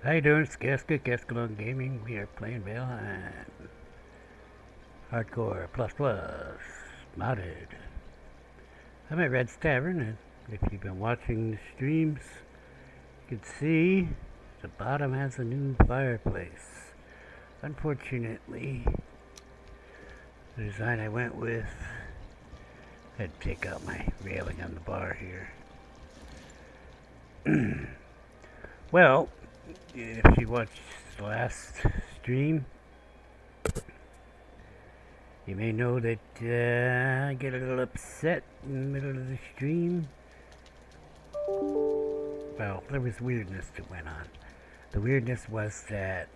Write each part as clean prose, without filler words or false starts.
How you doing? It's Gaskalon Gaming. We are playing Valheim. Hardcore plus plus. Modded. I'm at Red's Tavern, and if you've been watching the streams, you can see the bottom has a new fireplace. Unfortunately, the design I went with, I had to take out my railing on the bar here. Well, if you watched the last stream, you may know that I get a little upset in the middle of the stream. Well, there was weirdness that went on. The weirdness was that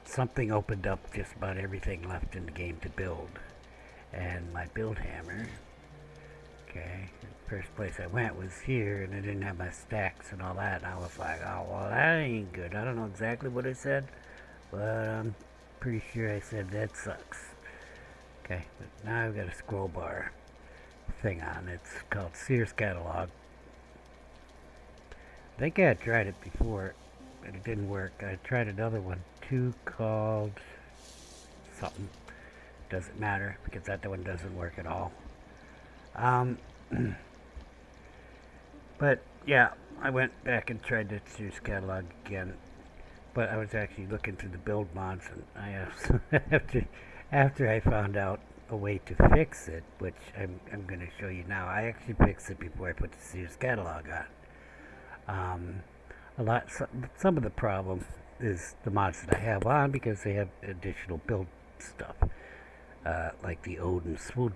something opened up just about everything left in the game to build. And my build hammer, okay, the first place I went was here, and I didn't have my stacks and all that. And I was like, oh, well, that ain't good. I don't know exactly what I said, but I'm pretty sure I said that sucks. Okay, but now I've got a scroll bar thing on. It's called Sears Catalog. I think I had tried it before, but it didn't work. I tried another one too called something. Doesn't matter because that one doesn't work at all. But yeah, I went back and tried the Sears Catalog again. But I was actually looking through the build mods, and I after I found out a way to fix it, which I'm going to show you now. I actually fixed it before I put the Sears Catalog on. Some of the problem is the mods that I have on because they have additional build stuff, like the Odin's food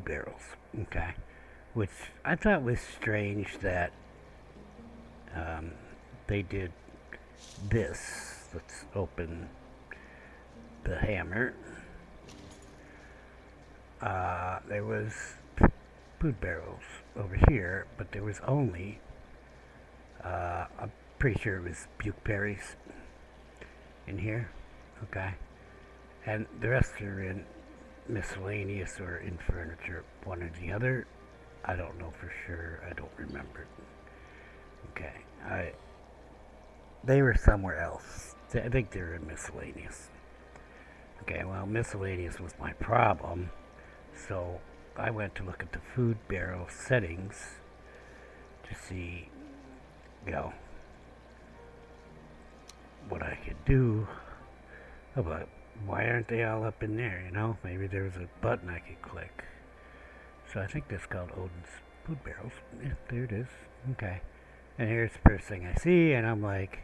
barrels. Okay, which I thought was strange that they did this. Let's open the hammer. There was food barrels over here, but there was only, I'm pretty sure it was puke berries in here, okay? And the rest are in miscellaneous or in furniture, one or the other. I don't know for sure, I don't remember. Okay, they were somewhere else. I think they were in miscellaneous. Okay, well, miscellaneous was my problem. So I went to look at the food barrel settings to see, what I could do. But why aren't they all up in there, Maybe there was a button I could click. So I think that's called Odin's food barrels. Yeah, there it is. Okay. And here's the first thing I see, and I'm like,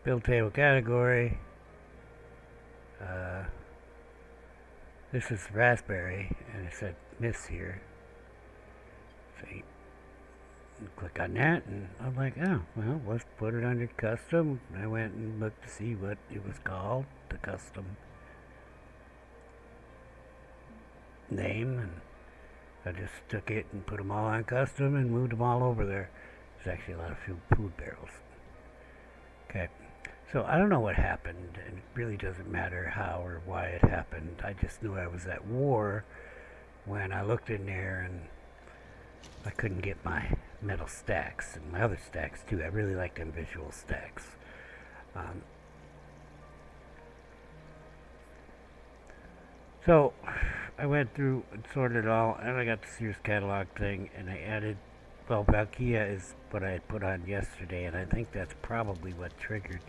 build table category. This is raspberry, and it said miss here. So you click on that, and I'm like, oh, well, let's put it under custom. I went and looked to see what it was called, the custom name, and I just took it and put them all on custom and moved them all over there. There's actually a lot of food barrels. Okay. So I don't know what happened, and it really doesn't matter how or why it happened. I just knew I was at war when I looked in there and I couldn't get my metal stacks and my other stacks too. I really like them visual stacks. So I went through and sorted it all, and I got the Sears catalog thing, and I added. Well, Valkyria is what I had put on yesterday, and I think that's probably what triggered.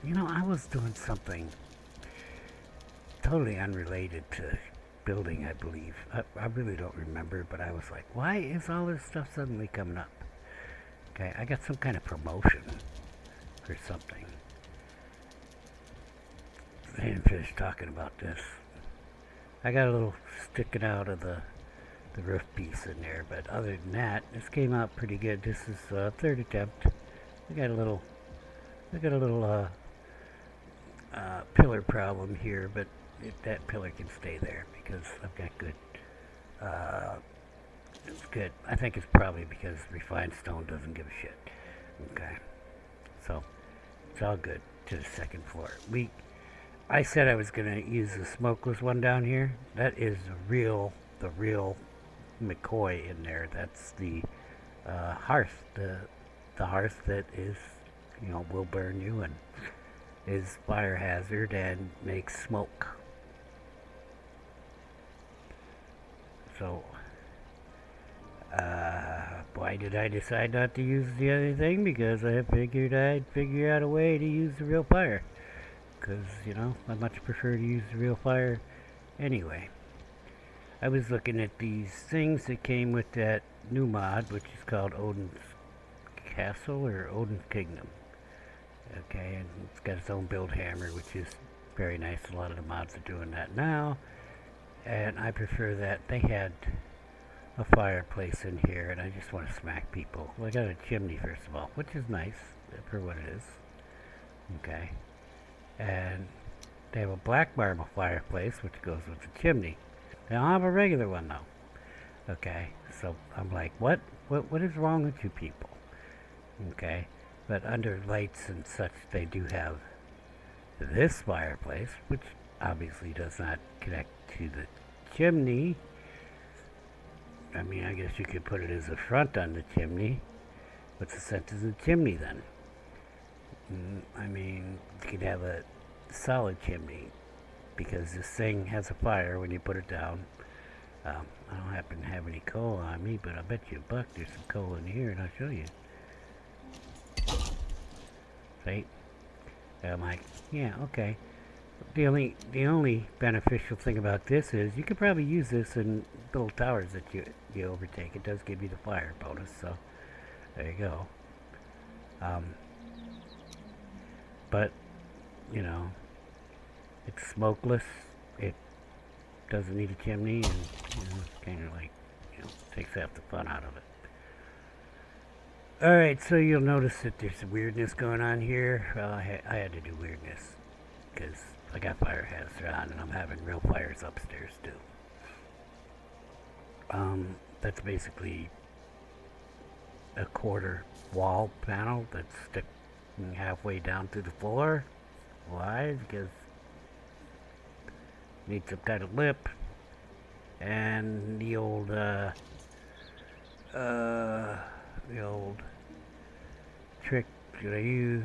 I was doing something totally unrelated to building, I believe. I really don't remember, but I was like, why is all this stuff suddenly coming up? Okay, I got some kind of promotion or something. I didn't finish talking about this. I got a little sticking out of the roof piece in there, but other than that, this came out pretty good. This is third attempt. I got a little pillar problem here, but that pillar can stay there because I've got good. It's good. I think it's probably because refined stone doesn't give a shit. Okay, so it's all good to the second floor. I said I was gonna use the smokeless one down here. That is the real McCoy in there. That's the hearth, the hearth that is will burn you and is fire hazard and makes smoke. So, why did I decide not to use the other thing? Because I figured I'd figure out a way to use the real fire. Because, I much prefer to use the real fire anyway. I was looking at these things that came with that new mod, which is called Odin's Castle or Odin's Kingdom. Okay, and it's got its own build hammer, which is very nice. A lot of the mods are doing that now. And I prefer that. They had a fireplace in here, and I just want to smack people. Well, I got a chimney, first of all, which is nice for what it is. Okay. And they have a black marble fireplace, which goes with the chimney. They don't have a regular one, though. Okay. So I'm like, what is wrong with you people? Okay. But under lights and such, they do have this fireplace, which obviously does not connect to the chimney. I mean, I guess you could put it as a front on the chimney. What's the sense of the chimney then? I mean, you could have a solid chimney because this thing has a fire when you put it down. I don't happen to have any coal on me, but I bet you $1 there's some coal in here, and I'll show you. See? I'm like, yeah, okay. The only beneficial thing about this is you could probably use this in little towers that you overtake. It does give you the fire bonus, so there you go. But it's smokeless. It doesn't need a chimney, and it's kind of like takes half the fun out of it. Alright, so you'll notice that there's some weirdness going on here. Well, I had to do weirdness because I got fire hazard on and I'm having real fires upstairs too. That's basically a quarter wall panel that's sticking halfway down through the floor. Why? Because it needs some kind of lip. And the old trick that I use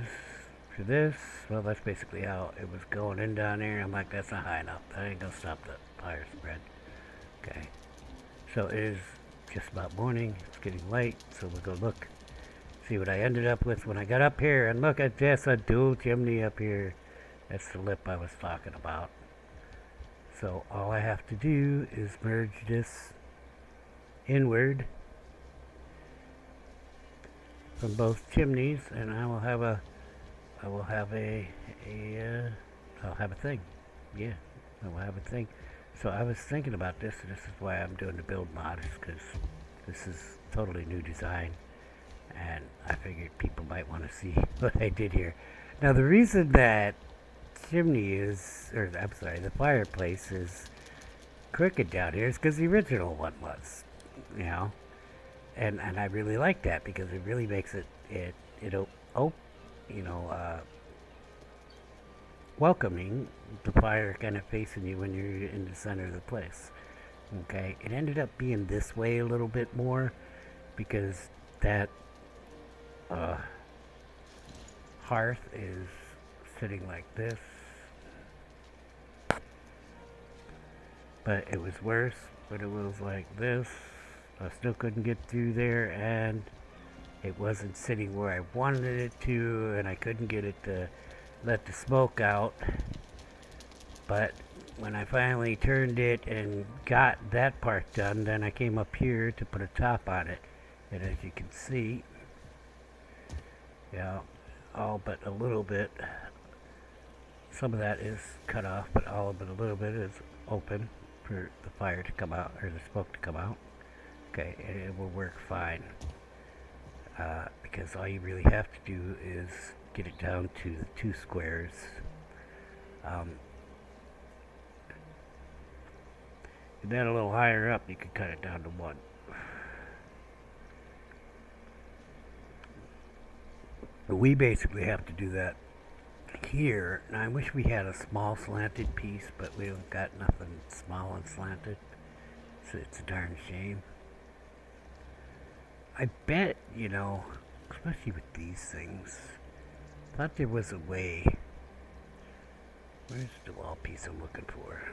for this, well, that's basically how it was going in down there. I'm like, that's not high enough. That ain't gonna stop the fire spread. Okay. So it is just about morning. It's getting late, so we'll go look. See what I ended up with when I got up here. And look at this, a dual chimney up here. That's the lip I was talking about. So all I have to do is merge this inward from both chimneys, and I'll have a thing. Yeah, I will have a thing. So I was thinking about this, and this is why I'm doing the build mod, because this is totally new design, and I figured people might want to see what I did here. Now the reason that the fireplace is crooked down here is because the original one was, and I really like that because it really makes welcoming, the fire kind of facing you when you're in the center of the place. Okay, it ended up being this way a little bit more because that hearth is sitting like this. But it was worse, but it was like this. I still couldn't get through there, and it wasn't sitting where I wanted it to, and I couldn't get it to let the smoke out. But when I finally turned it and got that part done, then I came up here to put a top on it. And as you can see, all but a little bit, some of that is cut off, but all but a little bit is open for the fire to come out, or the smoke to come out. Okay, and it will work fine. Because all you really have to do is get it down to the 2 squares. And then a little higher up, you can cut it down to 1. But we basically have to do that here. Now I wish we had a small slanted piece, but we don't got nothing small and slanted, so it's a darn shame. I bet, especially with these things, thought there was a way. Where's the wall piece I'm looking for?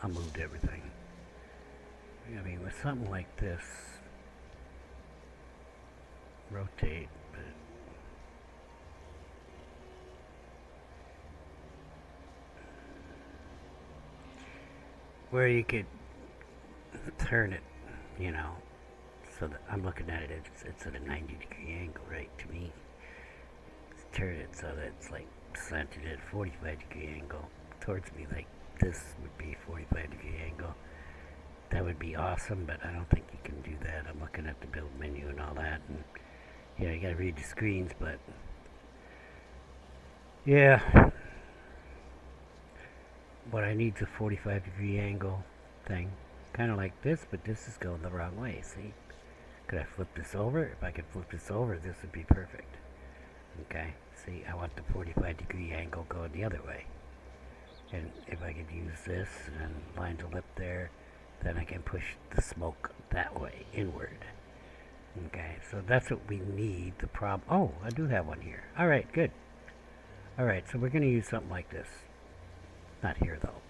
I moved everything. I mean, with something like this, rotate, but where you could turn it, you know, so that I'm looking at it, it's at a 90-degree angle, right, to me. Turn it so that it's like slanted at a 45-degree angle towards me, like this would be a 45-degree angle. That would be awesome, but I don't think you can do that. I'm looking at the build menu and all that, and yeah, you gotta read the screens, but yeah, what I need is a 45-degree angle thing, kind of like this, but this is going the wrong way. See, could I flip this over? If I could flip this over, this would be perfect. Okay, see, I want the 45-degree angle going the other way, and if I could use this and line the lip there, then I can push the smoke that way, inward. Okay, so that's what we need. The problem, oh, I do have one here. Alright, good. Alright, so we're going to use something like this. Not here, though.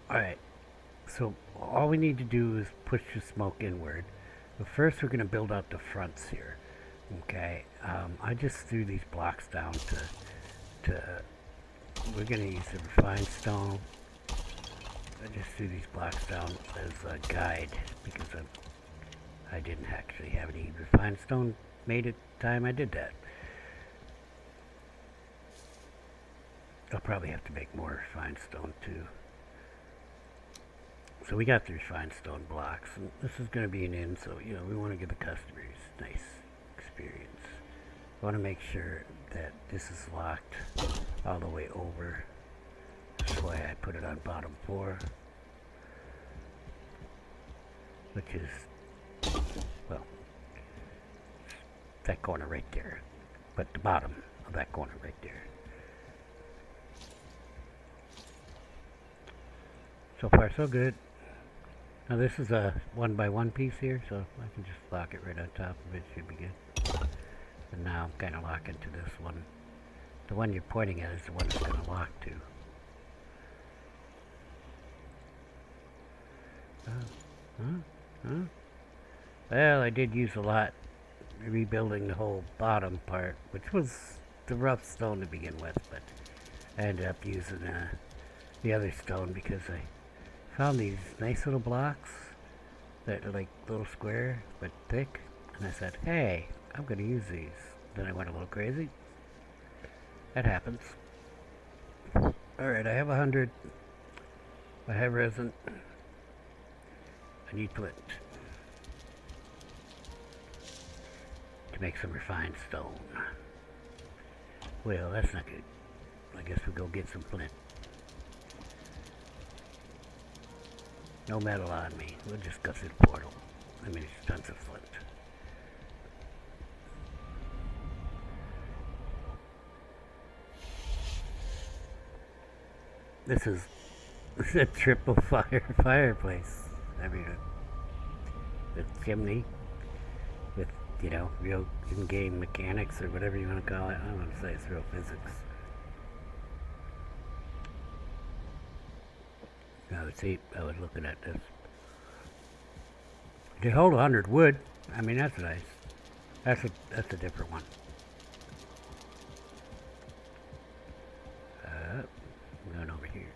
Alright, so all we need to do is push the smoke inward. But first we're going to build out the fronts here. Okay, I just threw these blocks down we're going to use the refined stone. I just threw these blocks down as a guide because I didn't actually have any refined stone made at the time I did that. I'll probably have to make more refined stone too. So we got the refined stone blocks, and this is going to be an inn, so you know we want to give the customers nice experience. I want to make sure that this is locked all the way over. That's why I put it on bottom 4, which is, well, that corner right there, but the bottom of that corner right there. So far so good. Now this is a 1x1 piece here, so I can just lock it right on top of it, should be good. And now I'm kind of locking to this one. The one you're pointing at is the one it's going to lock to. Well, I did use a lot rebuilding the whole bottom part, which was the rough stone to begin with, but I ended up using the other stone because I found these nice little blocks that are like little square but thick, and I said, hey, I'm going to use these. Then I went a little crazy. That happens. Alright, I have 100. I have resin. I need flint to make some refined stone. Well, that's not good. I guess we'll go get some flint. No metal on me. We'll just go through the portal. I mean, there's tons of flint. This is a triple fireplace. I mean, a chimney with, you know, real in-game mechanics or whatever you want to call it. I don't want to say it's real physics. Now, see, I was looking at this. They hold 100 wood. I mean, that's nice. That's a different one. I'm going over here.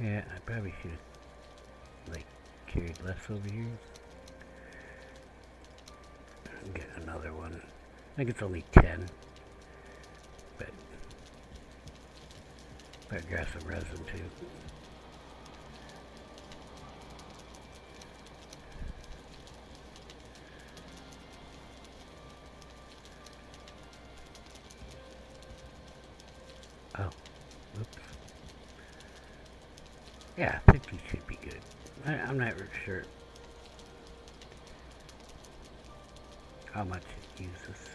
Yeah, I probably should have, like, carried less over here. Get another one. I think it's only 10. But better grab some resin too. Oh, oops. Yeah, 50 should be good. I'm not sure how much it uses.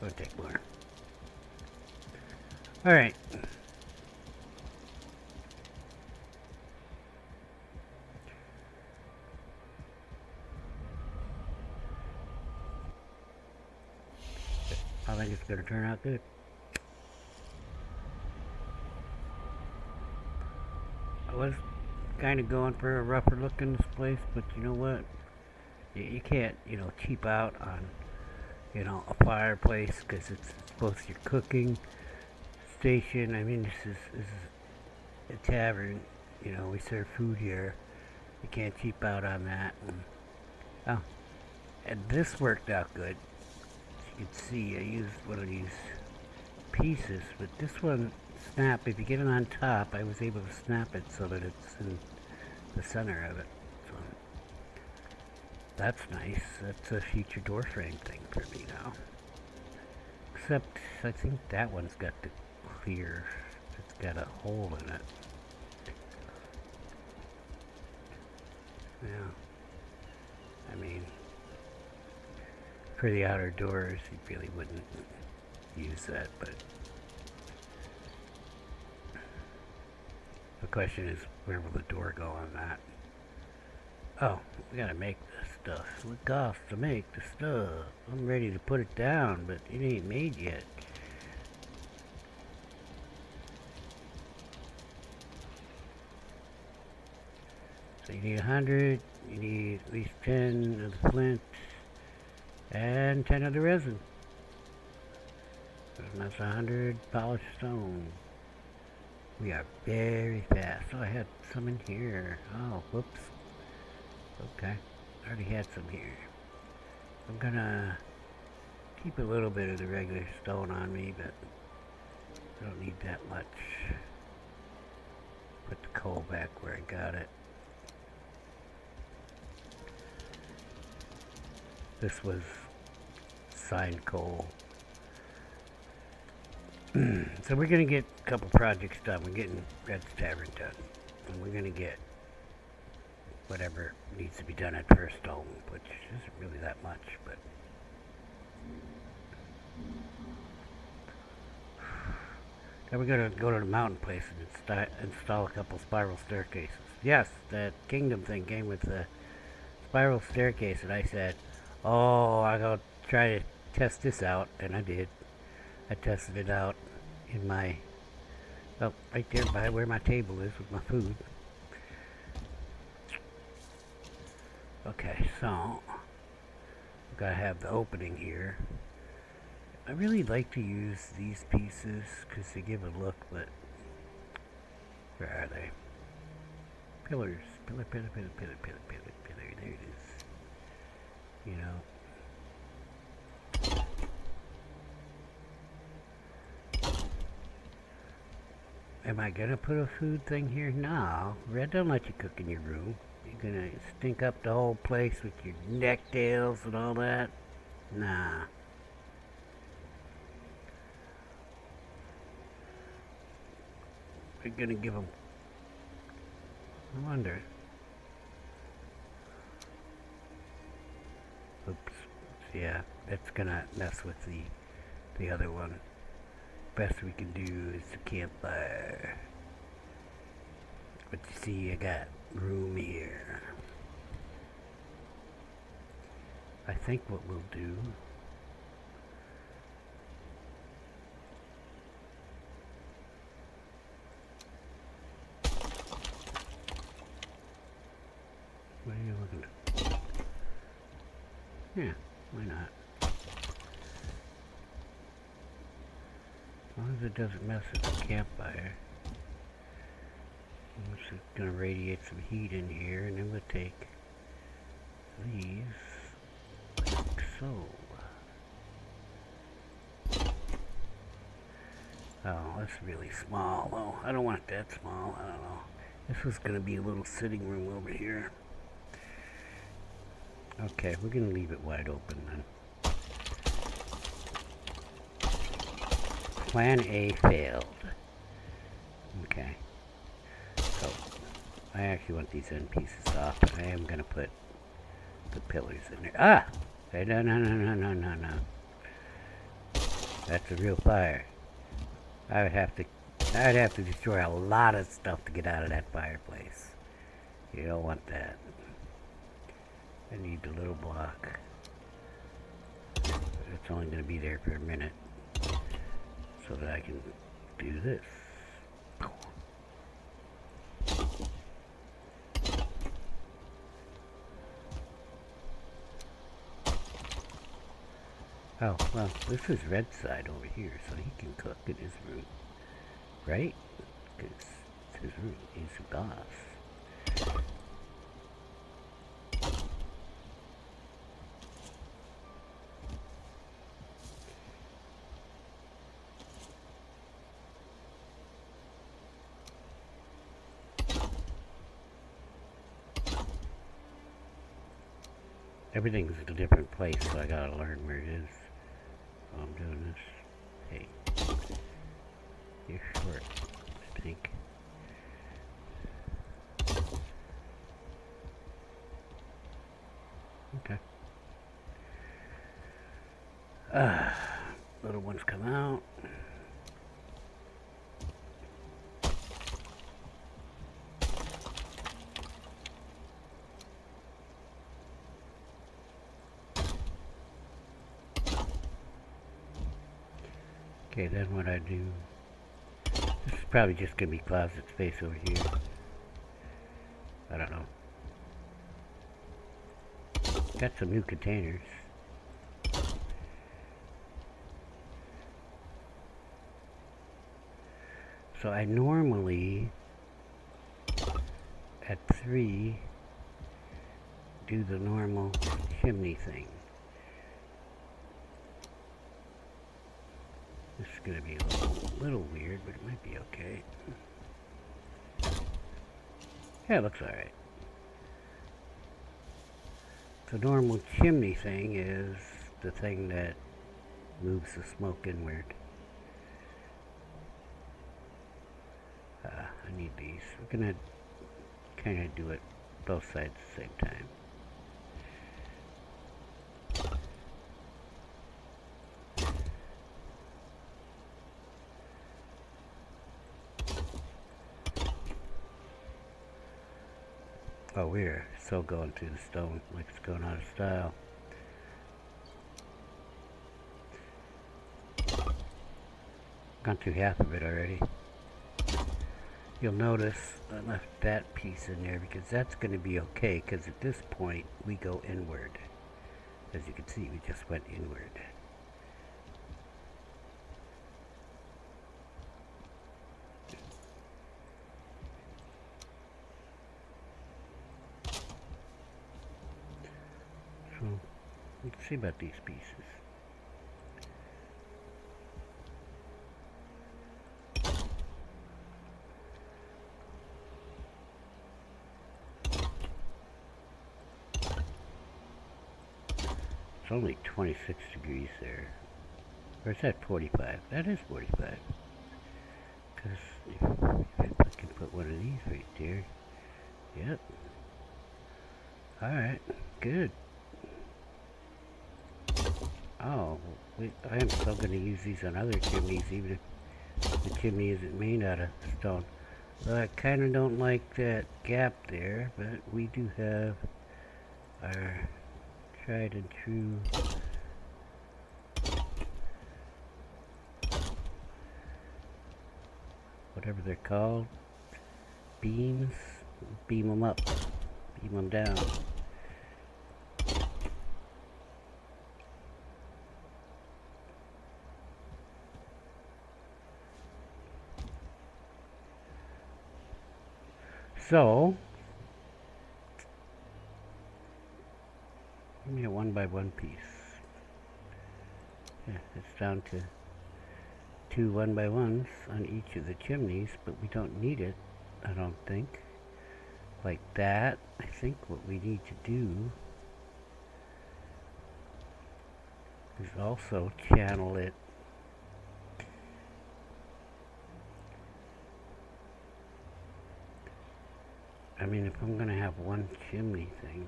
I'll take more. Alright. I think it's gonna turn out good. I was kind of going for a rougher look in this place, but you know what? You can't, cheap out on, a fireplace because it's both your cooking station. I mean, this is a tavern. We serve food here. You can't cheap out on that. Oh, and this worked out good. As you can see, I used one of these pieces, but this one snap. If you get it on top, I was able to snap it so that it's in the center of it. So that's nice. That's a future door frame thing for me now. Except I think that one's got the clear. It's got a hole in it. Yeah. I mean, for the outer doors, you really wouldn't use that, but the question is, where will the door go on that? Oh, we gotta make this stuff. It costs to make the stuff. I'm ready to put it down, but it ain't made yet. So you need 100, you need at least 10 of the flint, and 10 of the resin. And that's 100 polished stone. We are very fast. Oh, I had some in here. Oh, whoops. Okay, I already had some here. I'm gonna keep a little bit of the regular stone on me, but I don't need that much. Put the coal back where I got it. This was signed coal. So we're gonna get a couple projects done. We're getting Red's Tavern done, and we're gonna get whatever needs to be done at Firsthome, which isn't really that much, but then we're gonna go to the mountain place and install a couple spiral staircases. Yes, that kingdom thing came with the spiral staircase, and I said, oh, I'm gonna try to test this out, and I did. I tested it out in my, right there by where my table is with my food. Okay, so I've got to have the opening here. I really like to use these pieces because they give a look, but where are they? Pillars. Pillar, pillar, pillar, pillar, pillar, pillar, pillar. There it is. You know. Am I gonna put a food thing here? No. Red don't let you cook in your room. You're gonna stink up the whole place with your necktails and all that? Nah. We're gonna give them... I wonder. Oops. Yeah, that's gonna mess with the other one. Best we can do is the campfire. But you see, I got room here. I think what we'll do... What are you looking at? Yeah, why not? As long as it doesn't mess with the campfire. I'm just going to radiate some heat in here, and then we'll take these like so. Oh, that's really small. Oh, I don't want it that small. I don't know. This was going to be a little sitting room over here. Okay, we're going to leave it wide open then. Plan A failed. Okay. So, I actually want these end pieces off, but I am going to put the pillars in there. Ah! Hey, no, no, no, no, no, no, no. That's a real fire. I'd have to destroy a lot of stuff to get out of that fireplace. You don't want that. I need the little block. it's only going to be there for a minute so that I can do this. Oh, well, this is Red Side over here, so he can cook in his room, right? Because it's his room. He's the boss. Everything's in a different place, so I gotta learn where it is while I'm doing this. Hey, you're short, I think. Okay. Little ones come out. Okay, then what I do, this is probably just going to be closet space over here. I don't know. Got some new containers. So I normally, at 3, do the normal chimney thing. This is going to be a little weird, but it might be okay. Yeah, it looks alright. The normal chimney thing is the thing that moves the smoke inward. I need these. We're going to kind of do it both sides at the same time. Oh, we're so going through the stone like it's going out of style. Gone through half of it already. You'll notice I left that piece in there because that's going to be okay, because at this point we go inward. As you can see, we just went inward. So, let's see about these pieces. It's only 26 degrees there. Or is that 45? That is 45. Because if I can put one of these right there. Yep. Alright, good. Oh, I am still going to use these on other chimneys, even if the chimney isn't made out of stone. Well, I kind of don't like that gap there, but we do have our tried and true whatever they're called, beams. Beam them up, beam them down. So, give me a 1x1 piece. Yeah, it's down to 2 1x1s on each of the chimneys, but we don't need it, I don't think. Like that. I think what we need to do is also channel it I mean, if I'm going to have one chimney thing,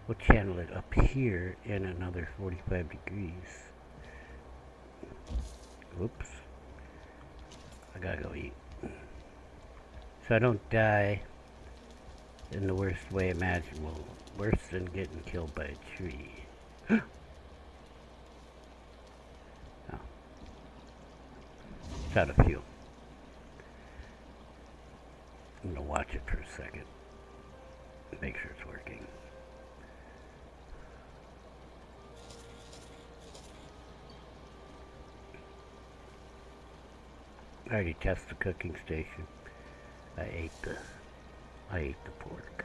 we'll channel it up here in another 45 degrees. Whoops. I gotta go eat. So I don't die in the worst way imaginable. Worse than getting killed by a tree. It's out of fuel. I'm going to watch it for a second. Make sure it's working. I already tested the cooking station. I ate the pork.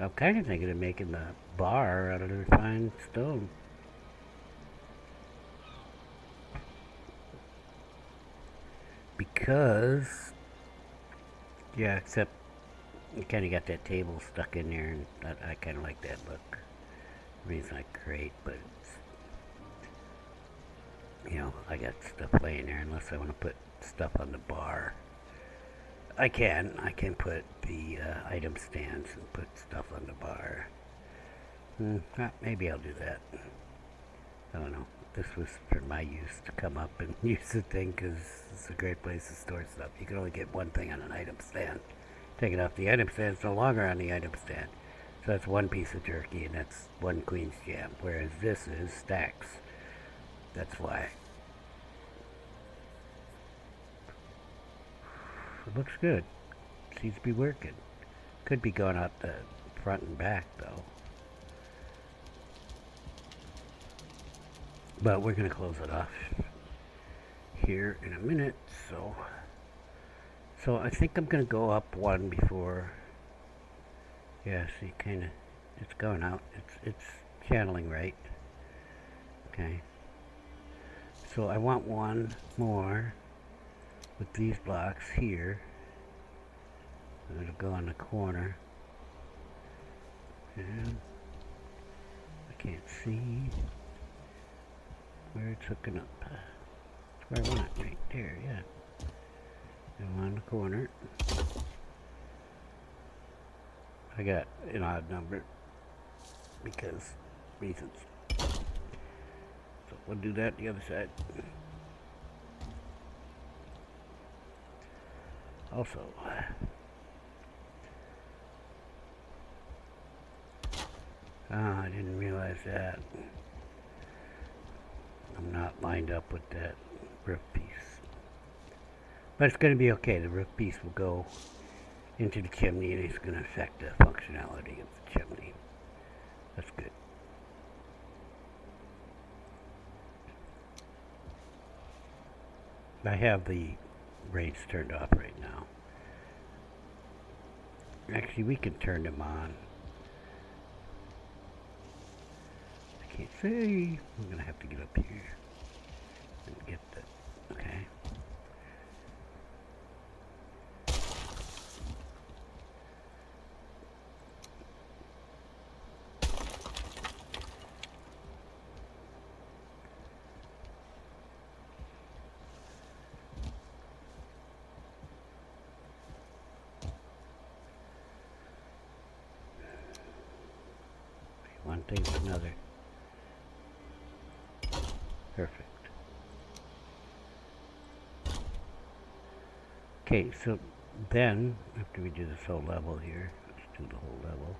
I'm kind of thinking of making the bar out of the refined stone. Because, yeah, except you kind of got that table stuck in there, and I kind of like that look. I mean, it's not great, but it's, you know, I got stuff laying there unless I want to put stuff on the bar. I can put the item stands and put stuff on the bar. Maybe I'll do that. I don't know. This was for my use to come up and use the thing because it's a great place to store stuff. You can only get one thing on an item stand. Take it off the item stand, it's no longer on the item stand. So that's one piece of jerky and that's one Queen's jam. Whereas this is stacks. That's why. It looks good. Seems to be working. Could be going out the front and back though. But we're going to close it off here in a minute. So I think I'm going to go up one before. Yeah, see, kind of, it's going out. It's channeling right. Okay. So I want one more with these blocks here. It'll go on the corner. And I can't see where it's hooking up. That's where I want it, right there, yeah. And on the corner. I got an odd number because reasons. So we'll do that the other side. Also, I didn't realize that. I'm not lined up with that roof piece. But it's going to be okay. The roof piece will go into the chimney and it's going to affect the functionality of the chimney. That's good. I have the rates turned off right now. Actually, we can turn them on. I can't see. I'm going to have to get up here and get the... Okay. One thing to another. Perfect. Okay, so then, after we do this whole level here, let's do the whole level.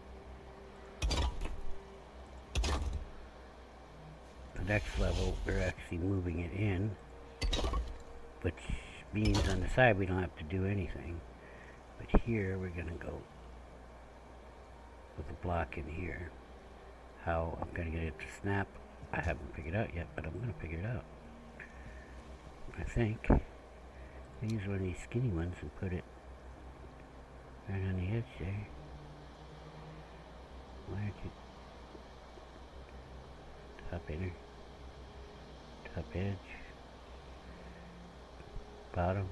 The next level, we're actually moving it in, which means on the side we don't have to do anything. But here, we're going to go with a block in here. How I'm going to get it to snap, I haven't figured out yet, but I'm going to figure it out. I think I use one of these skinny ones and put it right on the edge there. Mark it. Top inner, top edge, bottom.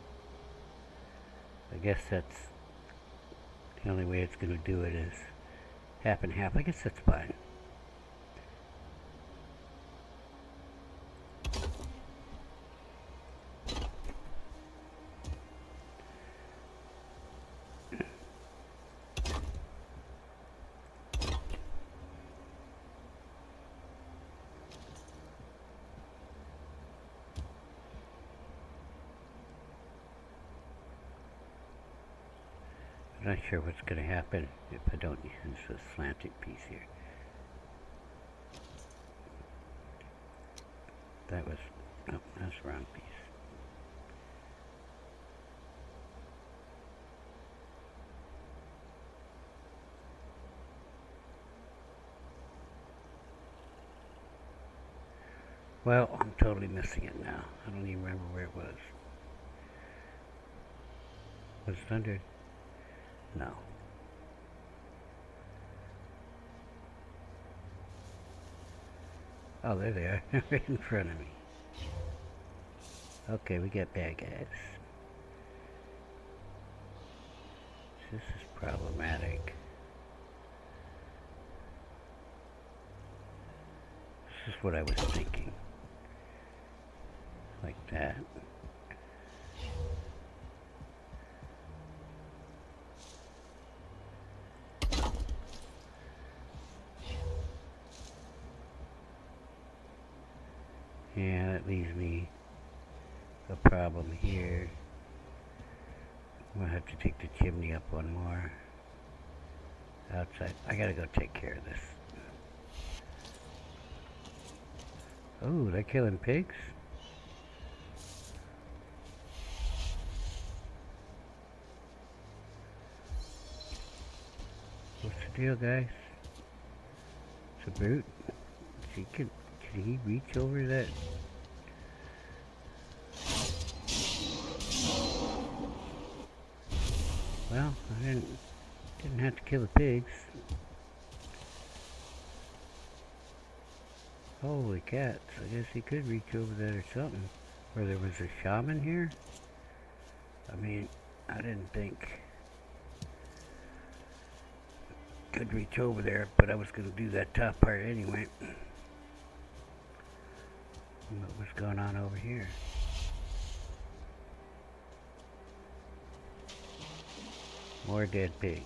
I guess that's the only way it's going to do it is half and half. I guess that's fine. I'm not sure what's going to happen if I don't use this slanted piece here. That was... Oh, that's the wrong piece. Well, I'm totally missing it now. I don't even remember where it was. Was it under? No. Oh, there they are. Right in front of me. Okay, we got bad guys. This is problematic. This is what I was thinking. Like that. Yeah, that leaves me a problem here. I'm gonna have to take the chimney up one more. Outside. I gotta go take care of this. Oh, they're killing pigs? What's the deal, guys? It's a brute. Can he reach over that? Well, I didn't have to kill the pigs. Holy cats, I guess he could reach over that or something. Or there was a shaman here? I mean, I didn't think could reach over there, but I was going to do that top part anyway. What was going on over here? More dead pig.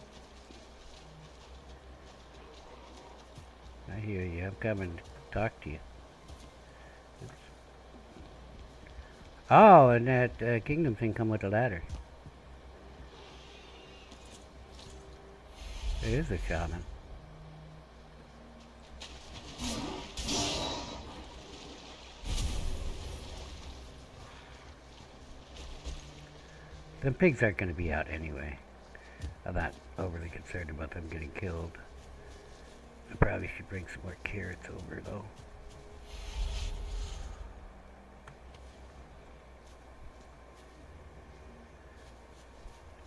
I hear you. I'm coming to talk to you. Oh, and that kingdom thing come with a ladder. There is a shaman. Them pigs aren't going to be out anyway. I'm not overly concerned about them getting killed. I probably should bring some more carrots over though.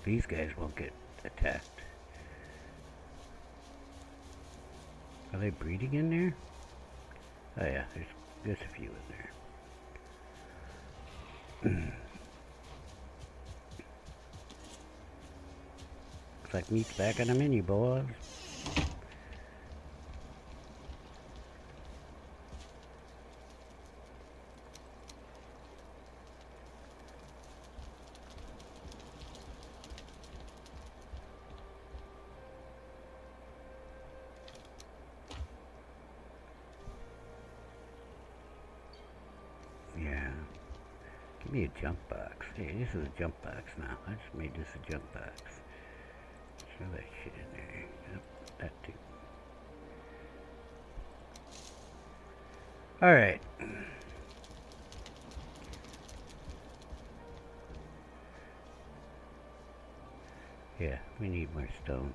These guys won't get attacked. Are they breeding in there? Oh yeah, there's a few in there. Looks like meat's back on the menu, boys. Yeah. Give me a jump box. Hey, this is a jump box now. I just made this a jump box. Throw that shit in there. Yep, that too. Alright. Yeah, we need more stone.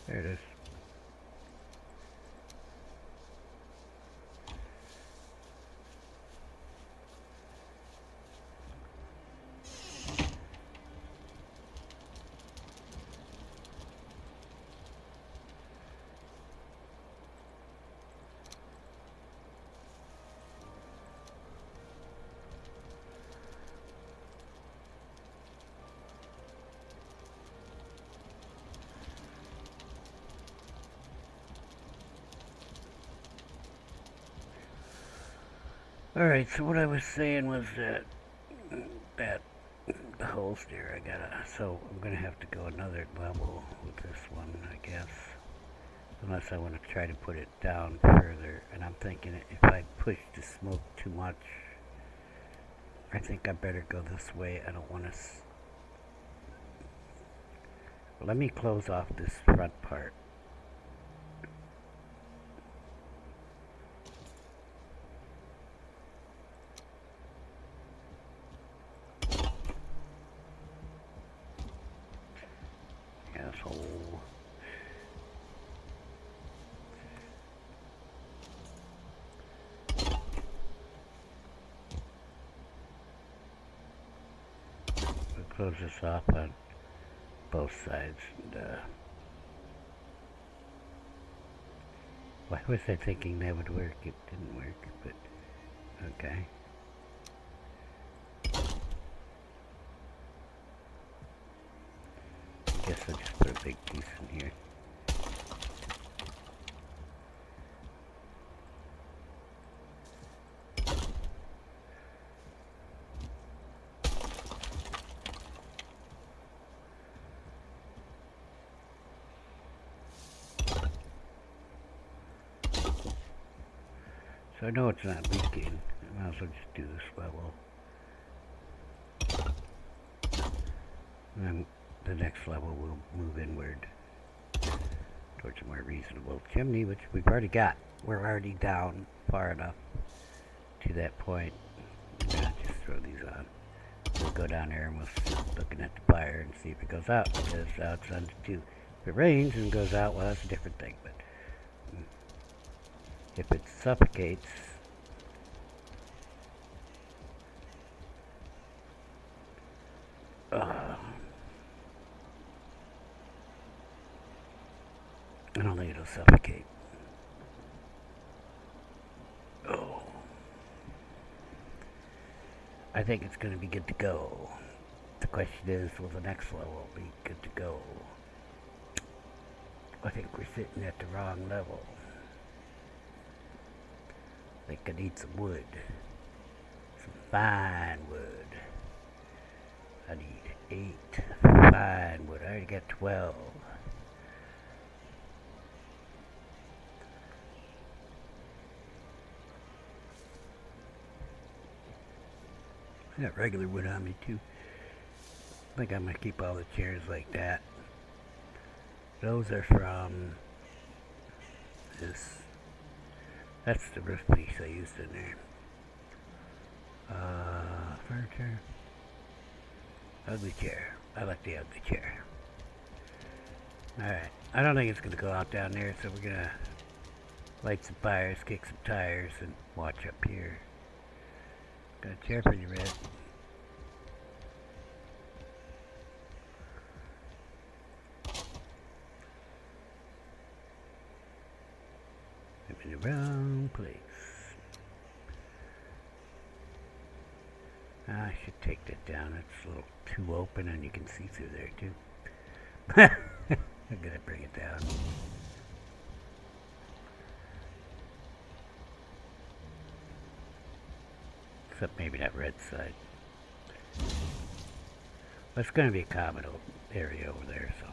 There it is. Alright, so what I was saying was that the holster so I'm gonna have to go another level with this one, I guess. Unless I want to try to put it down further, and I'm thinking if I push the smoke too much, I think I better go this way. I don't want to Let me close off this front part. Asshole. We'll close this off on both sides. And, why was I thinking that would work? It didn't work, but okay. Guess I'll just put a big piece in here. So I know it's not leaking. I might as well just do this level. And then the next level will move inward towards a more reasonable chimney, which we've already got. We're already down far enough to that point. I'm gonna just throw these on. We'll go down there and we'll sit looking at the fire and see if it goes out, because it's on to 2. If it rains and goes out, well, that's a different thing, but if it suffocates, I don't think it'll suffocate. Oh. I think it's going to be good to go. The question is, will the next level be good to go? I think we're sitting at the wrong level. I think I need some wood. Some fine wood. I need 8 fine wood. I already got 12. I got regular wood on me too. I think I'm going to keep all the chairs like that. Those are from this. That's the roof piece I used in there. Furniture. Ugly chair. I like the ugly chair. Alright. I don't think it's going to go out down there, so we're going to light some fires, kick some tires, and watch up here. Got a chair for you, Red. I'm in the wrong place. I should take that down. It's a little too open and you can see through there too. I'm gonna bring it down. Except maybe that red side. But it's gonna be a common area over there, so.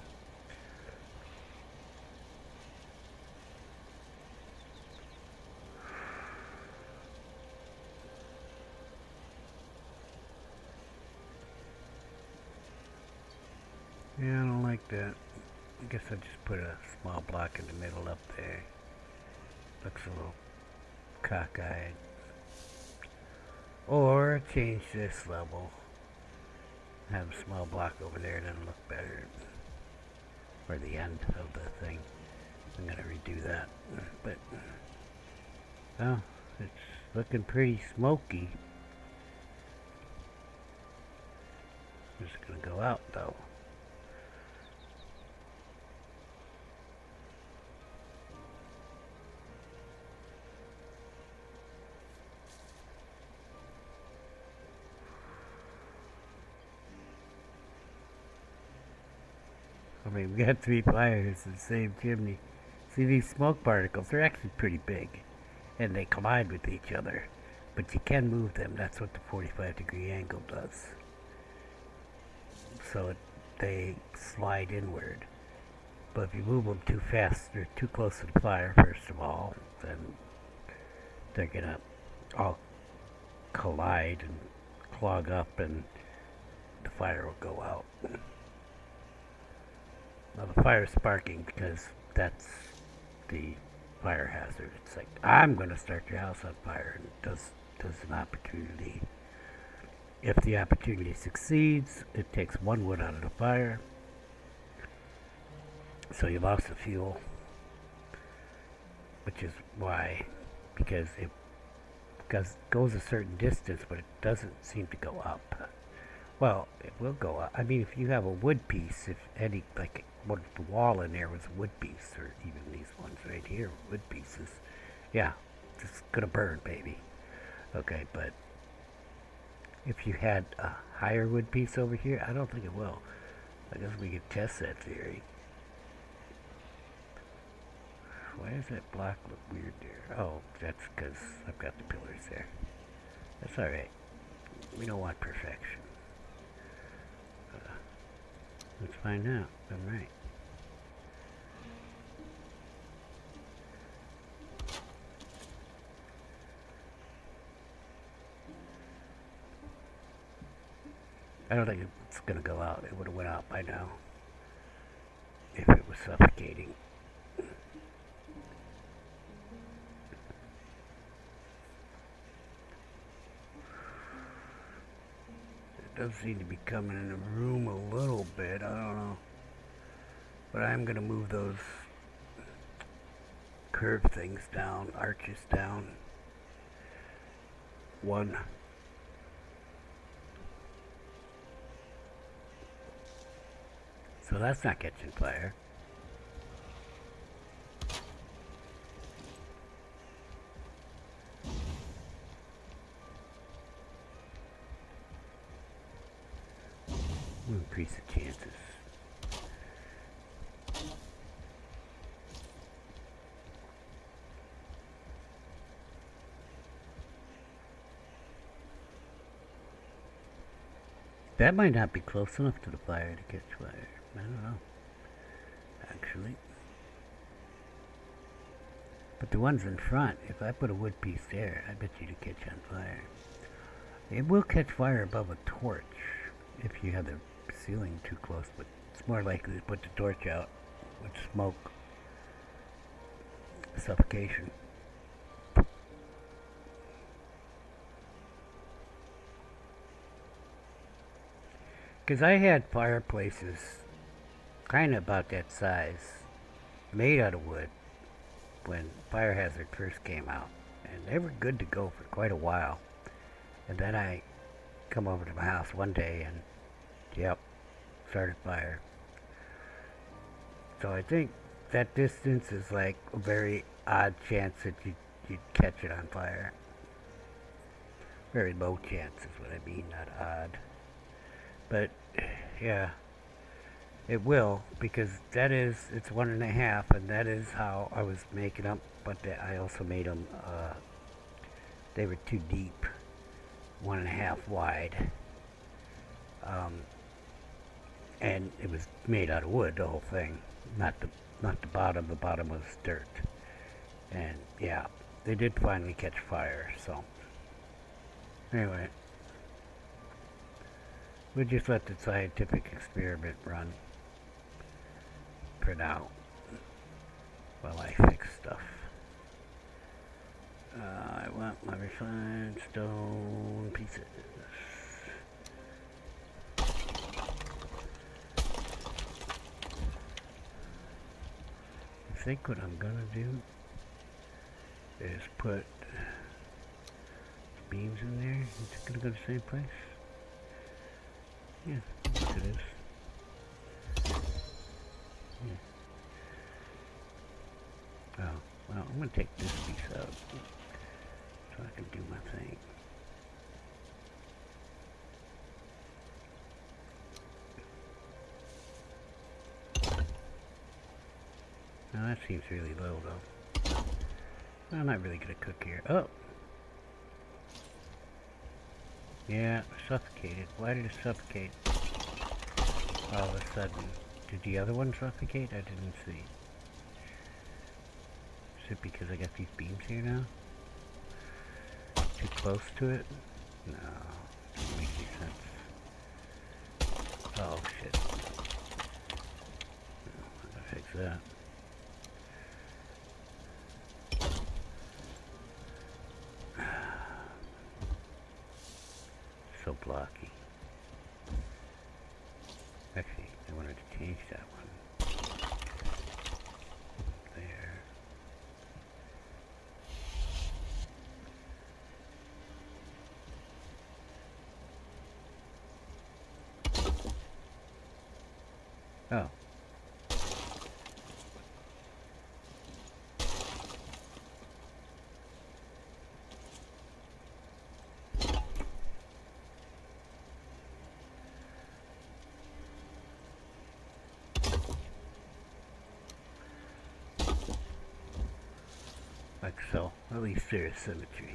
Yeah, I don't like that. I guess I'll just put a small block in the middle up there. Looks a little cockeyed. Or change this level. Have a small block over there, then look better. Or the end of the thing. I'm gonna redo that. But, oh, it's looking pretty smoky. It's gonna go out though. I mean, we got 3 fires in the same chimney. See these smoke particles? They're actually pretty big. And they collide with each other. But you can move them. That's what the 45-degree angle does. So they slide inward. But if you move them too fast, they're too close to the fire, first of all, then they're going to all collide and clog up and the fire will go out. Well, the fire's sparking because that's the fire hazard. It's like, I'm going to start your house on fire, and does an opportunity. If the opportunity succeeds, it takes 1 wood out of the fire. So you lost the fuel, which is why, because it goes a certain distance, but it doesn't seem to go up. Well, it will go up. I mean, if you have a wood piece, if any, like, what the wall in there was a wood piece, or even these ones right here, wood pieces, yeah, it's gonna burn, baby. Okay, but if you had a higher wood piece over here, I don't think it will. I guess we could test that theory. Why does that block look weird there? Oh, that's because I've got the pillars there. That's alright. We don't want perfection. Let's find out. I'm right. I don't think it's going to go out. It would have went out by now if it was suffocating. It does seem to be coming in the room a little bit. I don't know. But I'm going to move those curved things down, arches down. 1. So that's not catching fire. We'll increase the chances. That might not be close enough to the fire to catch fire. I don't know, actually. But the ones in front, if I put a wood piece there, I bet you to catch on fire. It will catch fire above a torch if you have the ceiling too close, but it's more likely to put the torch out with smoke. Suffocation. Because I had fireplaces kind of about that size, made out of wood, when Fire Hazard first came out. And they were good to go for quite a while. And then I come over to my house one day and, yep, started fire. So I think that distance is like a very odd chance that you'd catch it on fire. Very low chance is what I mean, not odd. But, yeah, it will, because it's 1.5, and that is how I was making them, but I also made them, they were too deep, 1.5 wide, and it was made out of wood, the whole thing, not the bottom was dirt, and yeah, they did finally catch fire, so, anyway. We'll just let the scientific experiment run for now while I fix stuff. I want my refined stone pieces. I think what I'm gonna do is put beams in there. Is it gonna go to the same place? Yeah, yes it is. Yeah. Oh, well, I'm going to take this piece out so I can do my thing. Now that seems really low though. I'm not really going to cook here. Oh! Yeah, suffocated. Why did it suffocate? All of a sudden. Did the other one suffocate? I didn't see. Is it because I got these beams here now? Too close to it? No. Doesn't make any sense. Oh, shit. so blocky. Actually, I wanted to change that one. There. Oh. Like so. At least there's symmetry.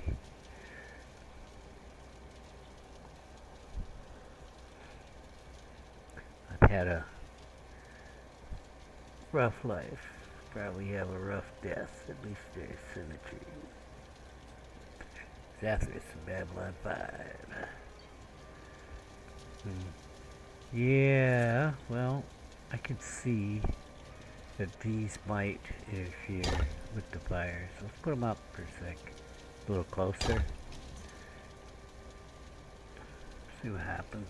I've had a rough life. Probably have a rough death. At least there's symmetry. Zathras from Babylon 5. Yeah, well, I can see that these might interfere with the fires. Let's put them up for a sec. A little closer. See what happens.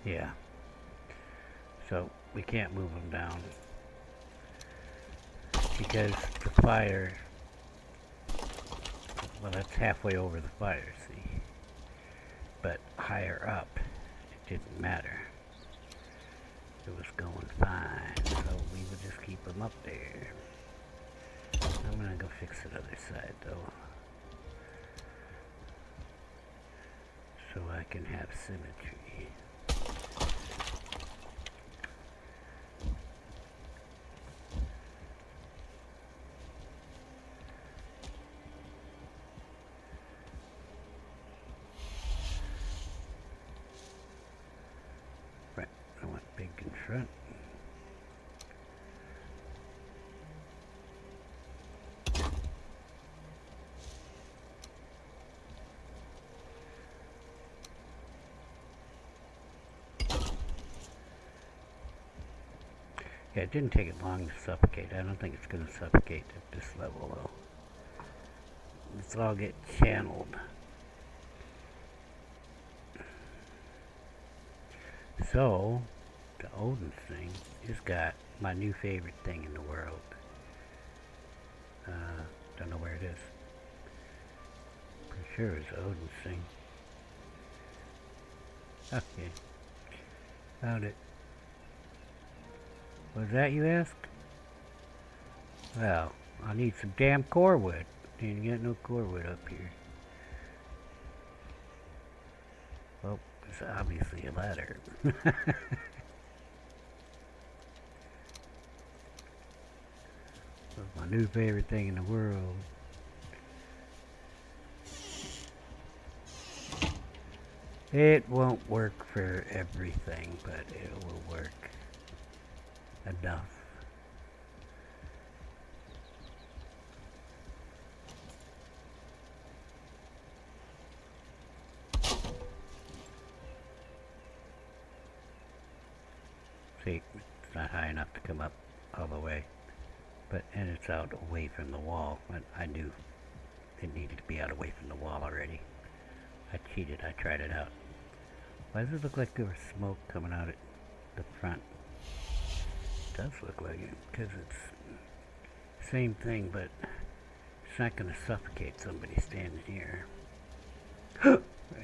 Yeah. So we can't move them down because the fire, well, that's halfway over the fire, see? But higher up, it didn't matter. It was going fine, so we would just keep them up there. I'm gonna go fix the other side, though, so I can have symmetry. Right, I want big in front. Yeah, it didn't take it long to suffocate. I don't think it's going to suffocate at this level, though. Let's all get channeled. So, the Odin's thing has got my new favorite thing in the world. Don't know where it is. Pretty sure it's Odin's thing. Okay. Found it. Was that, you ask? Well, I need some damn core wood. Didn't get no core wood up here. Well, it's obviously a ladder. That's my new favorite thing in the world. It won't work for everything, but it will work enough. See, it's not high enough to come up all the way, and it's out away from the wall. But I knew it needed to be out away from the wall already. I cheated. I tried it out. Why does it look like there was smoke coming out at the front? It does look like it, because it's the same thing, but it's not going to suffocate somebody standing here. I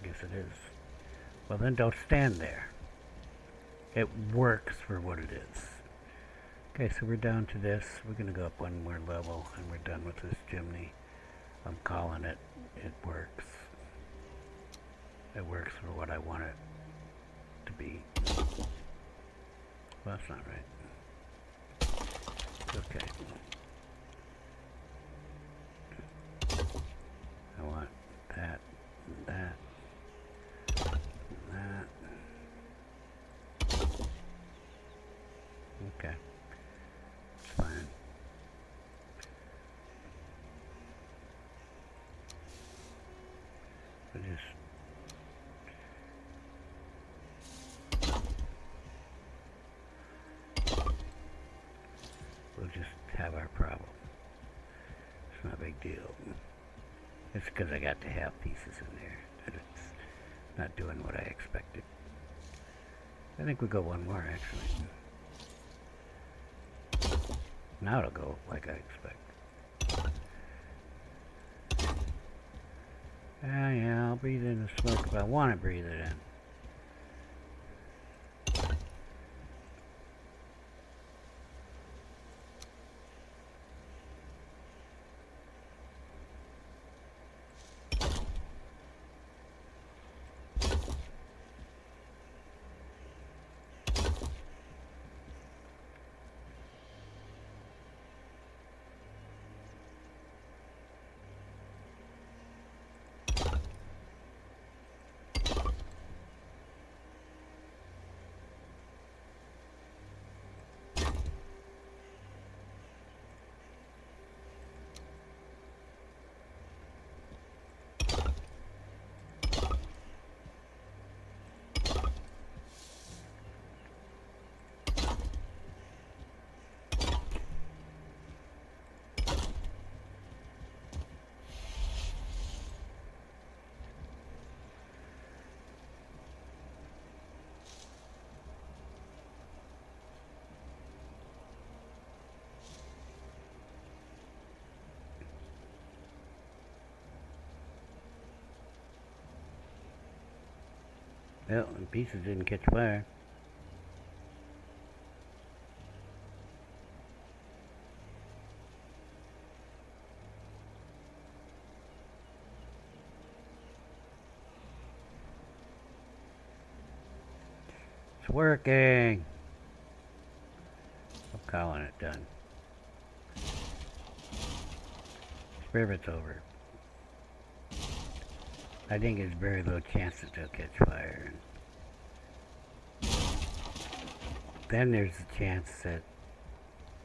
guess it is. Well, then don't stand there. It works for what it is. Okay, so we're down to this. We're going to go up one more level, and we're done with this chimney. I'm calling it. It works. It works for what I want it to be. Well, that's not right. Okay. I want that, and that, and that. Okay. It's fine. I just we'll just have our problem. It's not a big deal. It's because I got the half pieces in there that it's not doing what I expected. I think we go one more actually. Now it'll go like I expect. Yeah, I'll breathe in the smoke if I want to breathe it in. Well, the pieces didn't catch fire. It's working. I'm calling it done. Experiment over. I think there's very low chance that they'll catch fire. Then there's a chance that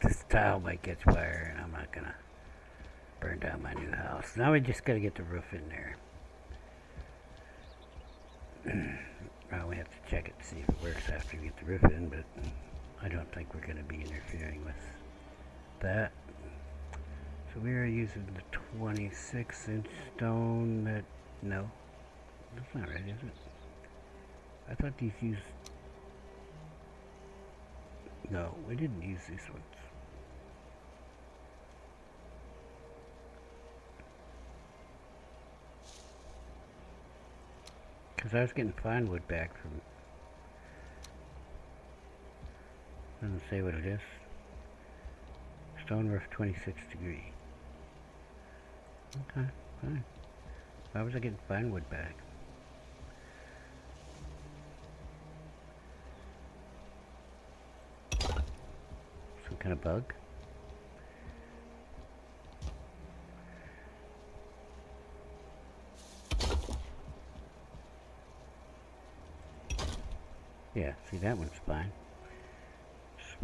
this tile might catch fire and I'm not gonna burn down my new house. Now we just gotta get the roof in there. Well, we have to check it to see if it works after we get the roof in, but I don't think we're gonna be interfering with that. So we are using the 26-inch stone that... No, that's not right, is it? I thought these used... No, we didn't use these ones. Because I was getting fine wood back from... Doesn't say what it is. Stone roof 26 degree. Okay, fine. Why was I getting fine wood back? Some kind of bug? Yeah, see that one's fine.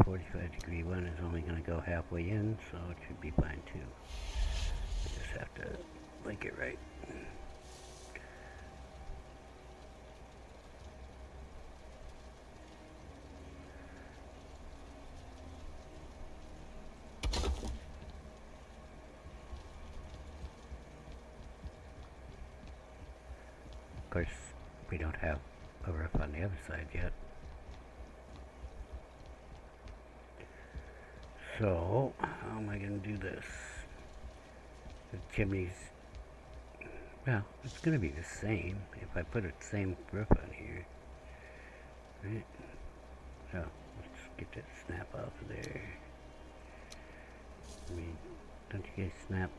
45 degree one is only going to go halfway in, so it should be fine too. I just have to link it right. Of course, we don't have a roof on the other side yet. So, how am I going to do this? The chimneys, well, it's going to be the same if I put the same roof on here. Right? So, let's get that snap off of there. I mean, don't you guys snap?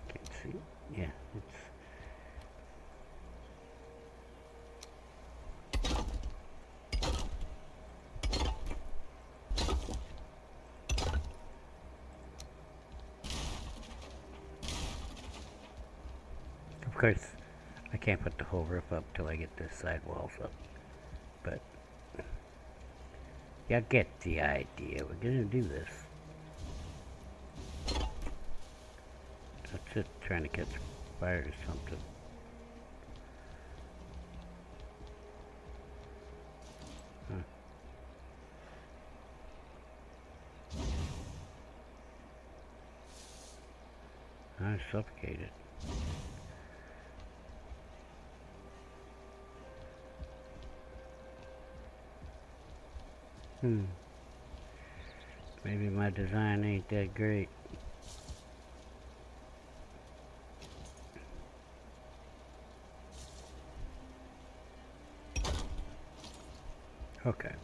Can't see. Yeah, it's... Of course, I can't put the whole roof up till I get the side walls up, but you get the idea. We're gonna do this. That's it, trying to catch fire or something. Huh. I'm suffocated. Maybe my design ain't that great. Okay.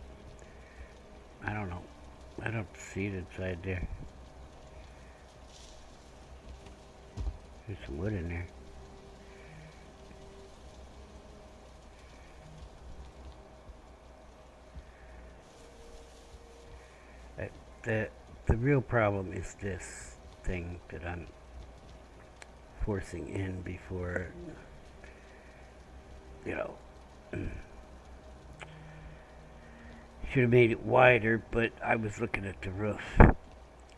I don't know. I don't see it inside there. There's some wood in there. The real problem is this thing that I'm forcing in before, you know, should have made it wider, but I was looking at the roof.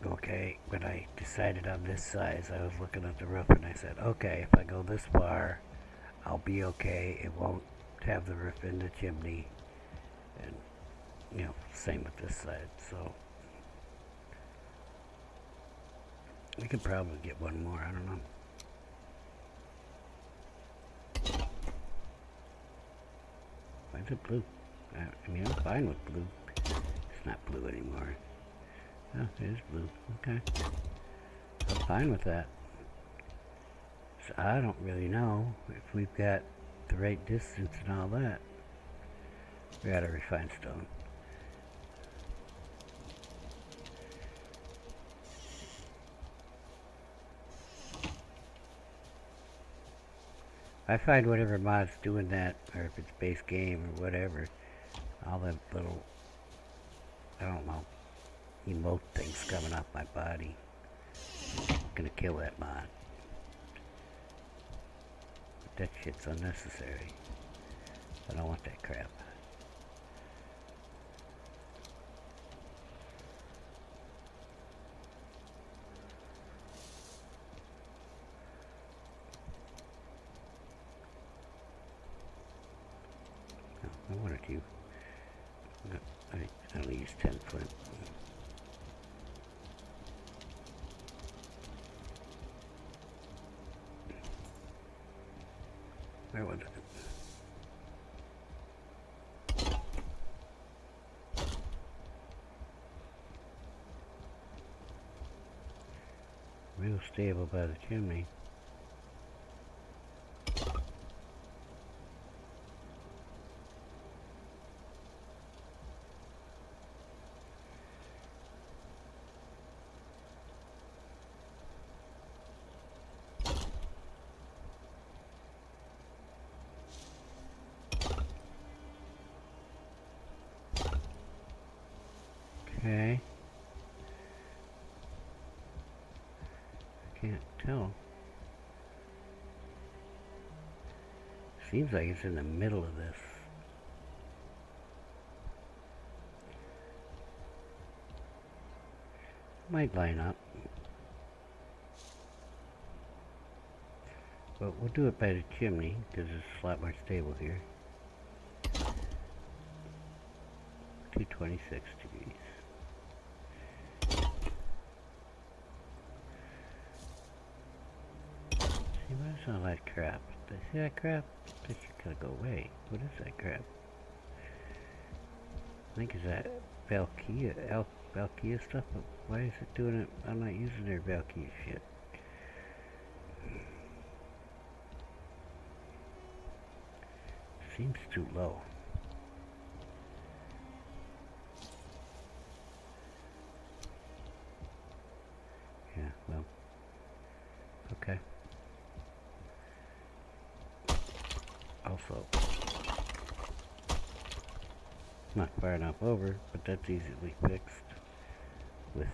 Okay, when I decided on this size, I was looking at the roof and I said, okay, if I go this far, I'll be okay. It won't have the roof in the chimney. And, you know, same with this side. So, we could probably get one more. I don't know. Why is it blue? I mean, I'm fine with blue. It's not blue anymore. Oh, it is blue. Okay. I'm fine with that. So I don't really know if we've got the right distance and all that. We got a refined stone. I find whatever mod's doing that, or if it's base game or whatever, all the little, I don't know, emote things coming off my body. I'm gonna kill that mod. That shit's unnecessary. I don't want that crap. No, I wanted to. No, I only use 10 flint. Where was it? Real stable by the chimney. Okay. I can't tell. Seems like it's in the middle of this. Might line up. But we'll do it by the chimney, because it's a lot more stable here. 226 degrees. See, what is all that crap? See that crap? That should kind of go away. What is that crap? I think it's that Valkia stuff, but why is it doing it? I'm not using their Valkia shit. Seems too low. Yeah, well, okay. Also, not far enough over, but that's easily fixed with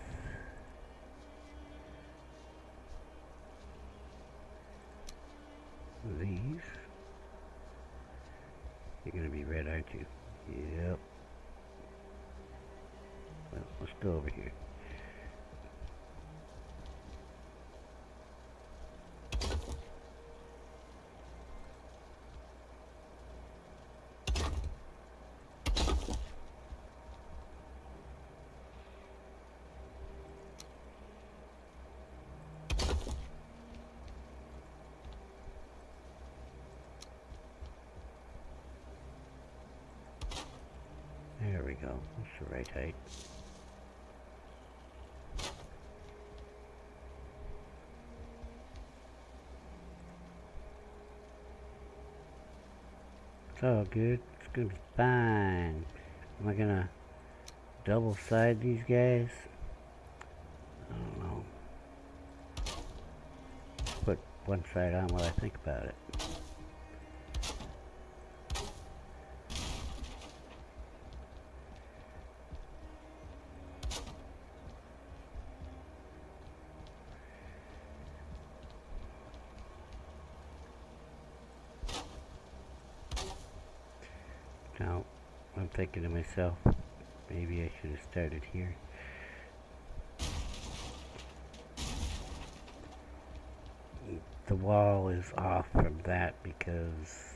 these. You're gonna be red, aren't you? Yep. Well, let's go over here. go. That's the right height. It's all good. It's gonna be fine. Am I gonna double side these guys? I don't know. Put one side on while I think about it. Now, I'm thinking to myself, maybe I should have started here. The wall is off from that because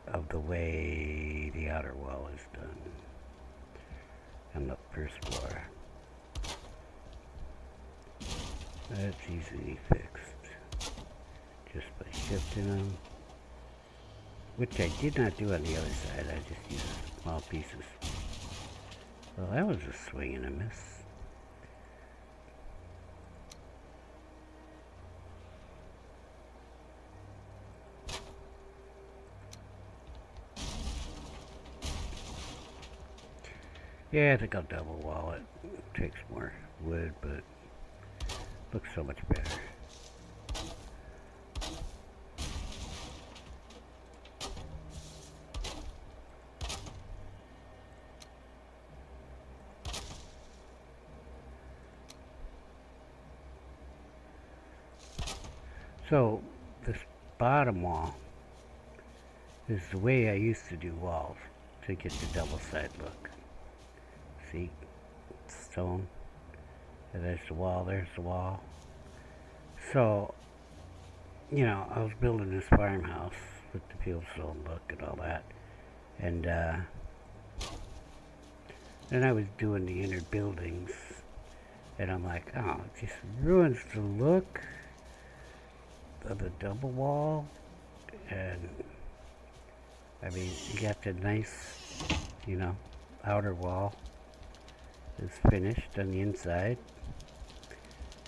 of the way the outer wall is done on the first floor. That's easily fixed just by shifting them, which I did not do on the other side. I just used small pieces. Well, that was a swing and a miss. Yeah, I think I'll double wall it. It takes more wood, but looks so much better. So, this bottom wall is the way I used to do walls to get the double side look. See? Stone. And there's the wall, there's the wall. So, you know, I was building this farmhouse with the fieldstone look and all that. And then I was doing the inner buildings. And I'm like, oh, it just ruins the look of the double wall. And I mean, you got the nice, you know, outer wall is finished on the inside.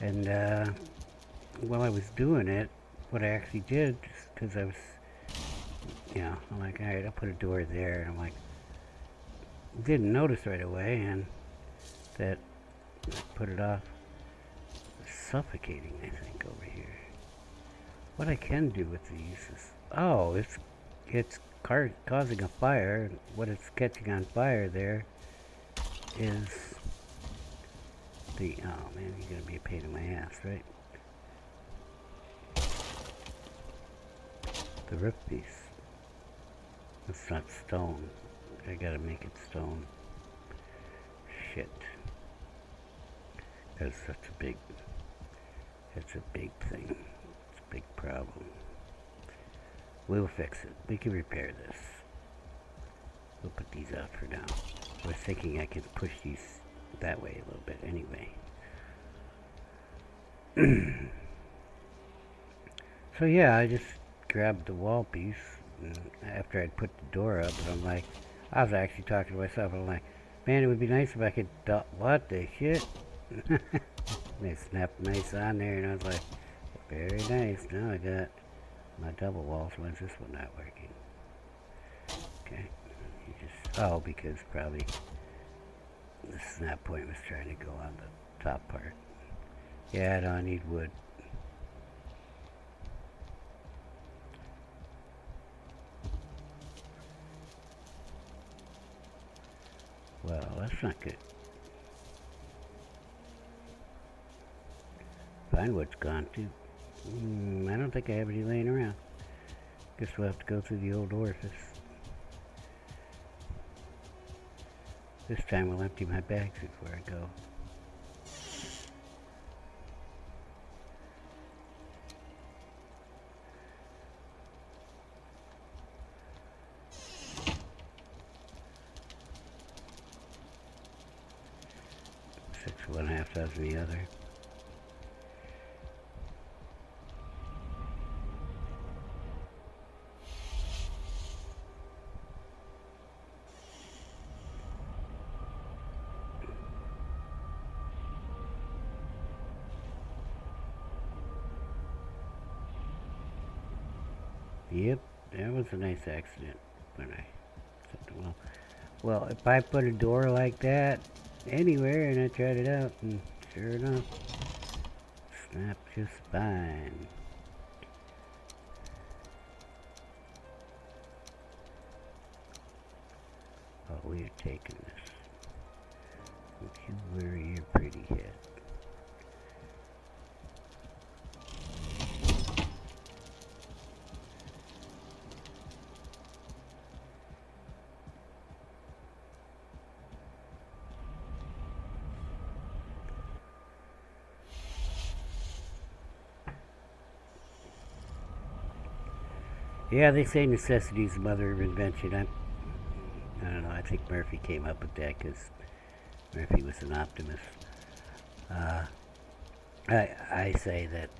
And while I was doing it, what I actually did, because I was, you know, I'm like, all right, I'll put a door there. And I'm like, didn't notice right away, and that I put it off. Suffocating, I think, over here. What I can do with these is, oh, it's causing a fire. What it's catching on fire there is the, oh man, you're gonna be a pain in my ass, right? The roof piece. It's not stone. I gotta make it stone. Shit. Because that's a big thing. It's a big problem. We'll fix it. We can repair this. We'll put these out for now. I was thinking I could push these that way a little bit anyway. So yeah, I just grabbed the wall piece and after I'd put the door up, and I'm like, I was actually talking to myself, and I'm like, man, it would be nice if I could, what the shit? They snapped nice on there, and I was like, very nice. Now I got my double walls. When's this one not working? Okay. You just, oh, because probably the snap point was trying to go on the top part. Yeah, I need wood. Well, that's not good. Pine wood's gone too. I don't think I have any laying around. Guess we'll have to go through the old orifice. This time I'll empty my bags before I go. Six of one, half dozen the other. Yep, that was a nice accident when I set the wall. Well, if I put a door like that anywhere and I tried it out, and sure enough, snapped just fine. Oh, we're taking this. Don't you worry your pretty head. Yeah, they say necessity's the mother of invention. I don't know, I think Murphy came up with that because Murphy was an optimist. Uh, I say that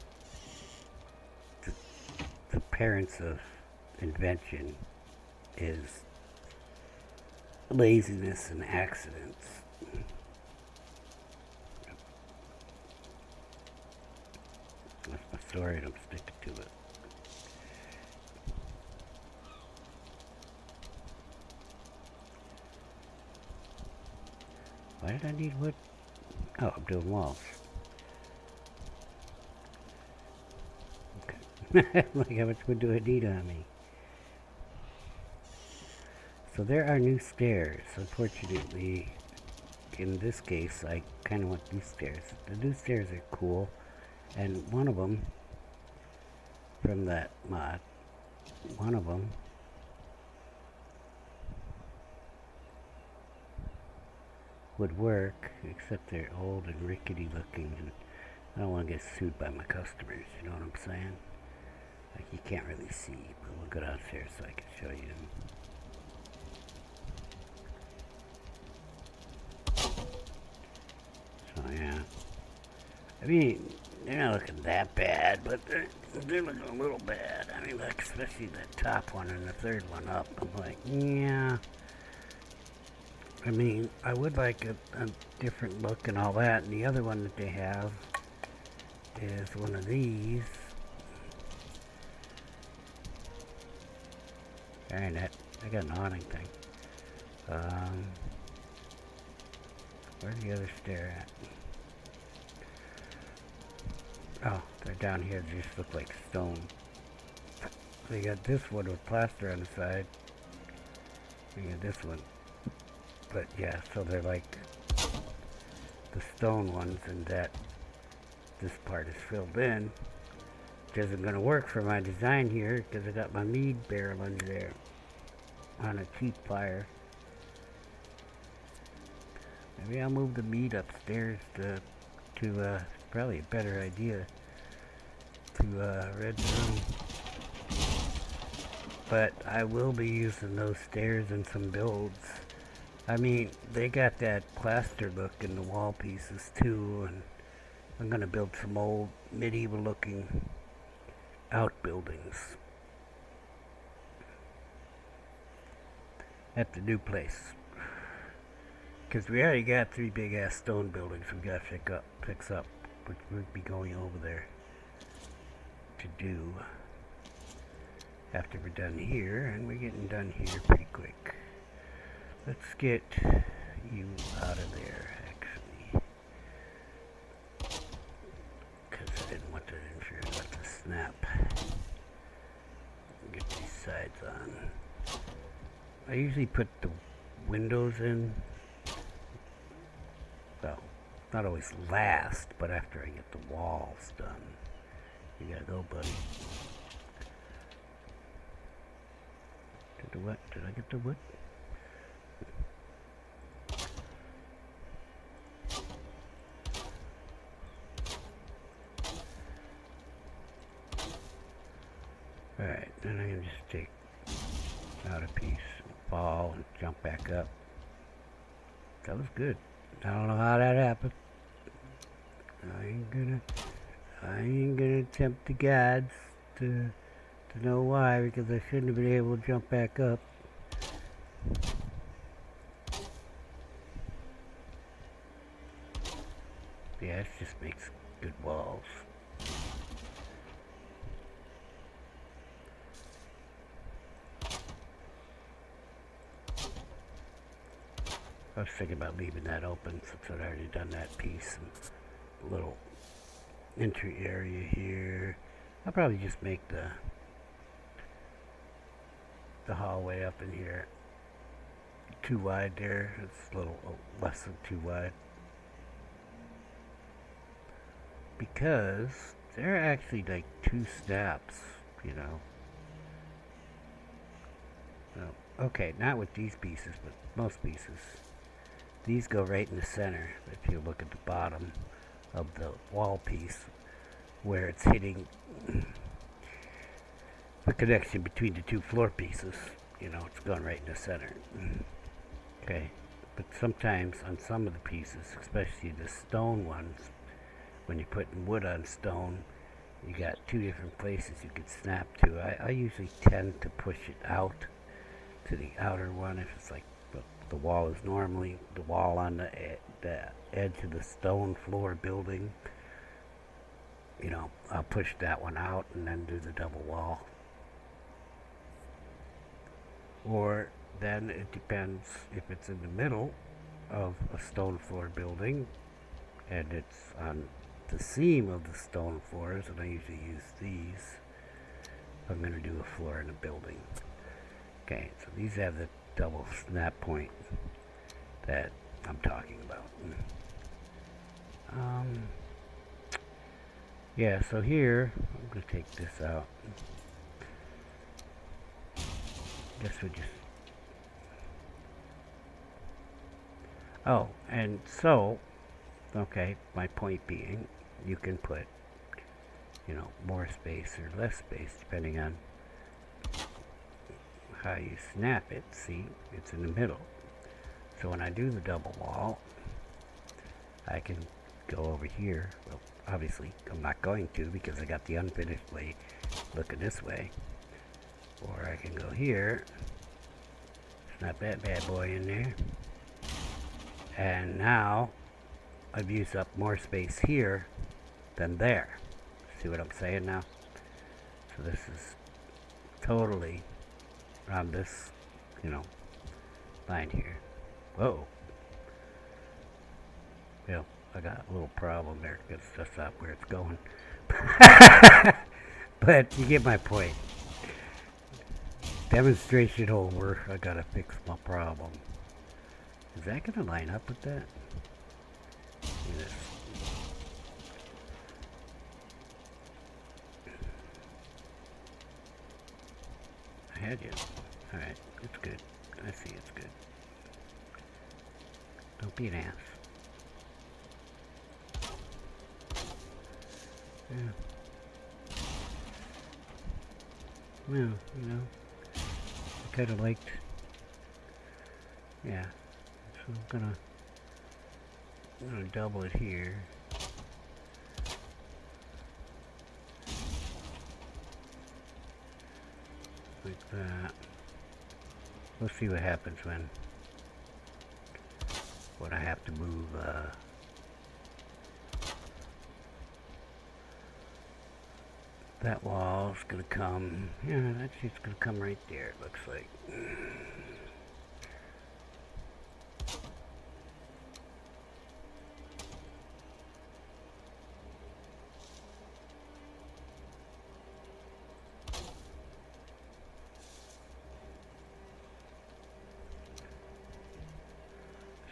the parents of invention is laziness and accidents. That's my story and I'm sticking to it. Why did I need wood? Oh, I'm doing walls. Okay. Like, how much wood do I need on me? So there are new stairs. Unfortunately, in this case, I kind of want these stairs. The new stairs are cool, and one of them, from that mod, one of them would work, except they're old and rickety looking, and I don't want to get sued by my customers, you know what I'm saying? Like, you can't really see, but we'll go downstairs so I can show you. So, yeah. I mean, they're not looking that bad, but they're looking a little bad. I mean, like, especially that top one and the third one up. I'm like, yeah. I mean, I would like a different look and all that. And the other one that they have is one of these. Alright, I got an awning thing. Where's the other stair at? Oh, they're down here. They just look like stone. So you got this one with plaster on the side. You got this one. But yeah, so they're like the stone ones, and that this part is filled in. Which isn't going to work for my design here because I got my mead barrel under there on a cheap fire. Maybe I'll move the mead upstairs to probably a better idea to Red Room. But I will be using those stairs in some builds. I mean, they got that plaster look in the wall pieces too, and I'm gonna build some old medieval looking outbuildings at the new place. Because we already got 3 big ass stone buildings we gotta fix up, which we'll be going over there to do after we're done here, and we're getting done here pretty quick. Let's get you out of there, actually. Because I didn't want to interfere with the snap. Get these sides on. I usually put the windows in. Well, not always last, but after I get the walls done. You gotta go, buddy. Did the what? Did I get the wood? Alright, then I can just take out a piece, fall, and jump back up. That was good. I don't know how that happened. I ain't gonna tempt the gods to know why, because I shouldn't have been able to jump back up. Yeah, it just makes good walls. I was thinking about leaving that open since I'd already done that piece. And a little entry area here. I'll probably just make the hallway up in here too wide there. It's a little less than too wide. Because there are actually like 2 snaps, you know. Well, okay, not with these pieces, but most pieces. These go right in the center. If you look at the bottom of the wall piece, where it's hitting the connection between the 2 floor pieces, you know, it's going right in the center. Okay, but sometimes on some of the pieces, especially the stone ones, when you're putting wood on stone, you got 2 different places you could snap to. I usually tend to push it out to the outer one if it's like the wall is normally the wall on the edge of the stone floor building. You know, I'll push that one out and then do the double wall. Or then it depends if it's in the middle of a stone floor building and it's on the seam of the stone floors, and I usually use these. I'm going to do a floor in a building. Okay, so these have the double snap point that I'm talking about. Yeah, so here, I'm going to take this out. Guess we just... Oh, and so, okay, my point being, you can put, you know, more space or less space depending on how you snap it. See, it's in the middle. So when I do the double wall, I can go over here. Well, obviously, I'm not going to because I got the unfinished way looking this way. Or I can go here, snap that bad boy in there. And now, I've used up more space here than there. See what I'm saying now? So this is totally on this, you know, line here. Whoa. Well, I got a little problem there because that's not where it's going. But you get my point. Demonstration over. I gotta fix my problem. Is that gonna line up with that? Yes. I had you. Alright, it's good. I see it's good. Don't be an ass. Yeah. Well, you know, I kind of liked... Yeah. So I'm gonna double it here. Like that. We'll see what happens when I have to move that wall's gonna come. Yeah, that's just gonna come right there, it looks like.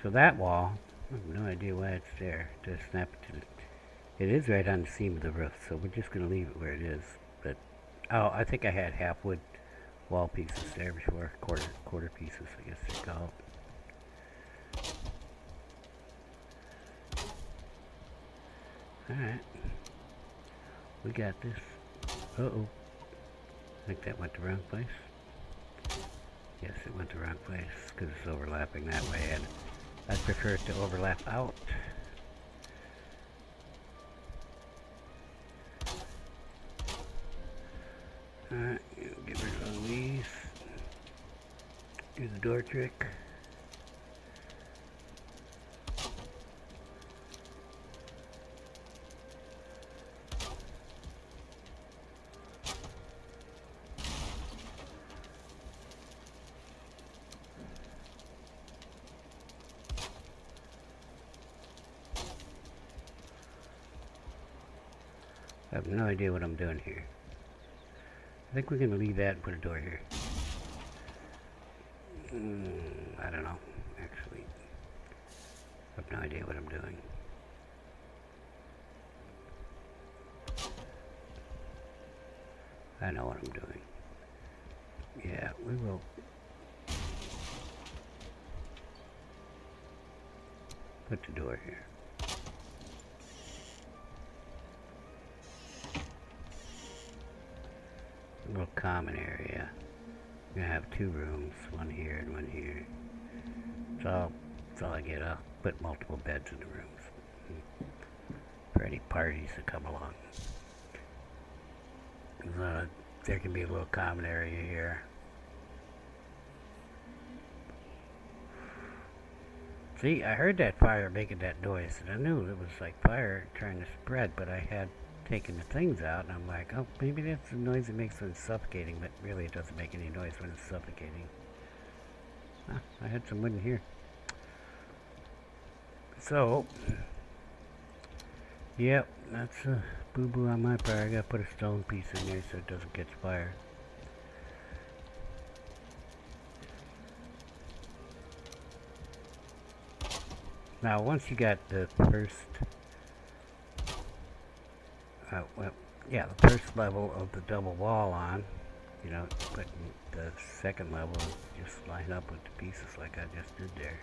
So that wall, I have no idea why it's there. To snap it to the... It is right on the seam of the roof, so we're just going to leave it where it is. But, oh, I think I had half wood wall pieces there before. Quarter pieces, I guess they're called. Alright. We got this. Uh-oh. I think that went the wrong place. Yes, it went the wrong place, because it's overlapping that way, and I prefer it to overlap out. Alright, get rid of all these. Do the door trick. I have no idea what I'm doing here. I think we're going to leave that and put a door here. I don't know, actually. I have no idea what I'm doing. I know what I'm doing. Yeah, we will. Put the door here. A little common area. I'm gonna have 2 rooms, one here and one here. That's all I get. I'll put multiple beds in the rooms for any parties that come along. There can be a little common area here. See, I heard that fire making that noise, and I knew it was like fire trying to spread, but I had taken the things out, and I'm like, oh, maybe that's the noise it makes when it's suffocating, but really it doesn't make any noise when it's suffocating. Ah, I had some wood in here. So, yep, that's a boo-boo on my part. I gotta put a stone piece in there so it doesn't catch fire. Now, once you got the first, the first level of the double wall on, you know, but the second level just line up with the pieces like I just did there.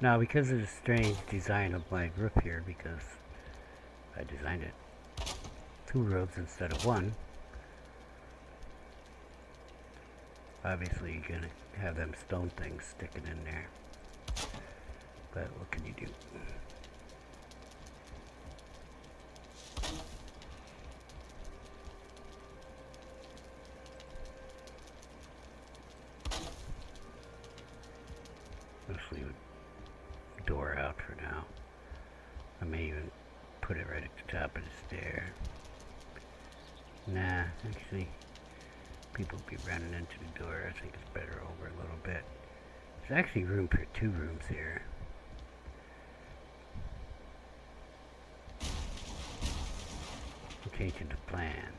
Now, because of the strange design of my roof here, because I designed it 2 rows instead of 1, obviously you're gonna have them stone things sticking in there. But what can you do? Let's leave a door out for now. I may even put it right at the top of the stair. Nah, actually, people will be running into the door. I think it's better over a little bit. There's actually room for 2 rooms here. I'm changing the plan.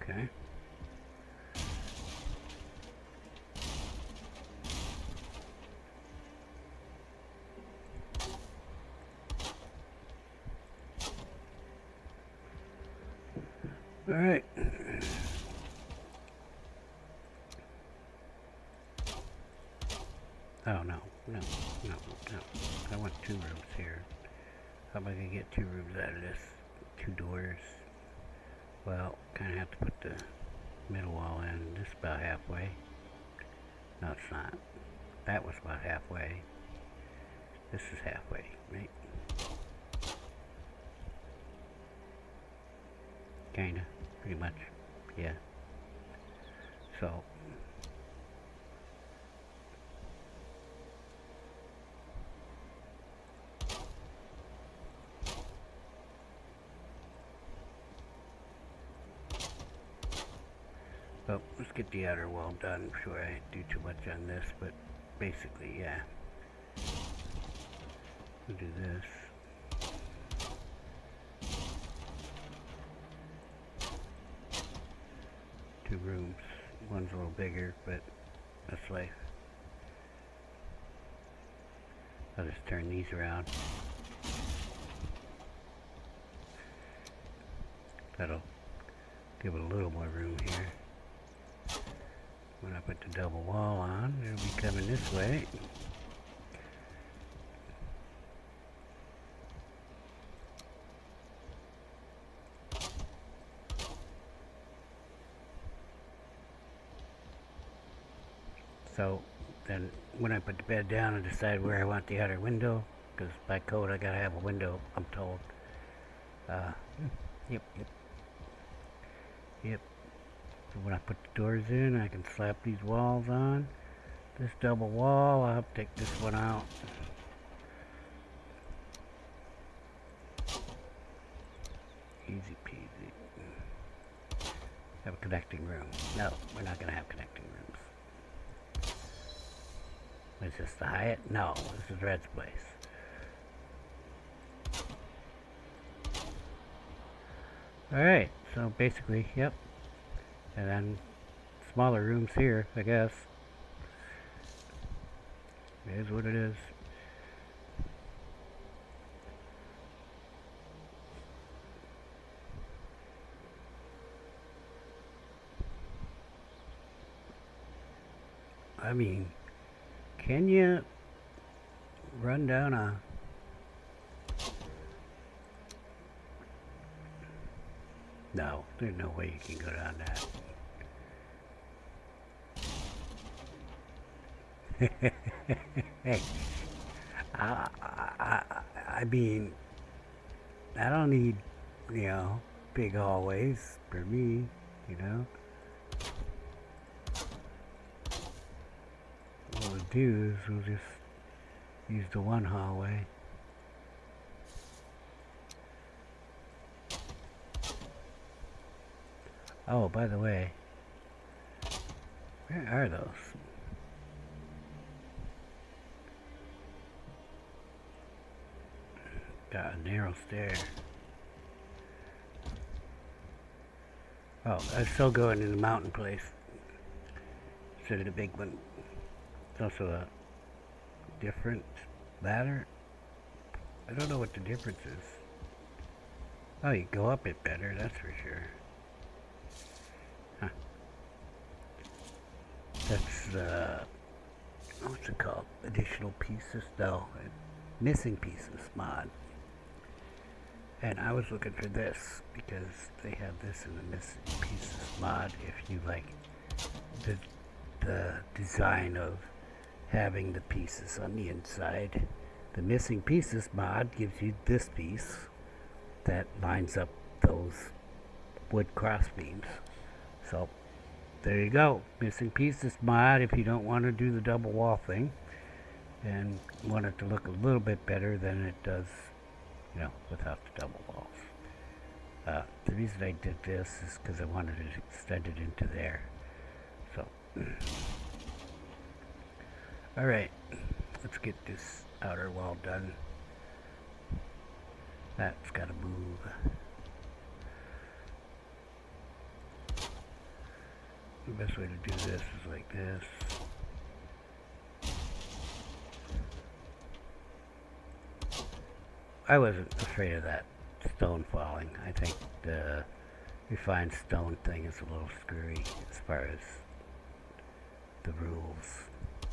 Okay. All right. Oh, no. I want 2 rooms here. How am I going to get 2 rooms out of this? 2 doors. Well, kind of have to put the middle wall in. This is about halfway. No, it's not. That was about halfway. This is halfway, right? Kinda. Pretty much. Yeah. So. Well, let's get the outer wall done before I do too much on this, but basically, yeah. We'll do this. Two rooms. One's a little bigger, but that's life. I'll just turn these around. That'll give it a little more room here. When I put the double wall on, it'll be coming this way. So then when I put the bed down, I decide where I want the other window, because by code I gotta have a window, I'm told. Yep. So when I put the doors in, I can slap these walls on, this double wall. I'll take this one out. Easy peasy. Have a connecting room. No, we're not going to have connecting rooms. Is this the Hyatt? No, this is Red's place. Alright, so basically, yep. And then smaller rooms here, I guess. It is what it is. I mean, can you run down a... No, there's no way you can go down that. Hey, I mean, I don't need, big hallways for me, What we'll do is we'll just use the one hallway. Oh, by the way, where are those? Got a narrow stair. Oh, I'm still going in the mountain place instead of the big one. It's also a different ladder. I don't know what the difference is. Oh, you go up it better, that's for sure. Huh. That's, what's it called? Additional pieces? No, missing pieces mod. And I was looking for this because they have this in the missing pieces mod. If you like the design of having the pieces on the inside, the missing pieces mod gives you this piece that lines up those wood cross beams. So there you go, missing pieces mod if you don't want to do the double wall thing and want it to look a little bit better than it does, without the double walls. The reason I did this is because I wanted it extended into there. So, alright, let's get this outer wall done. That's got to move. The best way to do this is like this. I wasn't afraid of that stone falling. I think the refined stone thing is a little screwy as far as the rules.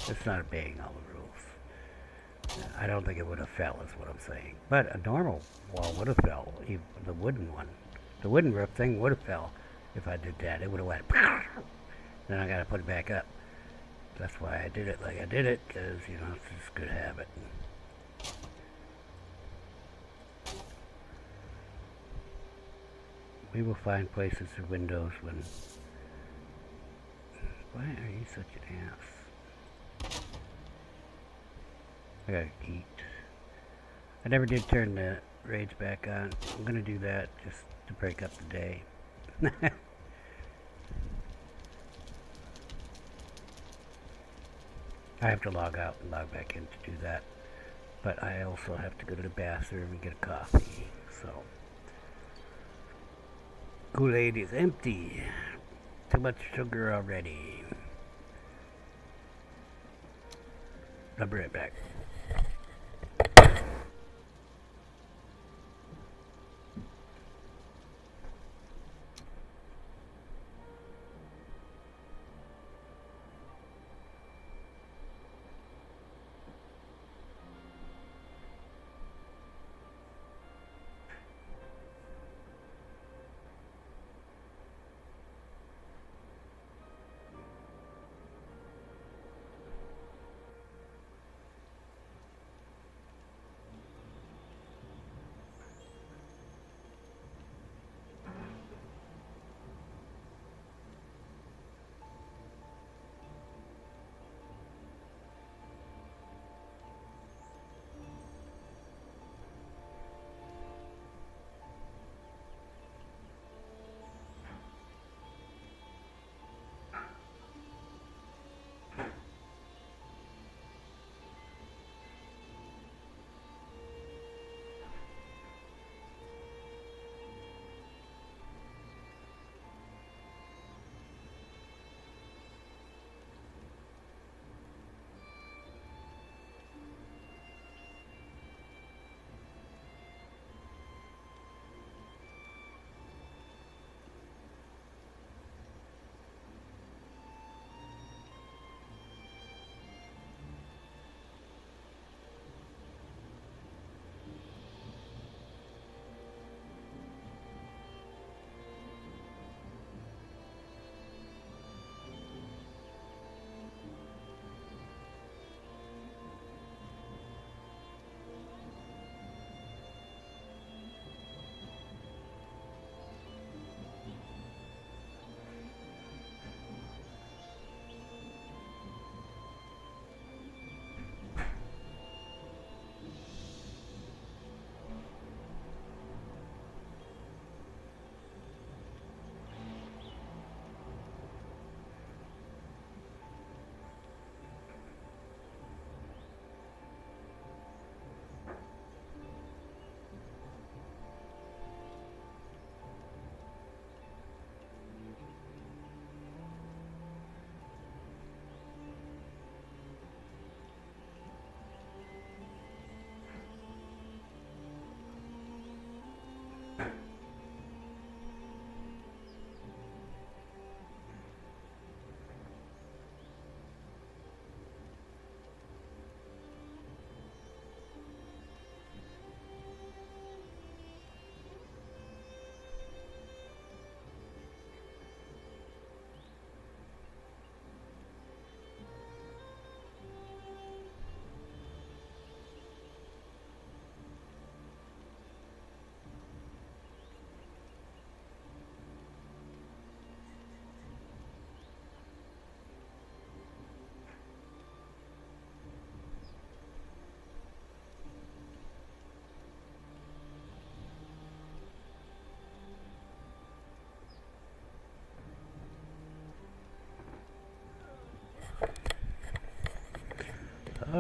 It's not obeying all the rules. I don't think it would have fell is what I'm saying. But a normal wall would have fell. Even the wooden one. The wooden roof thing would have fell if I did that. It would have went. Then I got to put it back up. That's why I did it like I did it, because, it's just a good habit. We will find places or windows when... Why are you such an ass? I gotta eat. I never did turn the raids back on. I'm gonna do that just to break up the day. I have to log out and log back in to do that. But I also have to go to the bathroom and get a coffee, so... Kool-Aid is empty. Too much sugar already. I'll be right back.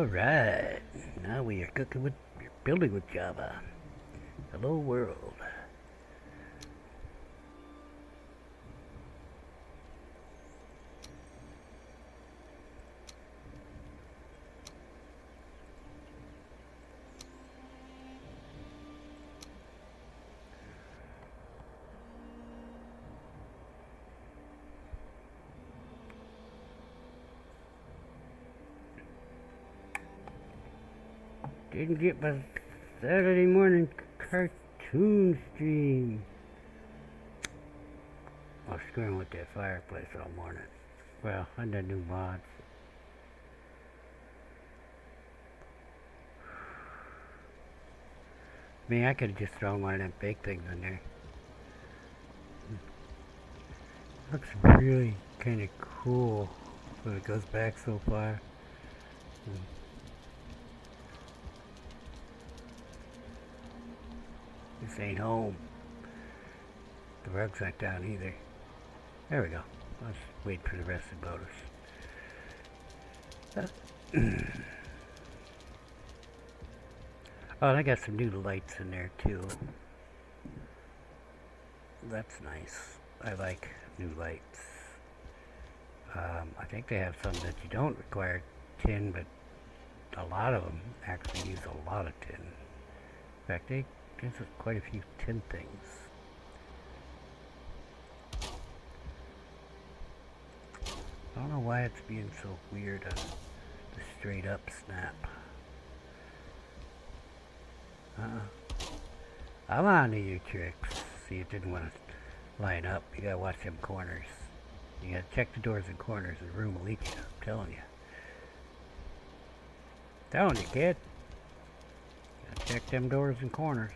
Alright, now we are cooking with, building with Java. Hello world. Didn't get my Saturday morning cartoon stream. I was screwing with that fireplace all morning. Well, I did new mods. I mean, I could have just thrown one of them big things in there. Looks really kind of cool when it goes back so far. This ain't home. The rugs aren't down either. There we go. Let's wait for the rest of the bonus. Oh, and I got some new lights in there too. That's nice. I like new lights. I think they have some that you don't require tin, but a lot of them actually use a lot of tin. In fact, there's quite a few tin things. I don't know why it's being so weird on the straight up snap. I'm on to your tricks. See, it didn't want to line up. You gotta watch them corners. You gotta check the doors and corners, and the room will leak you. I'm telling you. Telling you, kid. Gotta check them doors and corners.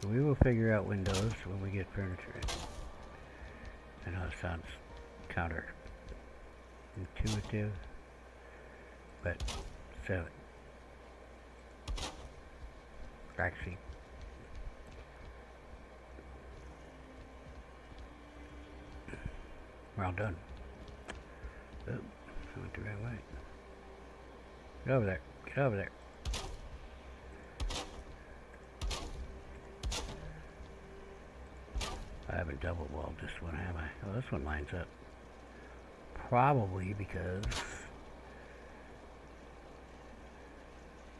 So we will figure out windows when we get furniture in. I know it sounds counterintuitive, but so actually we're all done. Oh, I went the right way. Get over there. Get over there. I haven't double walled this one, have I? Oh, this one lines up. Probably because...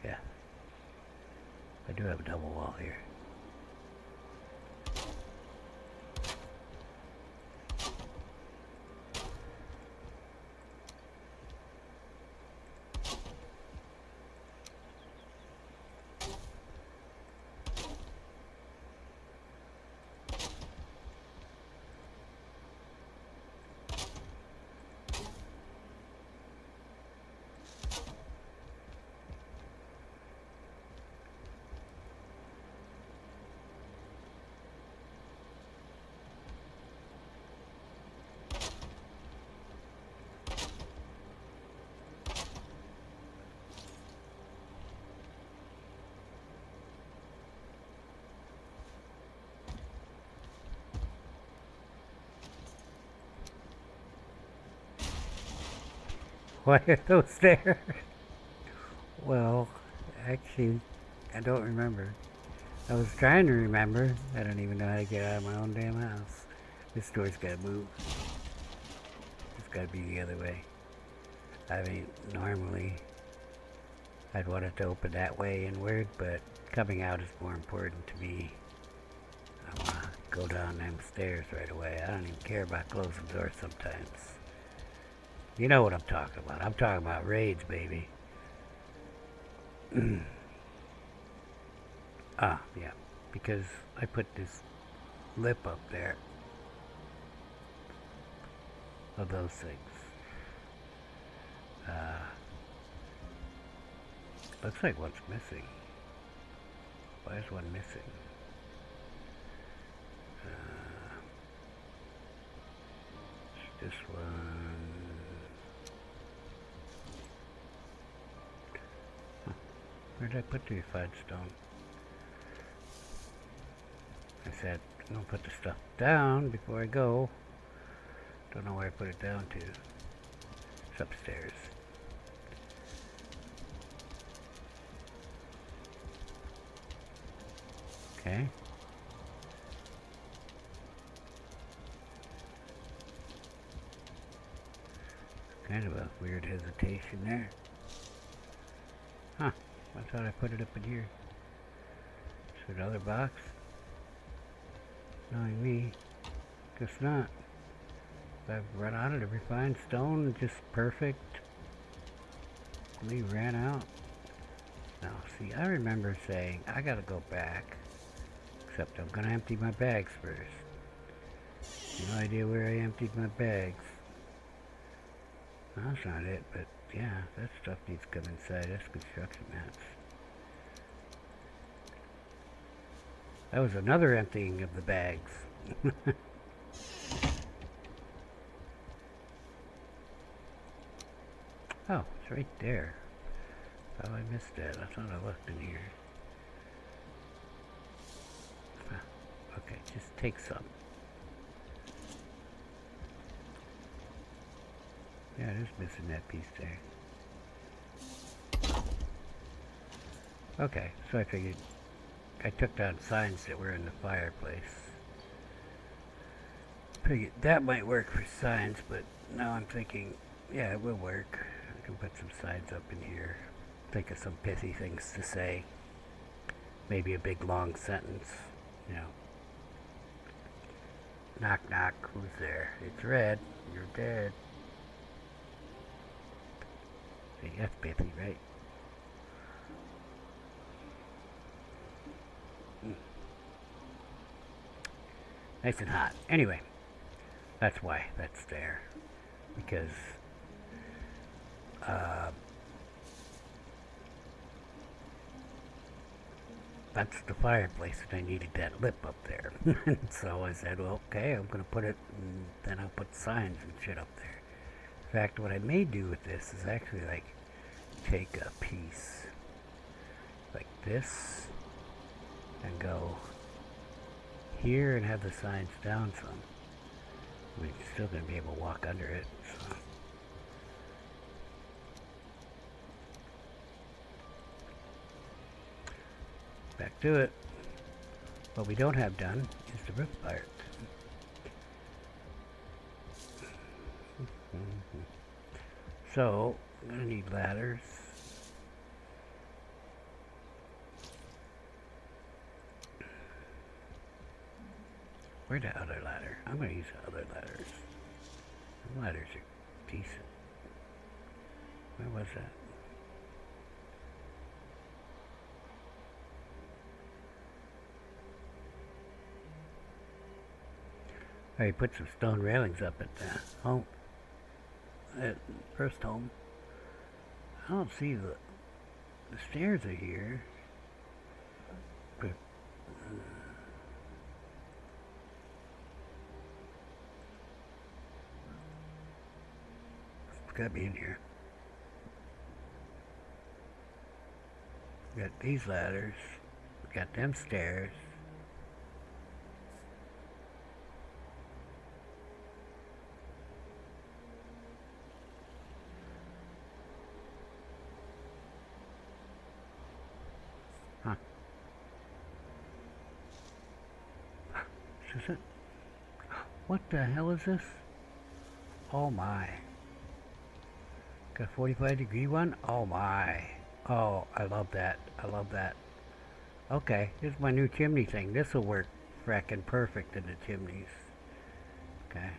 yeah. I do have a double wall here. Why are those there? Well, actually, I don't remember. I was trying to remember. I don't even know how to get out of my own damn house. This door's gotta move. It's gotta be the other way. I mean, normally, I'd want it to open that way inward, but coming out is more important to me. I wanna go down them stairs right away. I don't even care about closing doors sometimes. You know what I'm talking about. I'm talking about raids, baby. Ah, yeah. Because I put this lip up there of those things. Looks like one's missing. Why is one missing? This one. Where did I put the refined stone? I said, I'm gonna put the stuff down before I go. Don't know where I put it down to. It's upstairs. Okay. Kind of a weird hesitation there. Huh. I thought I put it up in here. Is there another box? Knowing me. Guess not. I've run out of the refined stone. Just perfect. We ran out. Now, see, I remember saying, I gotta go back. Except I'm gonna empty my bags first. No idea where I emptied my bags. That's not it, but yeah, that stuff needs to come inside. That's construction mats. That was another emptying of the bags. Oh, it's right there. How I missed that. I thought I looked in here. Okay, just take some. Yeah, it is missing that piece there. Okay, so I figured I took down signs that were in the fireplace. Figured that might work for signs, but now I'm thinking, yeah, it will work. I can put some signs up in here. Think of some pithy things to say. Maybe a big long sentence, you know. Knock knock, who's there? It's Red, you're dead. See, that's pithy, right? Nice and hot. Anyway, that's why that's there. Because that's the fireplace, and I needed that lip up there. So I said, well, okay, I'm going to put it, and then I'll put signs and shit up there. In fact, what I may do with this is actually like take a piece like this and go here and have the signs down some. We're still going to be able to walk under it. So. Back to it. What we don't have done is the roof part. So, I'm going to need ladders. Where's the other ladder? I'm going to use the other ladders. The ladders are decent. Where was that? I put some stone railings up at the home. At Firsthome. I don't see the stairs are here. But it's gotta be in here. We got these ladders. We got them stairs. Huh. Is it? What the hell is this? Oh my. Got a 45-degree one? Oh my. Oh, I love that. I love that. Okay, here's my new chimney thing. This will work frackin' perfect in the chimneys. Okay.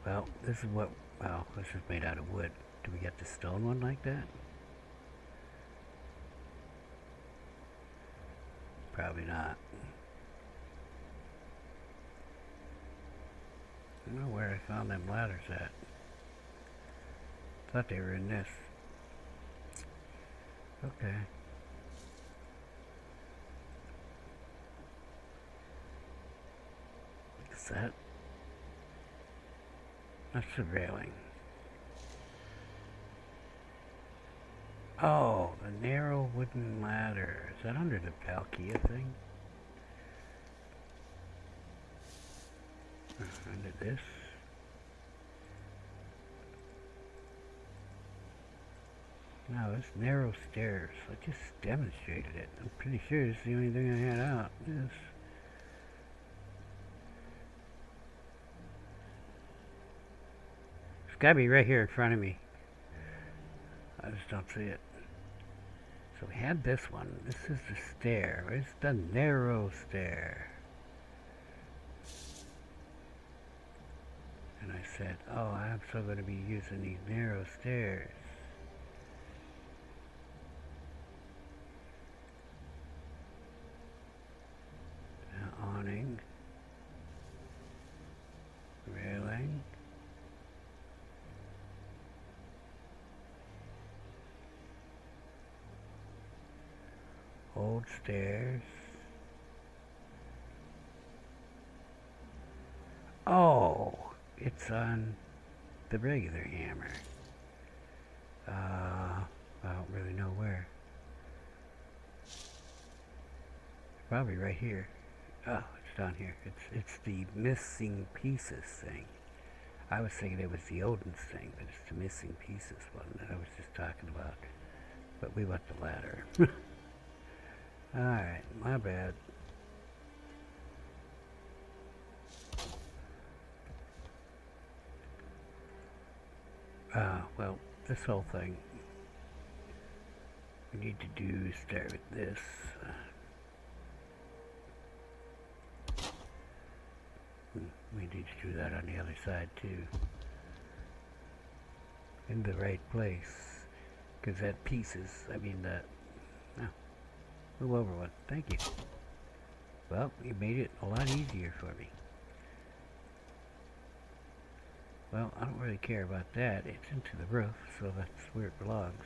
Well, this is what, well, this is made out of wood. Do we get the stone one like that? Probably not. I don't know where I found them ladders at. Thought they were in this. Okay. What's that? That's the railing. Oh, the narrow wooden ladder. Is that under the Palkia thing? Under this? No, it's narrow stairs. I just demonstrated it. I'm pretty sure it's the only thing I had out. Yes. It's gotta be right here in front of me. I just don't see it. So we had this one. This is the stair. It's the narrow stair. And I said, oh, I'm still going to be using these narrow stairs. Awning. Railing. Old stairs. Oh, it's on the regular hammer. I don't really know where. Probably right here. Oh, it's down here. It's the missing pieces thing. I was thinking it was the Odin's thing, but it's the missing pieces one that I was just talking about. But we want the ladder. Alright, my bad. Well, this whole thing, we need to start with this. We need to do that on the other side too. In the right place. Because that pieces, I mean that, no, move over one, thank you. Well, you made it a lot easier for me. Well, I don't really care about that. It's into the roof, so that's where it belongs.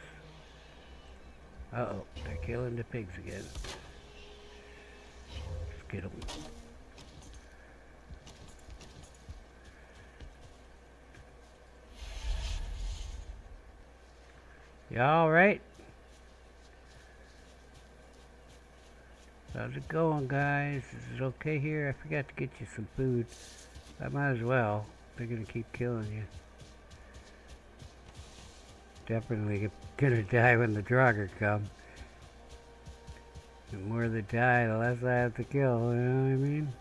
Uh-oh, they're killing the pigs again. Let's get them. You alright? How's it going, guys? Is it okay here? I forgot to get you some food. I might as well. They're gonna keep killing you. Definitely gonna die when the Draugr come. The more they die, the less I have to kill, you know what I mean?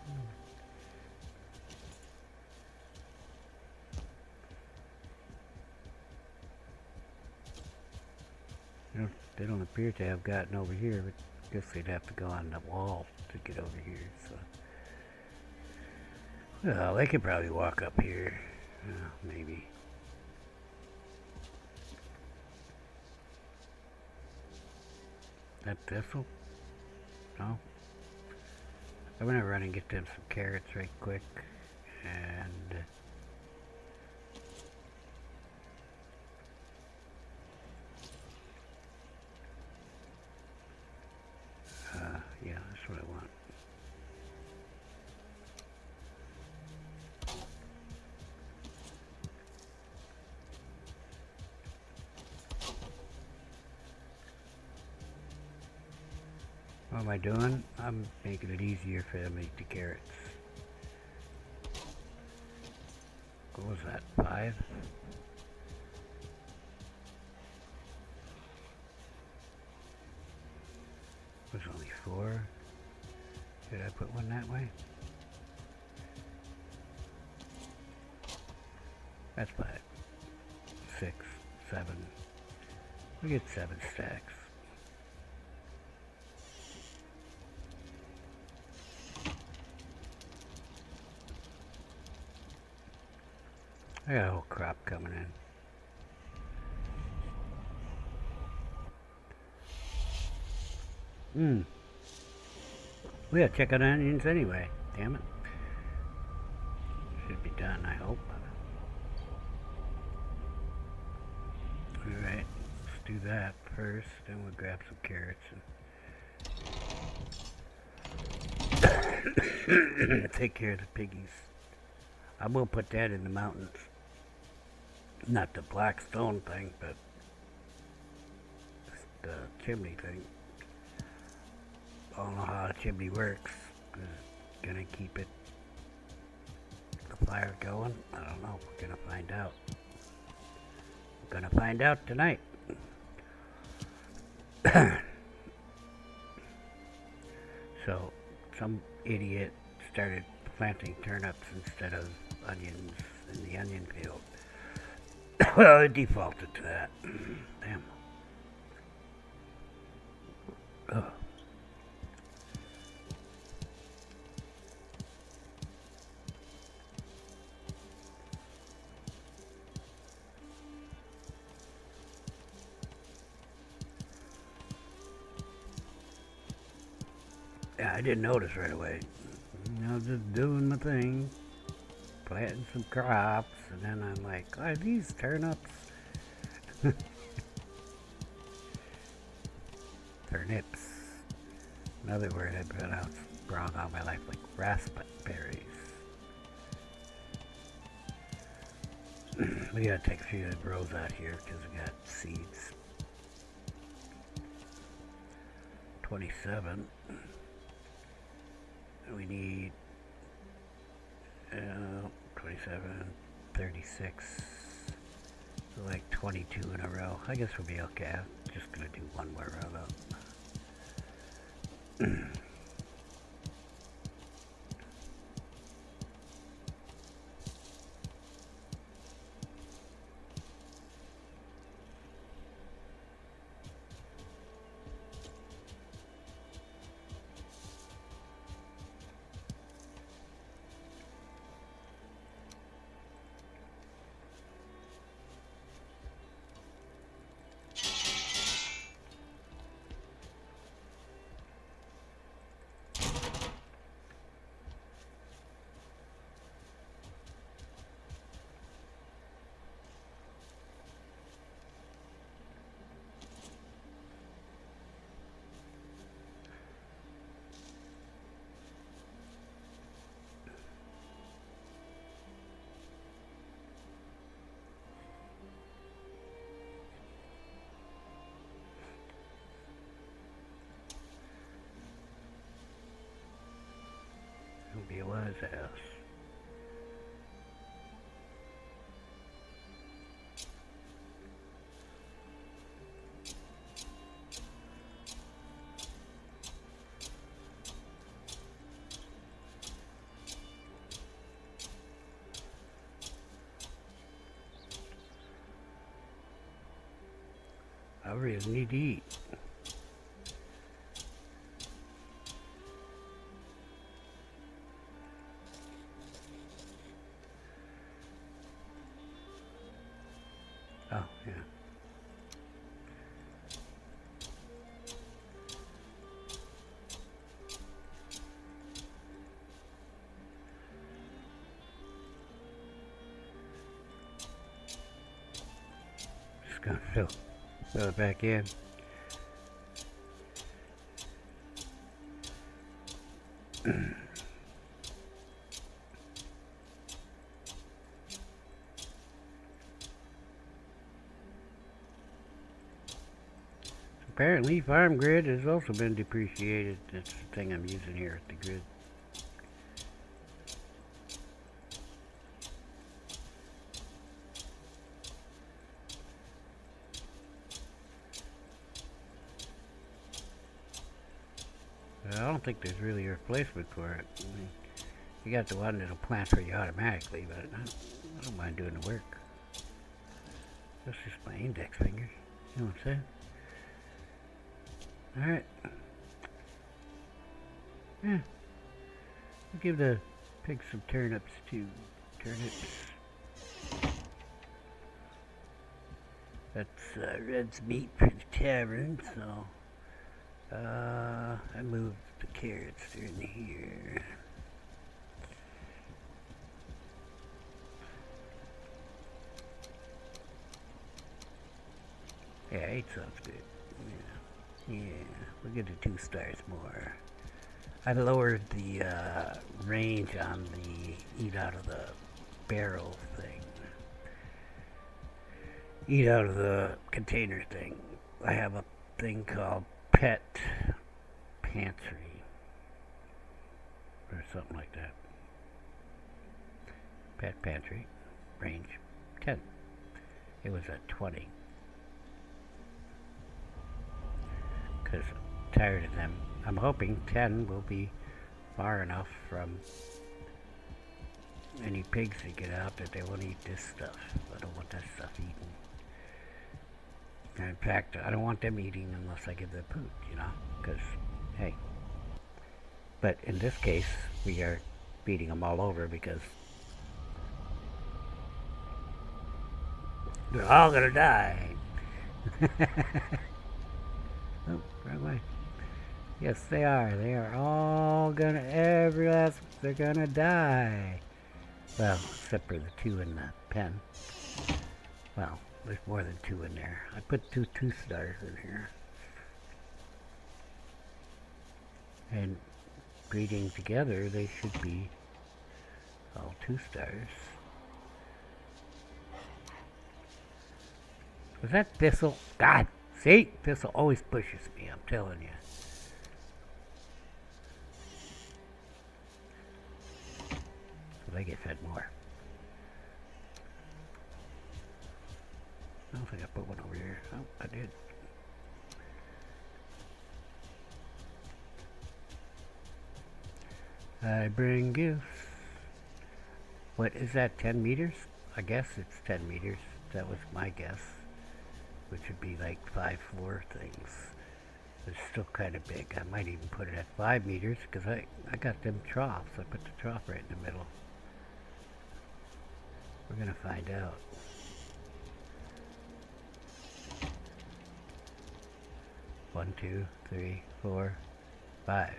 They don't appear to have gotten over here, but I guess they'd have to go on the wall to get over here, so. Well, they could probably walk up here. Maybe. That thistle? No? I'm gonna run and get them some carrots right quick. And yeah, that's what I want. What am I doing? I'm making it easier for them to eat the carrots. What was that, 5? It was only 4. Did I put one that way? That's 5. 6, 7. We get 7 stacks. I got a whole crop coming in. We gotta check on onions anyway. Damn it. Should be done, I hope. Alright, let's do that first. Then we'll grab some carrots and take care of the piggies. I will put that in the mountains. Not the black stone thing, but the chimney thing. I don't know how the chimney works. Is it gonna keep it, the fire going? I don't know. We're gonna find out. We're gonna find out tonight. So, some idiot started planting turnips instead of onions in the onion field. Well, it defaulted to that. Damn. Ugh. Yeah, I didn't notice right away. I was just doing my thing, planting some crops, and then I'm like, are these turnips? Turnips. Another word I've pronounced wrong all my life, like raspberries. We gotta take a few of the rows out here because we got seeds. 27. We need 27, 36, so like 22 in a row. I guess we'll be okay. I'm just gonna do one more row though. It'll be a wise house. I really need to eat. Oh, yeah. Just gonna fill it back in. Apparently, Farm Grid has also been depreciated. That's the thing I'm using here at the grid. I don't think there's really a replacement for it. I mean, you got the one that'll plant for you automatically, but I don't mind doing the work. That's just my index fingers. You know what I'm saying? Alright. Yeah. We'll give the pigs some turnips too. Turnips. That's Red's meat for the tavern, so I moved the carrots. They're in here. Yeah, 8 sounds good. Yeah, we'll get to 2 stars more. I lowered the range on the eat out of the barrel thing. Eat out of the container thing. I have a thing called Pet Pantry or something like that. Pet Pantry, range 10. It was at 20. Because I'm tired of them. I'm hoping 10 will be far enough from any pigs that get out that they won't eat this stuff. I don't want that stuff eaten. And in fact, I don't want them eating unless I give them food, you know? Because, hey. But in this case, we are feeding them all over because they're all gonna die. Oh, wrong way. Yes, they are. They are all gonna, they're gonna die. Well, except for the 2 in the pen. Well, there's more than 2 in there. I put 2 2-stars in here. And breeding together, they should be all 2-stars. Was that Thistle? God, see? Thistle always pushes me, I'm telling you. So they get fed more. I don't think I put one over here. Oh, I did. I bring gifts. What is that, 10 meters? I guess it's 10 meters. That was my guess. Which would be like 5 floor things. It's still kind of big. I might even put it at 5 meters because I got them troughs. I put the trough right in the middle. We're going to find out. One, 2, 3, 4, 5.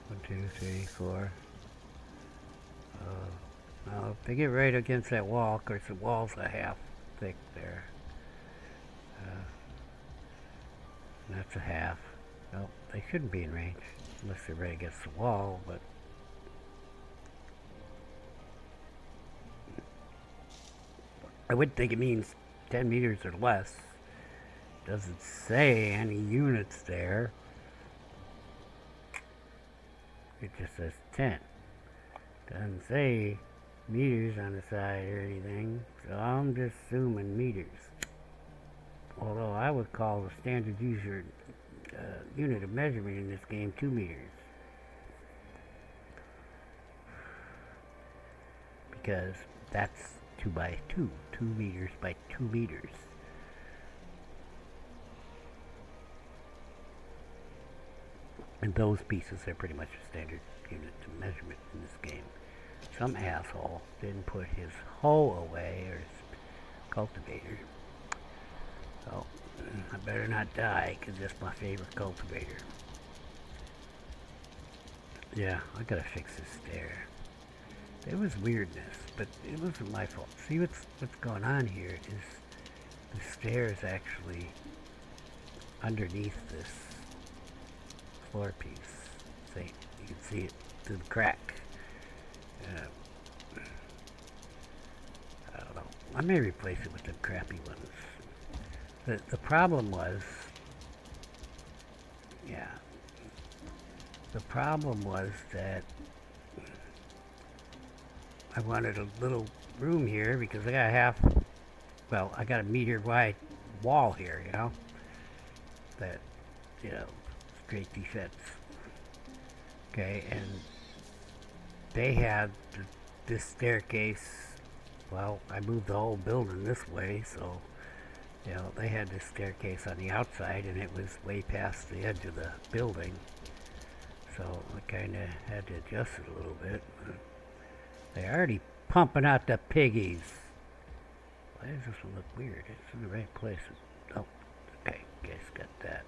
One, 2, 3, 4. Now, if they get right against that wall, of course the wall's a half thick there. And that's a half. Well, they shouldn't be in range unless they're right against the wall, but I would think it means 10 meters or less. Doesn't say any units there. It just says 10. Doesn't say meters on the side or anything, so I'm just assuming meters. Although I would call the standard user unit of measurement in this game 2 meters. Because that's 2 by 2. 2 meters by 2 meters. And those pieces are pretty much a standard unit of measurement in this game. Some asshole didn't put his hoe away, or his cultivator. So, I better not die, because that's my favorite cultivator. Yeah, I gotta fix this stair. There was weirdness, but it wasn't my fault. See what's going on here is the stair is actually underneath this floor piece. See, you can see it through the crack. I don't know. I may replace it with the crappy ones. The problem was, yeah. The problem was that I wanted a little room here because I got I got a meter wide wall here, you know, that, you know, straight defense. Okay, and they had this staircase. Well, I moved the whole building this way, so, you know, they had this staircase on the outside, and it was way past the edge of the building. So I kind of had to adjust it a little bit. They're already pumping out the piggies. Why does this one look weird? It's in the right place. Oh, okay, guys got that.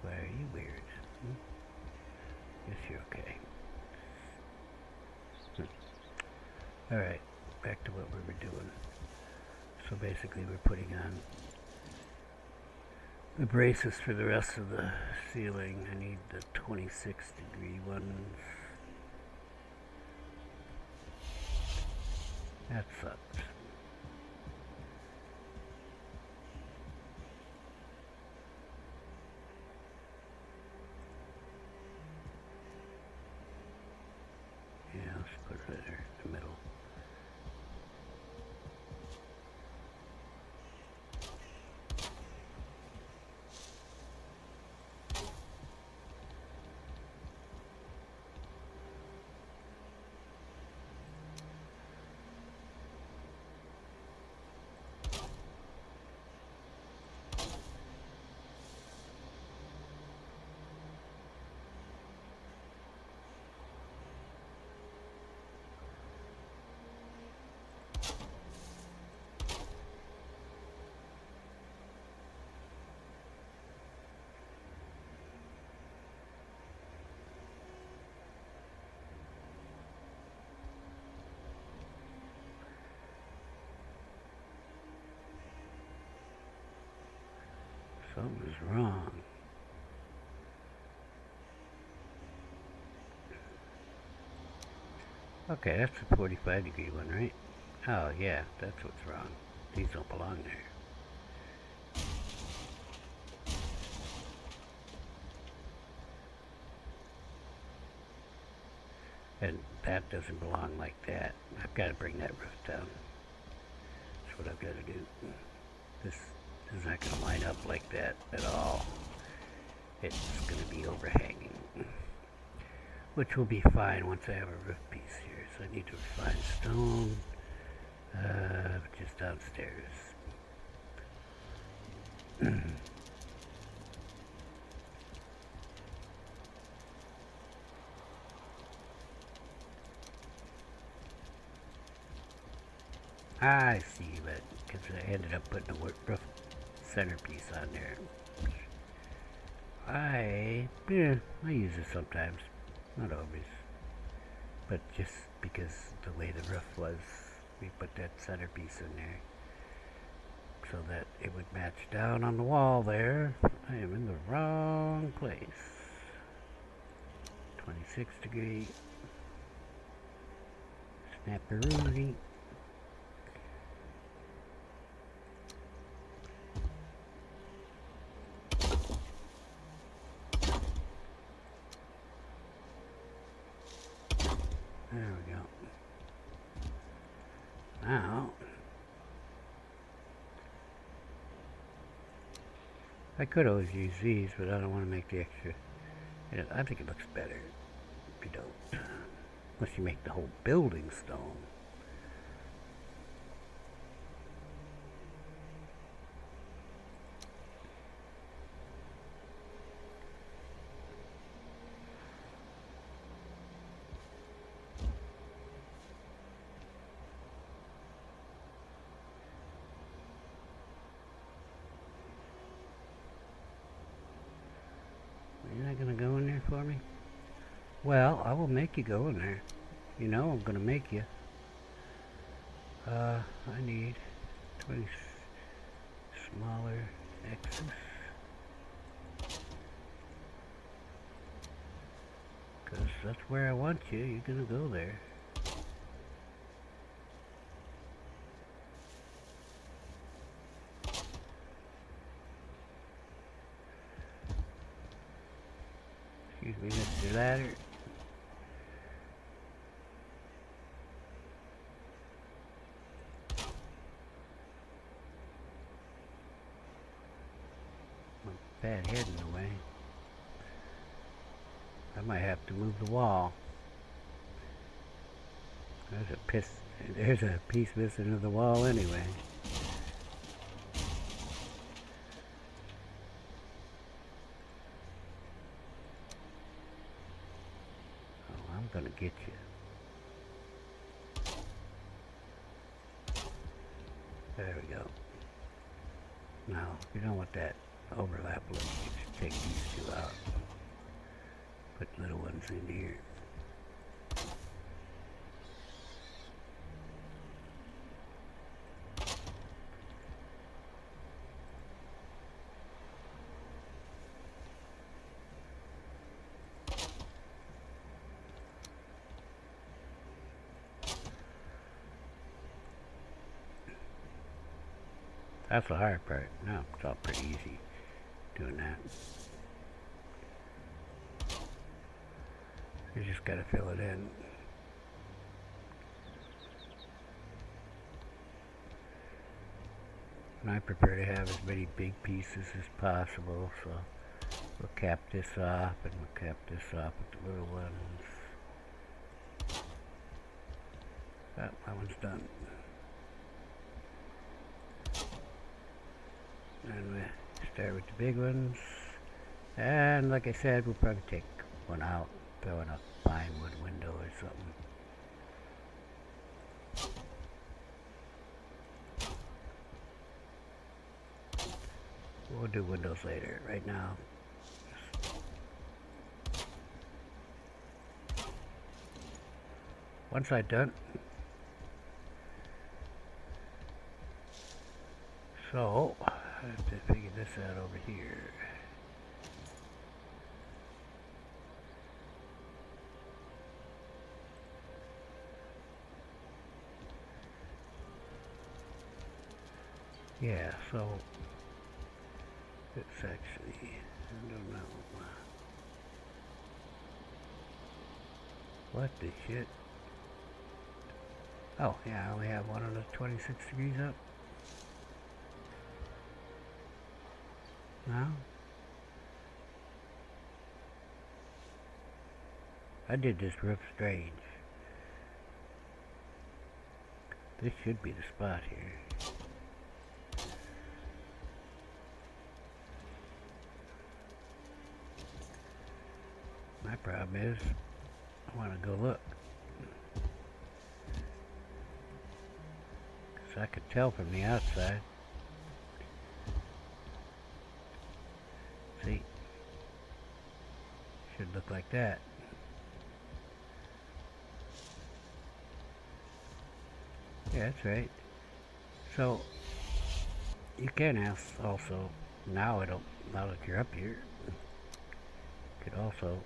Why are you weird? Guess you're okay. Alright, back to what we were doing. So basically we're putting on the braces for the rest of the ceiling. I need the 26-degree ones. That sucks. Yeah, let's put it right there in the middle. Something's wrong. Okay, that's the 45-degree one, right? Oh, yeah, that's what's wrong. These don't belong there. And that doesn't belong like that. I've got to bring that roof down. That's what I've got to do. This is not going to line up like that at all. It's going to be overhanging. Which will be fine once I have a roof piece here. So I need to refine stone, just downstairs. I see, but because I ended up putting a roof centerpiece on there. I use it sometimes, not always, but just because the way the roof was, we put that centerpiece in there so that it would match down on the wall there. I am in the wrong place. 26-degree. Snapperoonie. There we go. Now, I could always use these, but I don't want to make the extra. I think it looks better if you don't. Unless you make the whole building stone. You're not going to go in there for me? Well, I will make you go in there. You know I'm going to make you. I need 20 smaller X's. Because that's where I want you. You're going to go there. Excuse me, Mr. Ladder. Bad head in the way. I might have to move the wall. There's a piece missing of the wall anyway. Oh, I'm gonna get you. There we go. Now, you don't want that overlap look. You should take these two out. Put little ones in here. That's the hard part. No, it's all pretty easy doing that. You just gotta fill it in. And I prefer to have as many big pieces as possible, so we'll cap this off and we'll cap this off with the little ones. Oh, that one's done. And we start with the big ones. And like I said, we'll probably take one out, throw in a pine wood window or something. We'll do windows later. Right now, one side done. So, I have to figure this out over here. Yeah, so it's actually, I don't know. What the shit? Oh, yeah, I only have one on the 26 degrees up. No? I did this roof strange. This should be the spot here. My problem is, I want to go look. Because I could tell from the outside. See? Should look like that. Yeah, that's right. So, you can ask also, now that you're up here, you could also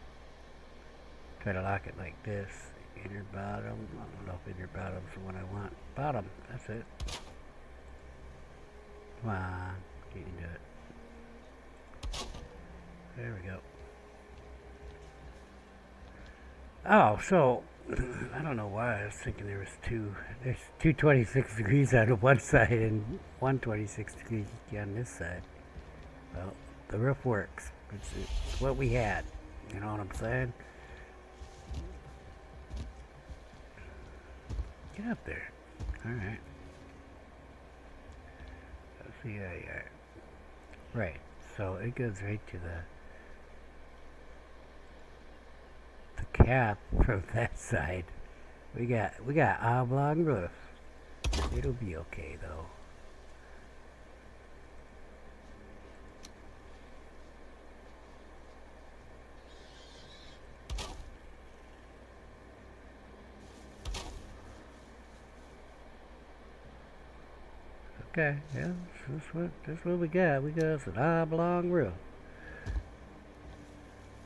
try to lock it like this. Inner bottom. I don't know if inner bottom's the one I want. Bottom. That's it. Come on. You can do it. There we go. Oh, so I don't know why I was thinking there's two 26 degrees on one side and 126 degrees on this side. Well, the roof works. It's what we had. You know what I'm saying? Get up there. Alright. Let's see how you are. Right. So it goes right to the cap from that side. We got oblong roof. It'll be okay though. Okay, yeah, that's what we got. We got an oblong roof.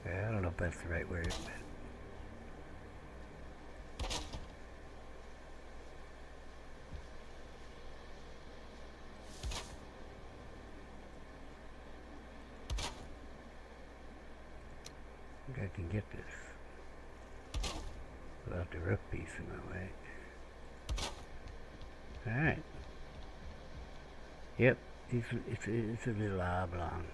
Yeah, I don't know if that's the right word, I think I can get this without the roof piece in my way. Alright. Yep, it's a little oblong.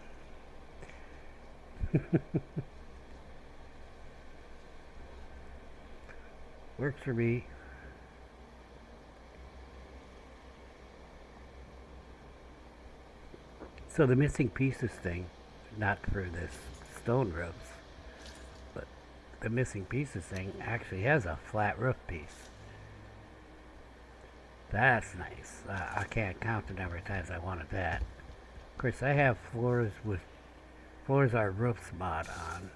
Works for me. So the missing pieces thing, not for this stone roofs, but the missing pieces thing actually has a flat roof piece. That's nice. I can't count the number of times I wanted that. Of course, I have floors are roofs mod on,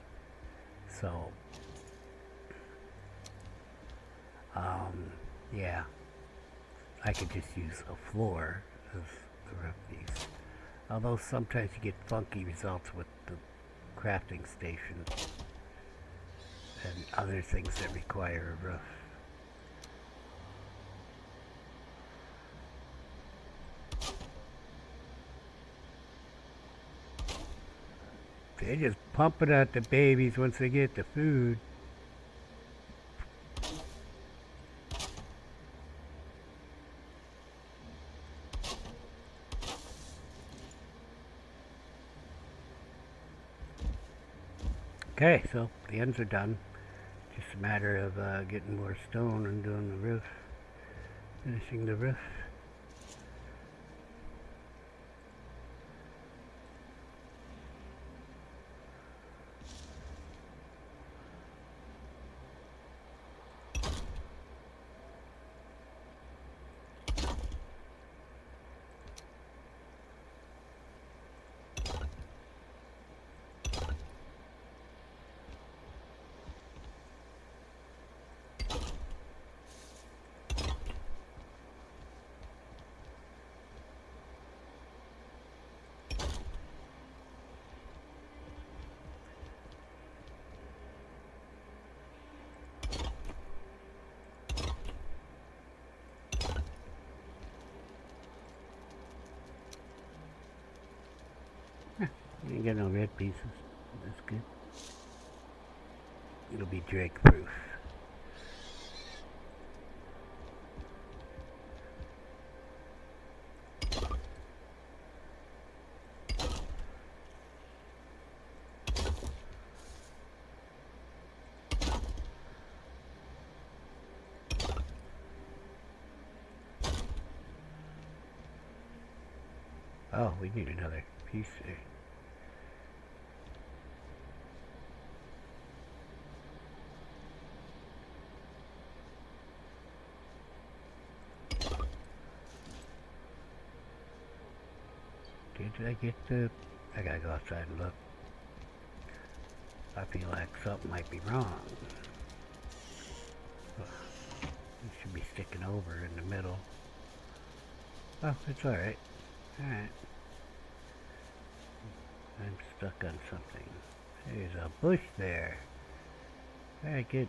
so yeah, I could just use a floor as the roof piece. Although sometimes you get funky results with the crafting station and other things that require a roof. They just pump it out the babies once they get the food. Okay, so the ends are done. Just a matter of getting more stone and doing the roof, finishing the roof. You didn't get no red pieces. That's good. It'll be drake proof. Oh, we need another piece there. Did I get the... I gotta go outside and look. I feel like something might be wrong. It should be sticking over in the middle. Oh, it's alright. Alright. I'm stuck on something. There's a bush there. Alright, good.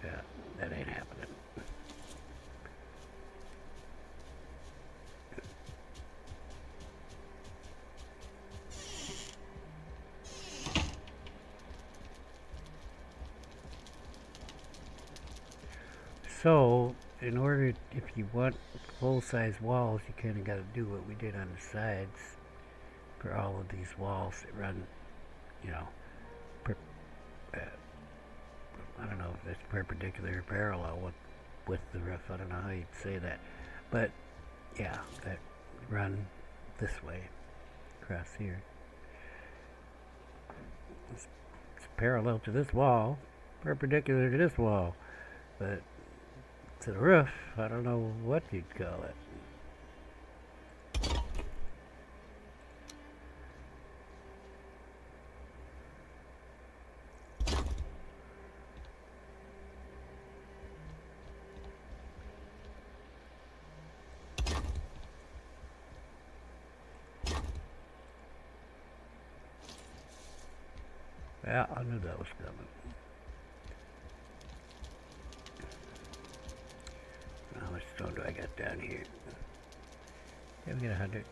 Yeah, that ain't happening. So, in order, if you want full-size walls, you kind of got to do what we did on the sides for all of these walls that run, you know, I don't know if that's perpendicular or parallel with the roof. I don't know how you'd say that. But, yeah, that run this way, across here. It's parallel to this wall, perpendicular to this wall. But to the roof, I don't know what you'd call it. Yeah, I knew that was coming. How much stone do I got down here? Yeah, we got 100.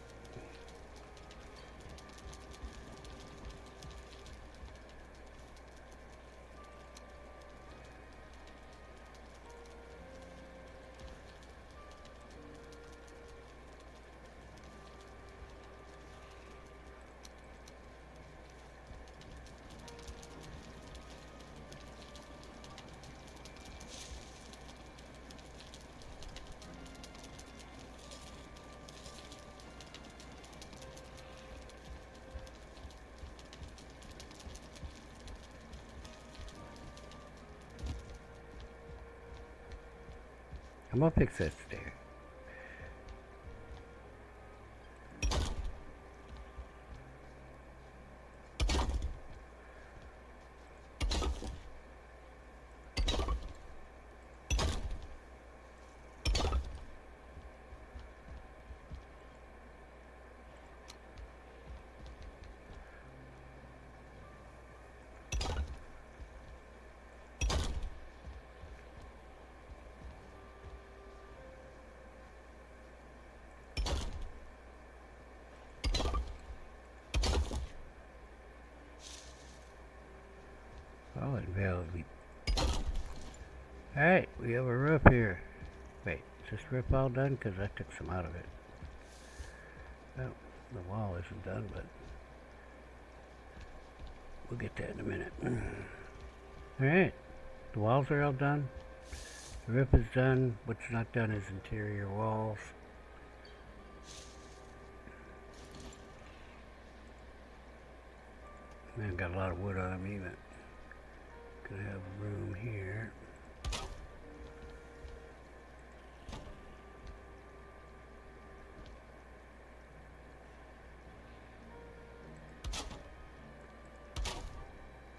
I'm gonna fix that stair. All invalidly. Alright, we have a roof here. Wait, is this roof all done? Because I took some out of it. Well, the wall isn't done, but we'll get that in a minute. Alright, the walls are all done. The roof is done. What's not done is interior walls. I've got a lot of wood on me, but gonna have room here.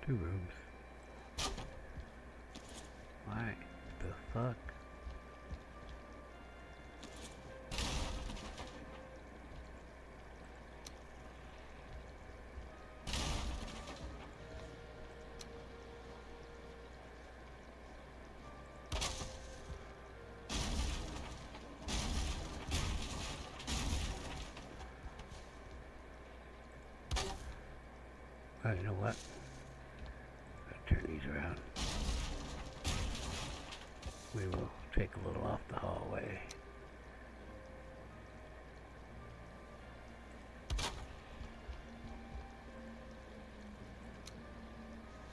Two rooms. Why the fuck? Oh, you know what? Turn these around. We will take a little off the hallway.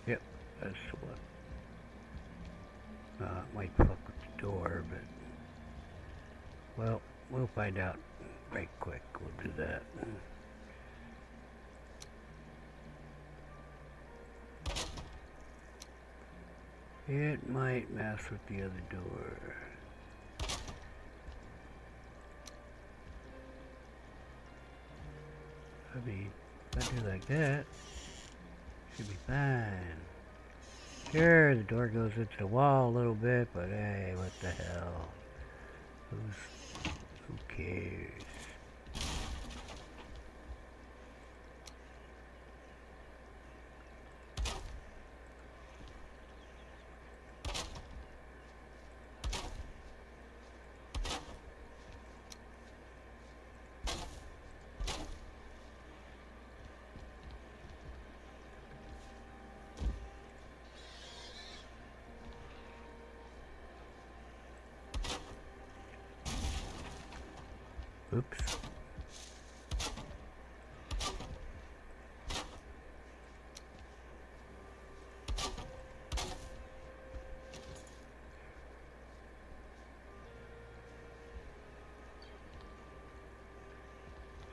Yep, that's what. It might fuck with the door, but well, we'll find out right quick. We'll do that. It might mess with the other door. I mean, if I do like that, should be fine. Sure, the door goes into the wall a little bit, but hey, what the hell? Who cares? Oops.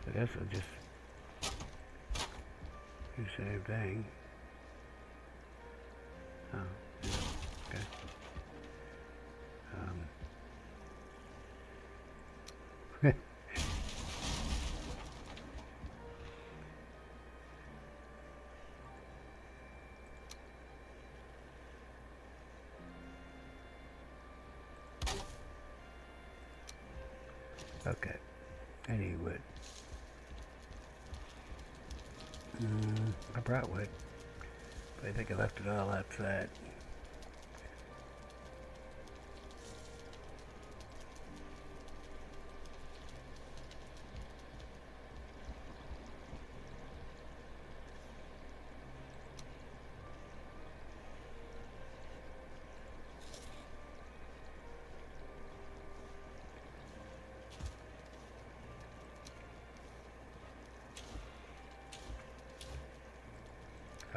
I guess I'll just do the same thing. Oh, yeah, okay. Okay, any wood. I brought wood, but I think I left it all outside.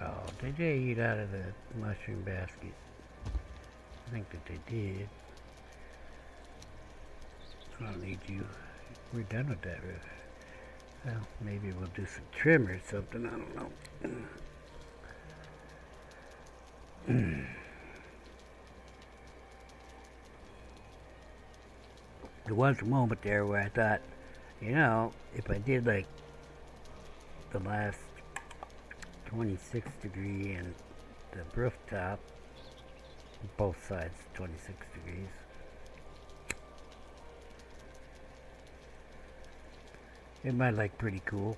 Oh, did they eat out of the mushroom basket? I think that they did. I don't need you. We're done with that roof. Well, maybe we'll do some trim or something. I don't know. There was a moment there where I thought, you know, if I did like the last 26 degree and the rooftop, both sides 26 degrees. It might look pretty cool.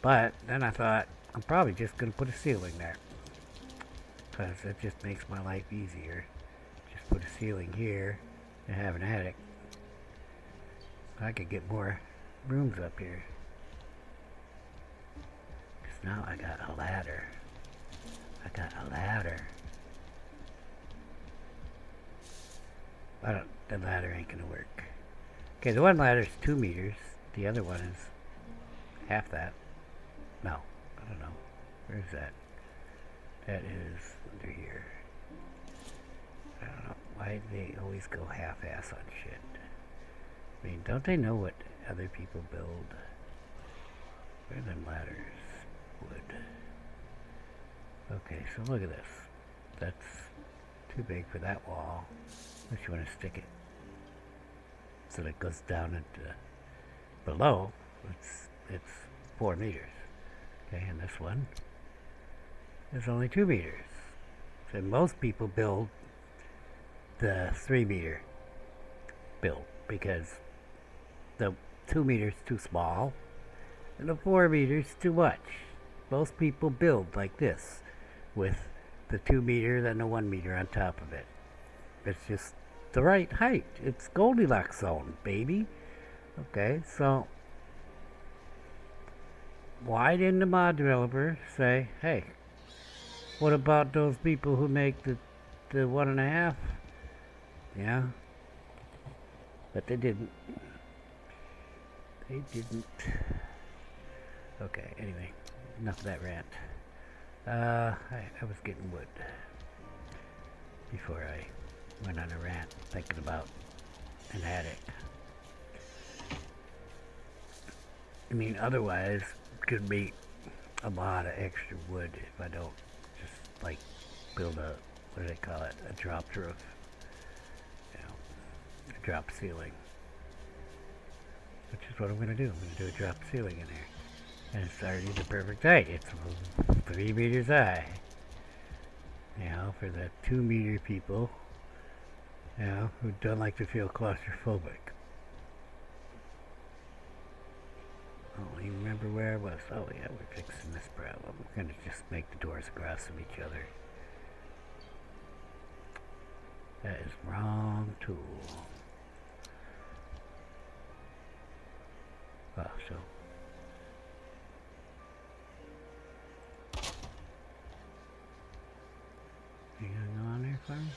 But then I thought, I'm probably just going to put a ceiling there. Because it just makes my life easier. Just put a ceiling here and have an attic. I could get more rooms up here. Because now I got a ladder. I got a ladder. The ladder ain't gonna work. Okay, the one ladder's 2 meters. The other one is half that. No, I don't know. Where's that? That is under here. I don't know. Why do they always go half-ass on shit? I mean, don't they know what other people build? Where are them ladders? Wood. Okay, so look at this. That's too big for that wall. Unless you want to stick it so that it goes down into below. It's 4 meters. Okay, and this one is only 2 meters. So most people build the 3 meter build because the 2 meters too small and the 4 meters too much. Most people build like this with the 2 meter and the 1 meter on top of it. It's just the right height. It's Goldilocks zone, baby. Okay, so why didn't the mod developer say, hey, what about those people who make the 1.5? Yeah. But they didn't. They didn't. Okay, anyway, enough of that rant. I was getting wood before I went on a rant thinking about an attic. I mean, otherwise, it could be a lot of extra wood if I don't just, like, build a, what do they call it, a drop roof. You know, a drop ceiling. Which is what I'm going to do. I'm going to do a drop ceiling in there. And it's already the perfect height. It's 3 meters high. You know, for the 2 meter people, you know, who don't like to feel claustrophobic. I don't even remember where I was. Oh yeah, we're fixing this problem. We're going to just make the doors across from each other. That is wrong tool. Oh, so. You gonna go on there for me?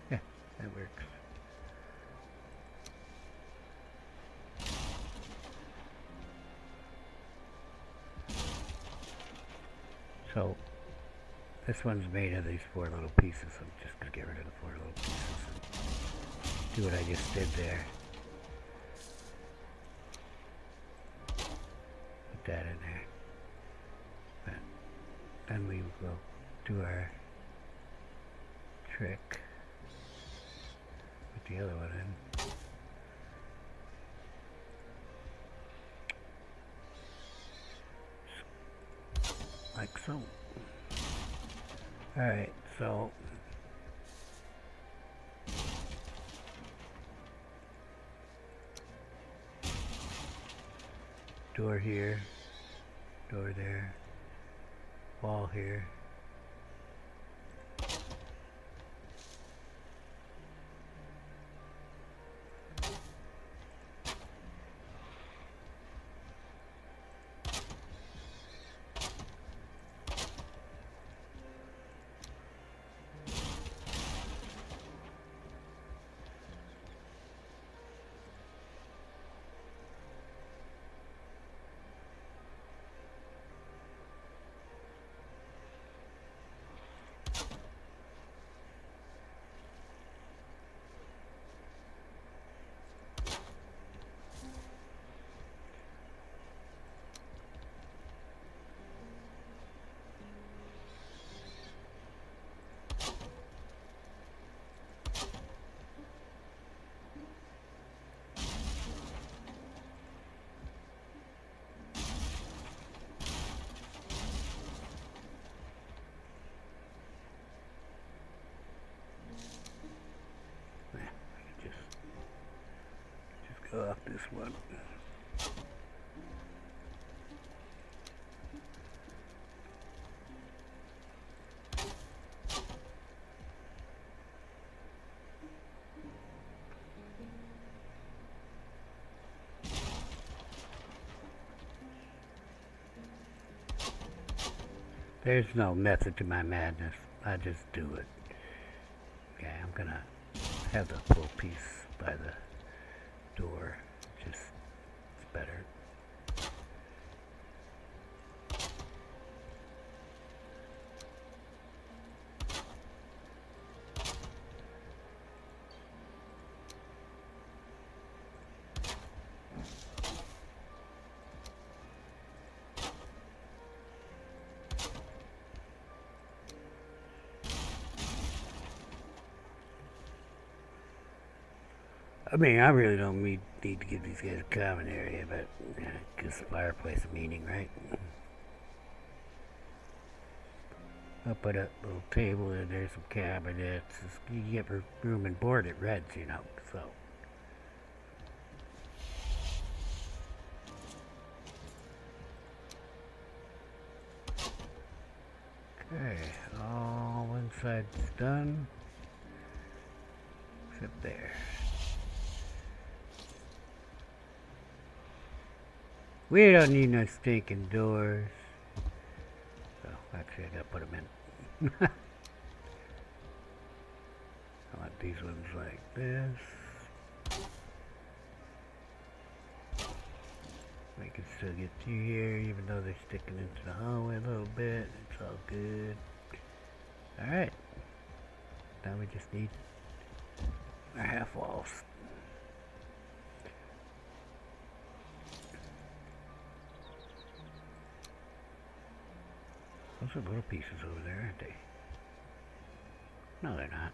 Yeah, that works. So, this one's made of these 4 little pieces. I'm just gonna get rid of the 4 little pieces and do what I just did there. Put that in there. But then we will do our trick. Put the other one in. Like so. Alright, so door here, door there, wall here. Off this one. There's no method to my madness. I just do it. Okay, I'm gonna have the full piece by the door. Just, it's better. I mean, I really don't need to give these guys a common area, but yeah, it gives the fireplace a meaning, right? I'll put a little table in there, some cabinets. You get room and board at Red's, you know, so. Okay, all one side's done, except there. We don't need no stinking doors. So, actually, I gotta put them in. I want these ones like this. We can still get through here, even though they're sticking into the hallway a little bit. It's all good. Alright. Now we just need our half walls. Those are little pieces over there, aren't they? No, they're not.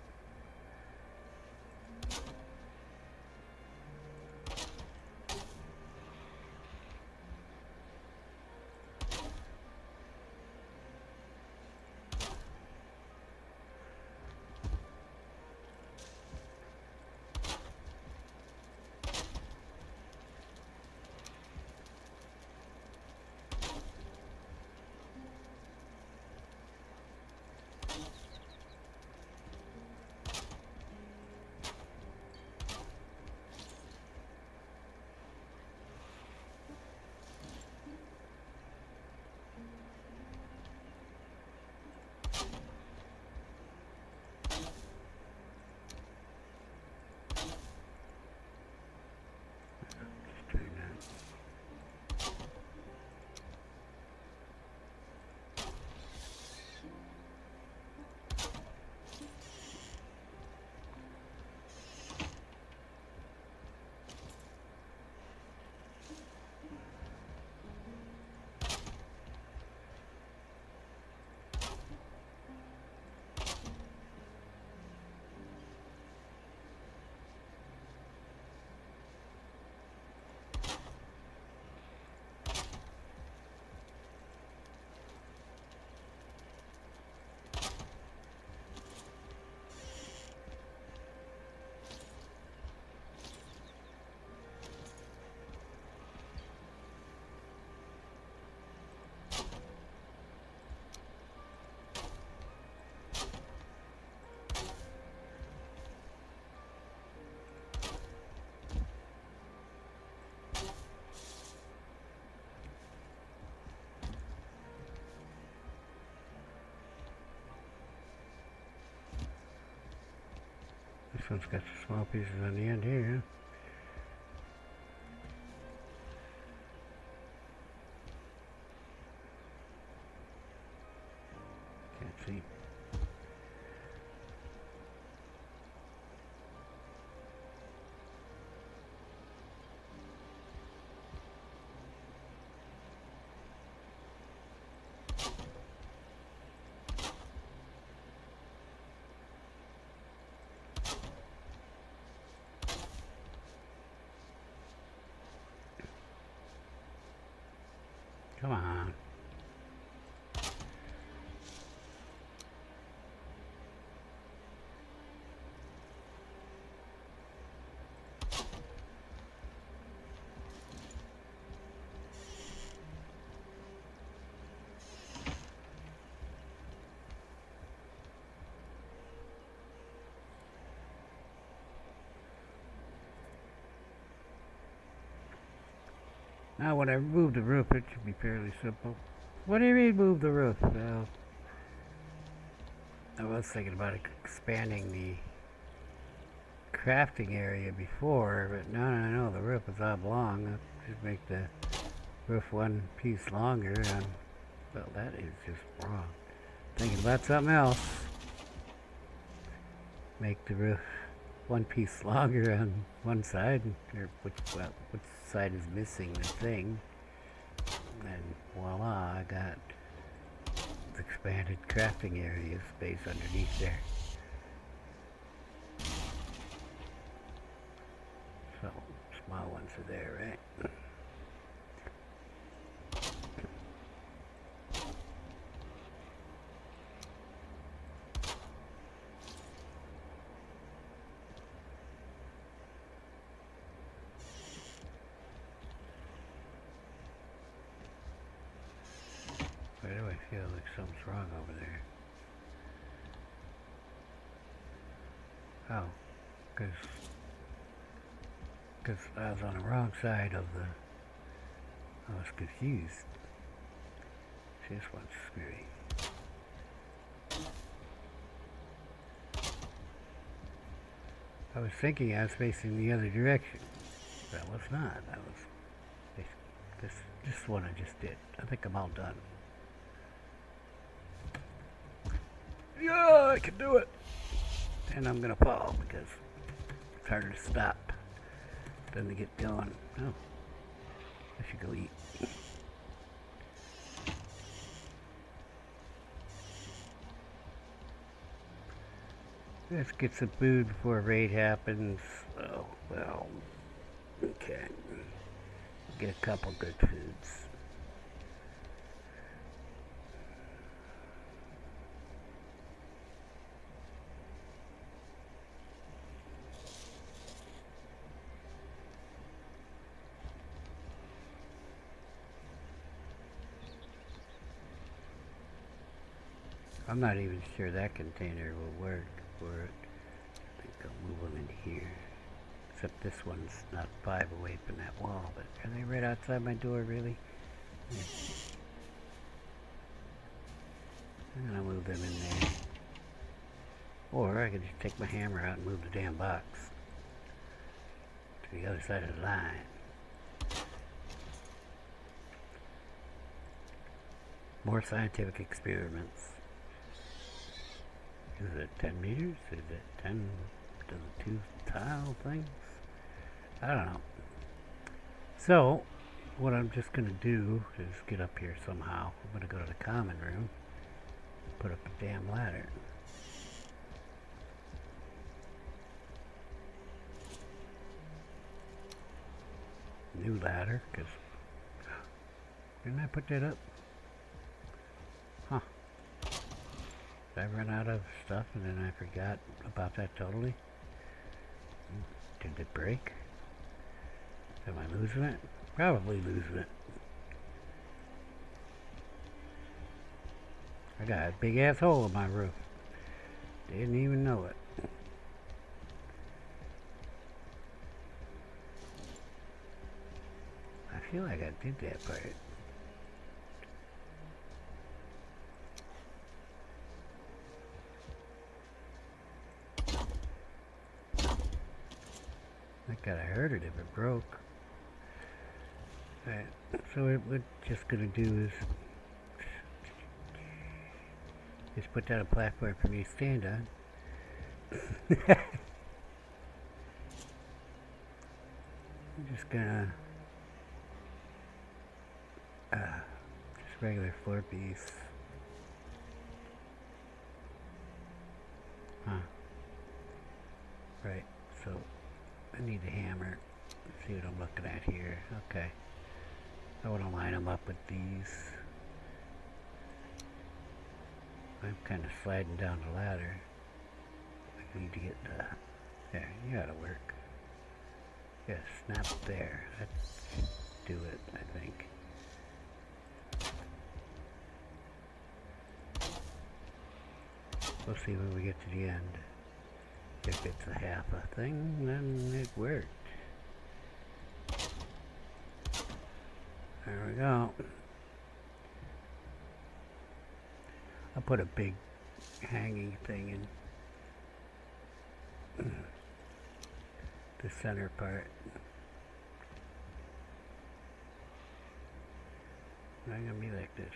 This one's got some small pieces on the end here. Can't see. Come on. Now when I remove the roof, it should be fairly simple. What do you mean move the roof? Well, I was thinking about expanding the crafting area before, but no, the roof is oblong. That should make the roof one piece longer, and well, that is just wrong. Thinking about something else. Make the roof one piece longer on one side, or which side is missing the thing, and voila, I got expanded crafting area space underneath there. So, small ones are there, right? Why do I feel like something's wrong over there? Oh, because I was on the wrong side of the... I was confused. This one's screwy. I was thinking I was facing the other direction. That was not. That was... This one I just did. I think I'm all done. Yeah, I can do it! And I'm gonna fall because it's harder to stop than to get going. Oh, I should go eat. Let's get some food before a raid happens. Oh, well, okay. Get a couple good foods. I'm not even sure that container will work for it. I think I'll move them in here. Except this one's not 5 away from that wall, but are they right outside my door, really? Yeah. I'm gonna move them in there. Or I could just take my hammer out and move the damn box to the other side of the line. More scientific experiments. Is it 10 meters? Is it 10 to the 2 tile things? I don't know. So, what I'm just going to do is get up here somehow. I'm going to go to the common room, put up a damn ladder. New ladder, because... Didn't I put that up? Huh. Did I run out of stuff and then I forgot about that totally? Did it break? Am I losing it? Probably losing it. I got a big ass hole in my roof. Didn't even know it. I feel like I did that part. That could have hurt it if it broke. Alright, so what we're just gonna do is put down a platform for me to stand on. I'm just gonna just regular floor piece. Huh. Right, so I need a hammer. Let's see what I'm looking at here. Okay. I want to line them up with these. I'm kind of sliding down the ladder. I need to get the... There, you ought to work. Yeah, snap there. That should do it, I think. We'll see when we get to the end. If it's a half a thing, then it worked. There we go. I'll put a big hanging thing in the center part. Not gonna be like this.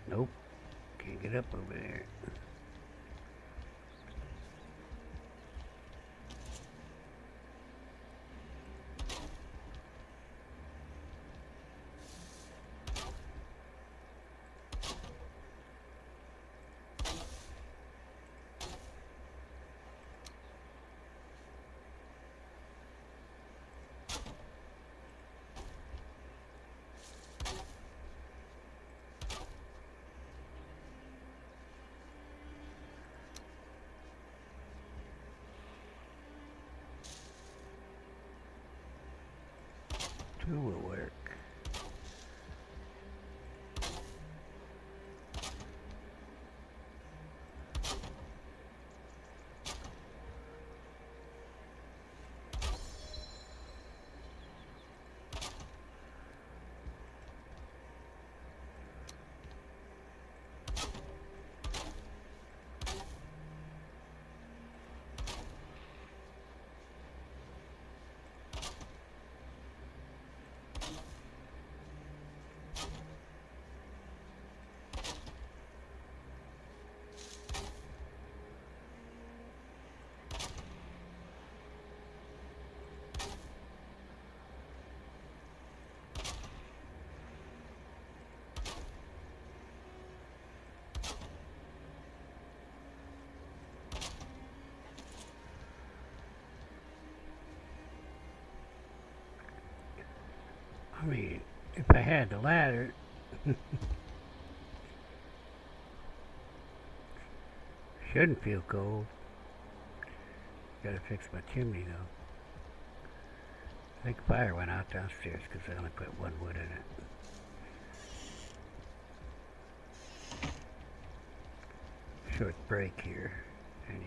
Nope, can't get up over there. Two will work. I mean, if I had the ladder, shouldn't feel cold. Gotta fix my chimney though. I think fire went out downstairs because I only put one wood in it. Short break here, anyway.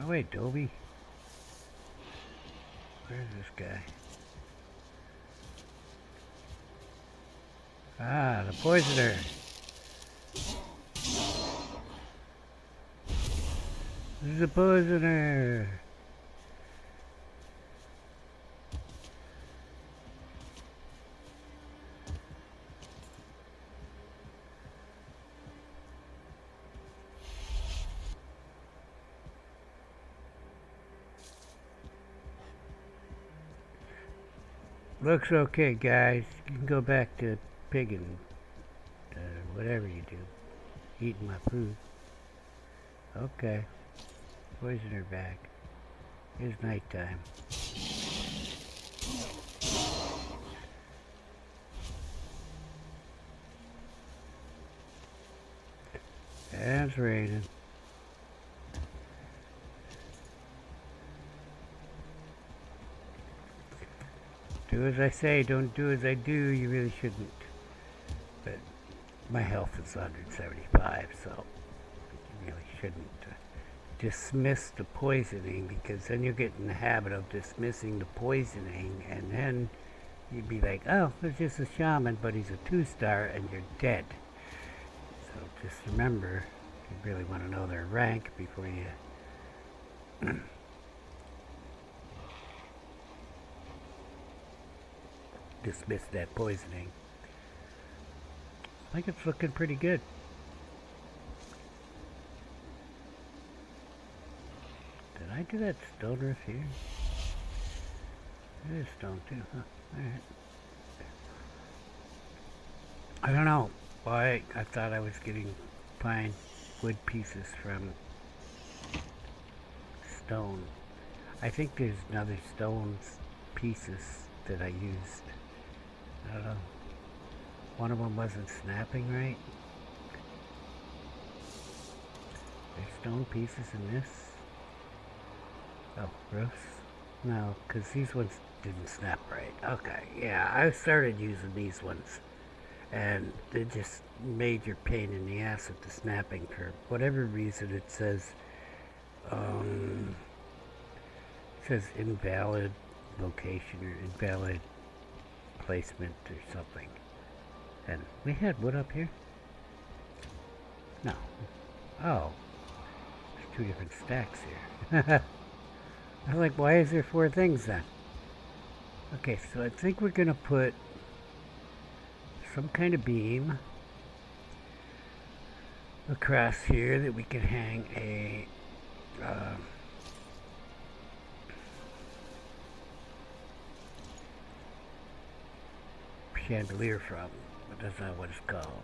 Oh wait, Dobie. Where's this guy? Ah, the poisoner. This is a poisoner. Looks okay, guys. You can go back to pigging, whatever you do. Eating my food. Okay. Poisoner back. It's nighttime. And it's raining. Do as I say, don't do as I do. You really shouldn't. But my health is 175, so you really shouldn't dismiss the poisoning, because then you get in the habit of dismissing the poisoning, and then you'd be like, oh, it's just a shaman, but he's a 2-star, and you're dead. So just remember, you really want to know their rank before you dismiss that poisoning. I think it's looking pretty good. Did I do that stone roof here? It is stone too, huh? Alright. I don't know why I thought I was getting pine wood pieces from stone. I think there's another stone pieces that I used. I don't know. One of them wasn't snapping right. There's stone pieces in this. Oh, roofs? No, because these ones didn't snap right. Okay, yeah, I started using these ones, and they just major pain in the ass at the snapping. For whatever reason, it says invalid location or invalid placement or something. And we had wood up here? No. Oh. There's 2 different stacks here. I was like, why is there 4 things then? Okay, so I think we're gonna put some kind of beam across here that we can hang a chandelier from, but that's not what it's called.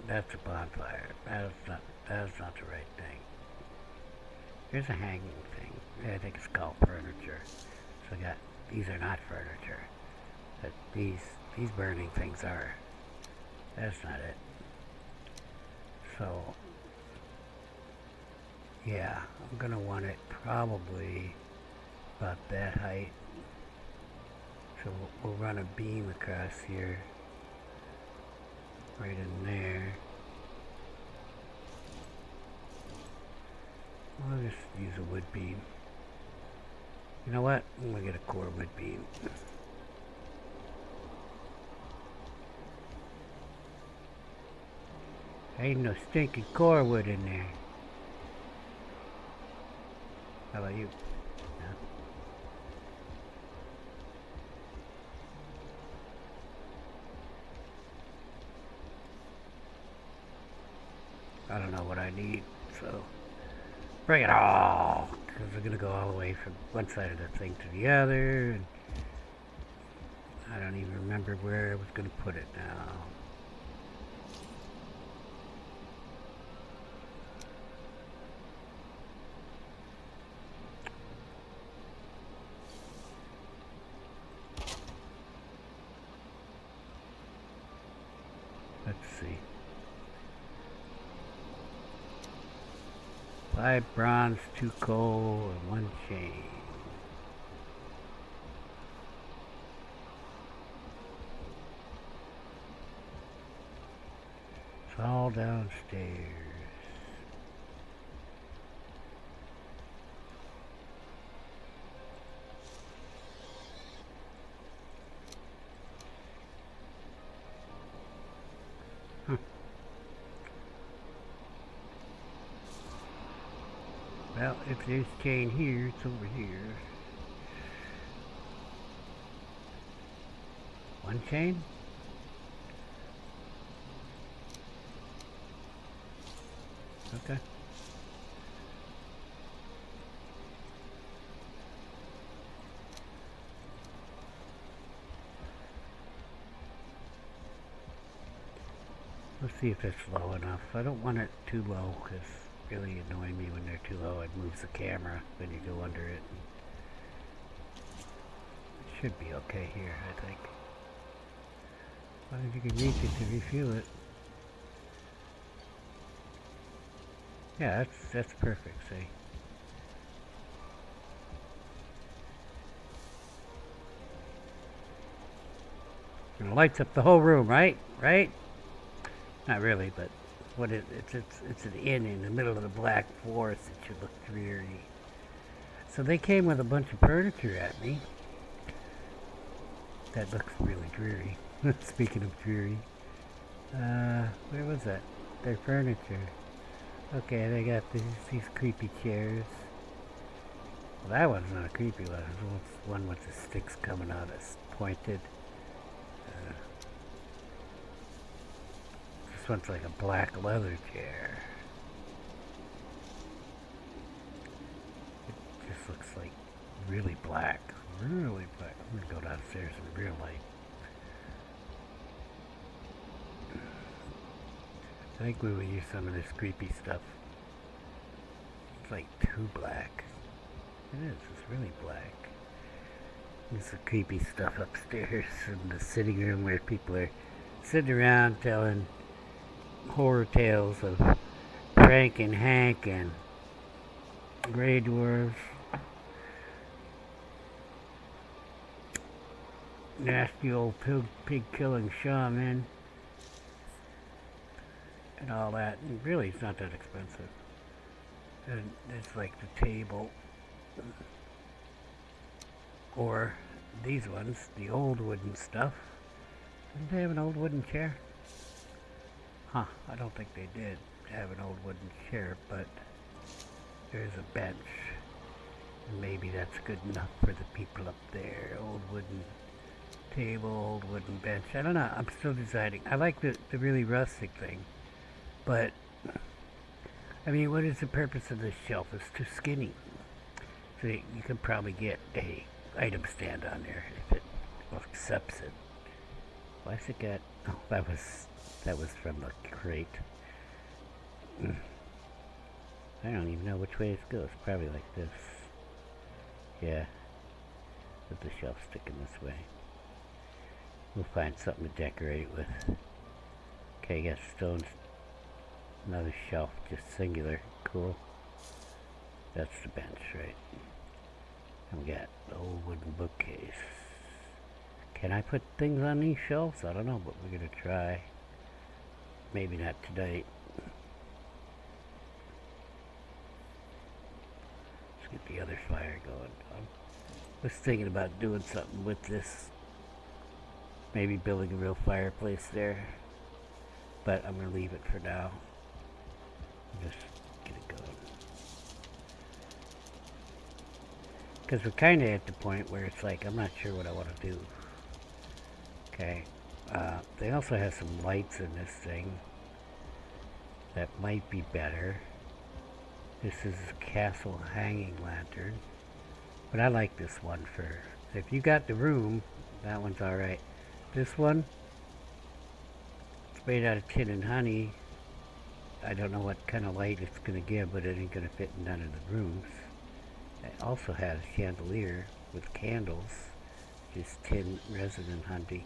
That's a bonfire. That's not the right thing. Here's a hanging thing. I think it's called furniture. So I got, these are not furniture. But these burning things are. That's not it. So yeah, I'm gonna want it probably about that height. So we'll run a beam across here, right in there. I'll just use a wood beam. You know what? I'm gonna get a core wood beam. Ain't no stinking core wood in there. How about you? I don't know what I need, so bring it all, because we're going to go all the way from one side of the thing to the other, and I don't even remember where I was going to put it now. Let's see. 5 bronze, 2 coal, and 1 chain. It's all downstairs. Well, if there's chain here, it's over here. 1 chain? Okay. Let's see if it's low enough. I don't want it too low, because really annoying me when they're too low. It moves the camera when you go under it. It should be okay here, I think. As long as you can reach it to refuel it. Yeah, that's perfect, see? And it lights up the whole room, right? Right? Not really, but what it's an inn in the middle of the Black Forest. It should look dreary. So they came with a bunch of furniture at me. That looks really dreary. Speaking of dreary. Where was that? Their furniture. Okay, they got these creepy chairs. Well, that one's not a creepy one. It's one with the sticks coming out. It's pointed. This one's like a black leather chair. It just looks like really black. Really black. I'm going to go downstairs in real light. I think we will use some of this creepy stuff. It's like too black. It is. It's really black. There's the creepy stuff upstairs in the sitting room where people are sitting around telling horror tales of Frank and Hank and Grey Dwarves. Nasty old pig-killing shaman. And all that. And really, it's not that expensive. And it's like the table. Or these ones, the old wooden stuff. Didn't they have an old wooden chair? Huh, I don't think they did have an old wooden chair, but there's a bench. And maybe that's good enough for the people up there. Old wooden table, old wooden bench. I don't know, I'm still deciding. I like the really rustic thing, but I mean, what is the purpose of this shelf? It's too skinny. So you could probably get a item stand on there if it accepts it. Why's it got? Oh, that was from the crate. I don't even know which way it goes. Probably like this. Yeah. With the shelf sticking this way. We'll find something to decorate it with. Okay, got stones. Another shelf, just singular. Cool. That's the bench, right? And we got the old wooden bookcase. Can I put things on these shelves? I don't know, but we're gonna try. Maybe not tonight. Let's get the other fire going. I was thinking about doing something with this. Maybe building a real fireplace there. But I'm gonna leave it for now. Just get it going. Because we're kind of at the point where it's like, I'm not sure what I want to do. Okay. They also have some lights in this thing that might be better. This is a castle hanging lantern. But I like this one for, if you got the room, that one's alright. This one, it's made out of tin and honey. I don't know what kind of light it's going to give, but it ain't going to fit in none of the rooms. It also has a chandelier with candles, just tin resin and honey.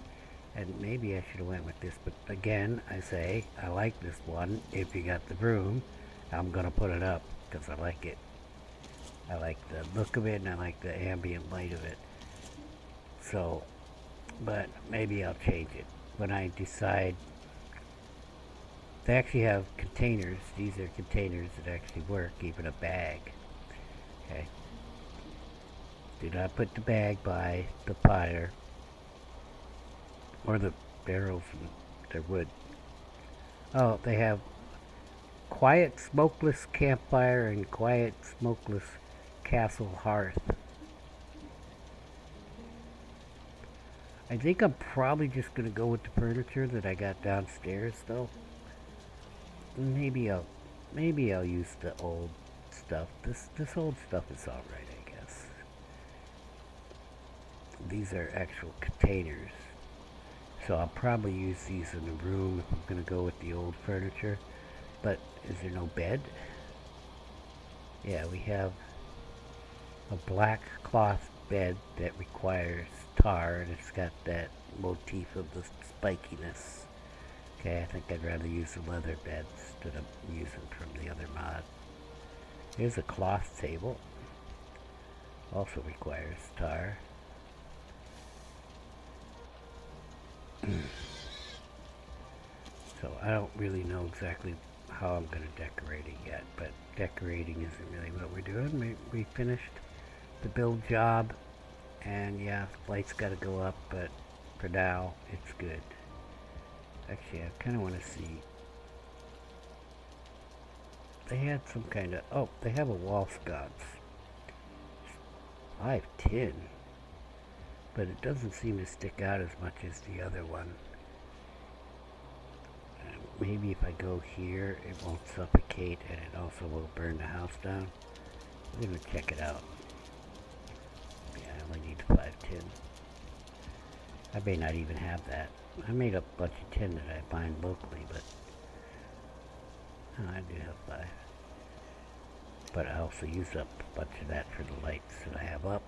And maybe I should have went with this, but again, I say, I like this one. If you got the room, I'm going to put it up, because I like it. I like the look of it, and I like the ambient light of it. So, but maybe I'll change it when I decide. They actually have containers. These are containers that actually work, even a bag. Okay. Do not put the bag by the fire or the barrels and their wood. Oh, they have quiet smokeless campfire and quiet smokeless castle hearth. I think I'm probably just going to go with the furniture that I got downstairs though. Maybe I'll use the old stuff. This old stuff is alright, I guess. These are actual containers. So I'll probably use these in the room if I'm going to go with the old furniture. But is there no bed? Yeah, we have a black cloth bed that requires tar, and it's got that motif of the spikiness. Okay, I think I'd rather use the leather bed instead of using from the other mod. Here's a cloth table. Also requires tar. So I don't really know exactly how I'm going to decorate it yet, but decorating isn't really what we're doing. We finished the build job, and yeah, the light's got to go up, but for now, it's good. Actually, I kind of want to see. They had some kind of, oh, they have a wall sconce. 510, but it doesn't seem to stick out as much as the other one. Maybe if I go here, it won't suffocate, and it also will burn the house down. I'm gonna check it out. Yeah, I only need 510. I may not even have that. I made up a bunch of tin that I find locally, but oh, I do have 5. But I also use up a bunch of that for the lights that I have up.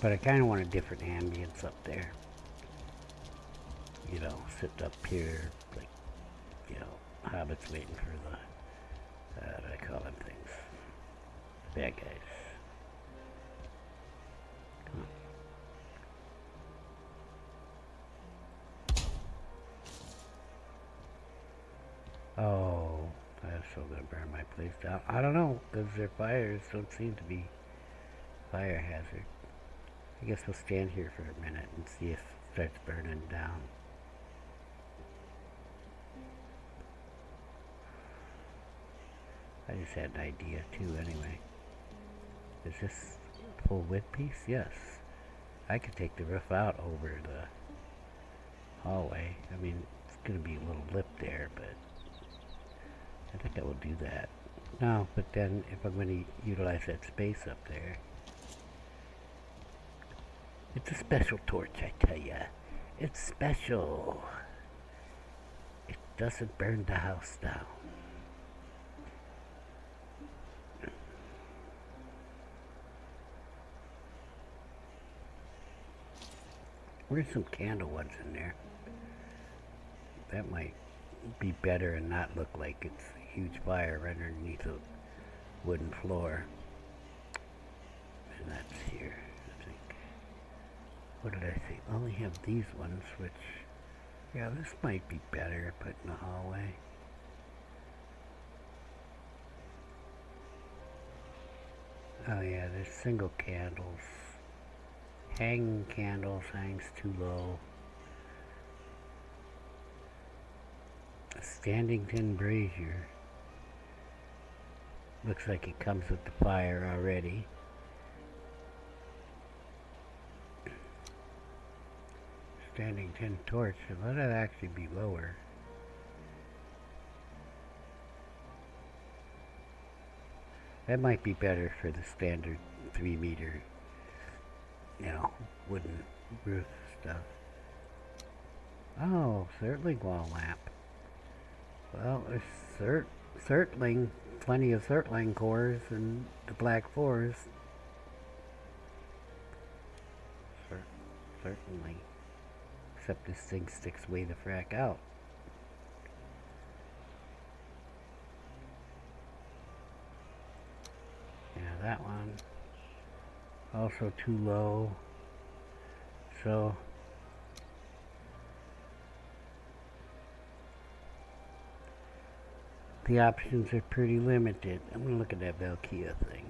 But I kind of want a different ambience up there. You know, sitting up here, like, you know, hobbits waiting for the, what do I call them things? Bad guys. Oh, that's so gonna burn my place down. I don't know, because their fires don't seem to be fire hazard. I guess we'll stand here for a minute and see if it starts burning down. I just had an idea too anyway. Is this full width piece? Yes. I could take the roof out over the hallway. I mean, it's gonna be a little lip there, but I think I will do that. No, but then if I'm going to utilize that space up there, it's a special torch, I tell ya. It's special. It doesn't burn the house down. Where's some candle ones in there? That might be better and not look like it's a huge fire right underneath a wooden floor. And that's here, I think. What did I say? I only have these ones, which, yeah, this might be better put in the hallway. Oh yeah, there's single candles. Hanging candles hangs too low. A standing tin brazier. Looks like it comes with the fire already. Standing tin torch, so let it actually be lower. That might be better for the standard 3-meter, you know, wooden roof stuff. Oh, Surtling wall lamp. Well, there's Surtling, plenty of Surtling cores in the Black Forest. Certainly. Except this thing sticks way the frack out. Yeah, that one. Also too low. So the options are pretty limited. I'm gonna look at that Valkia thing.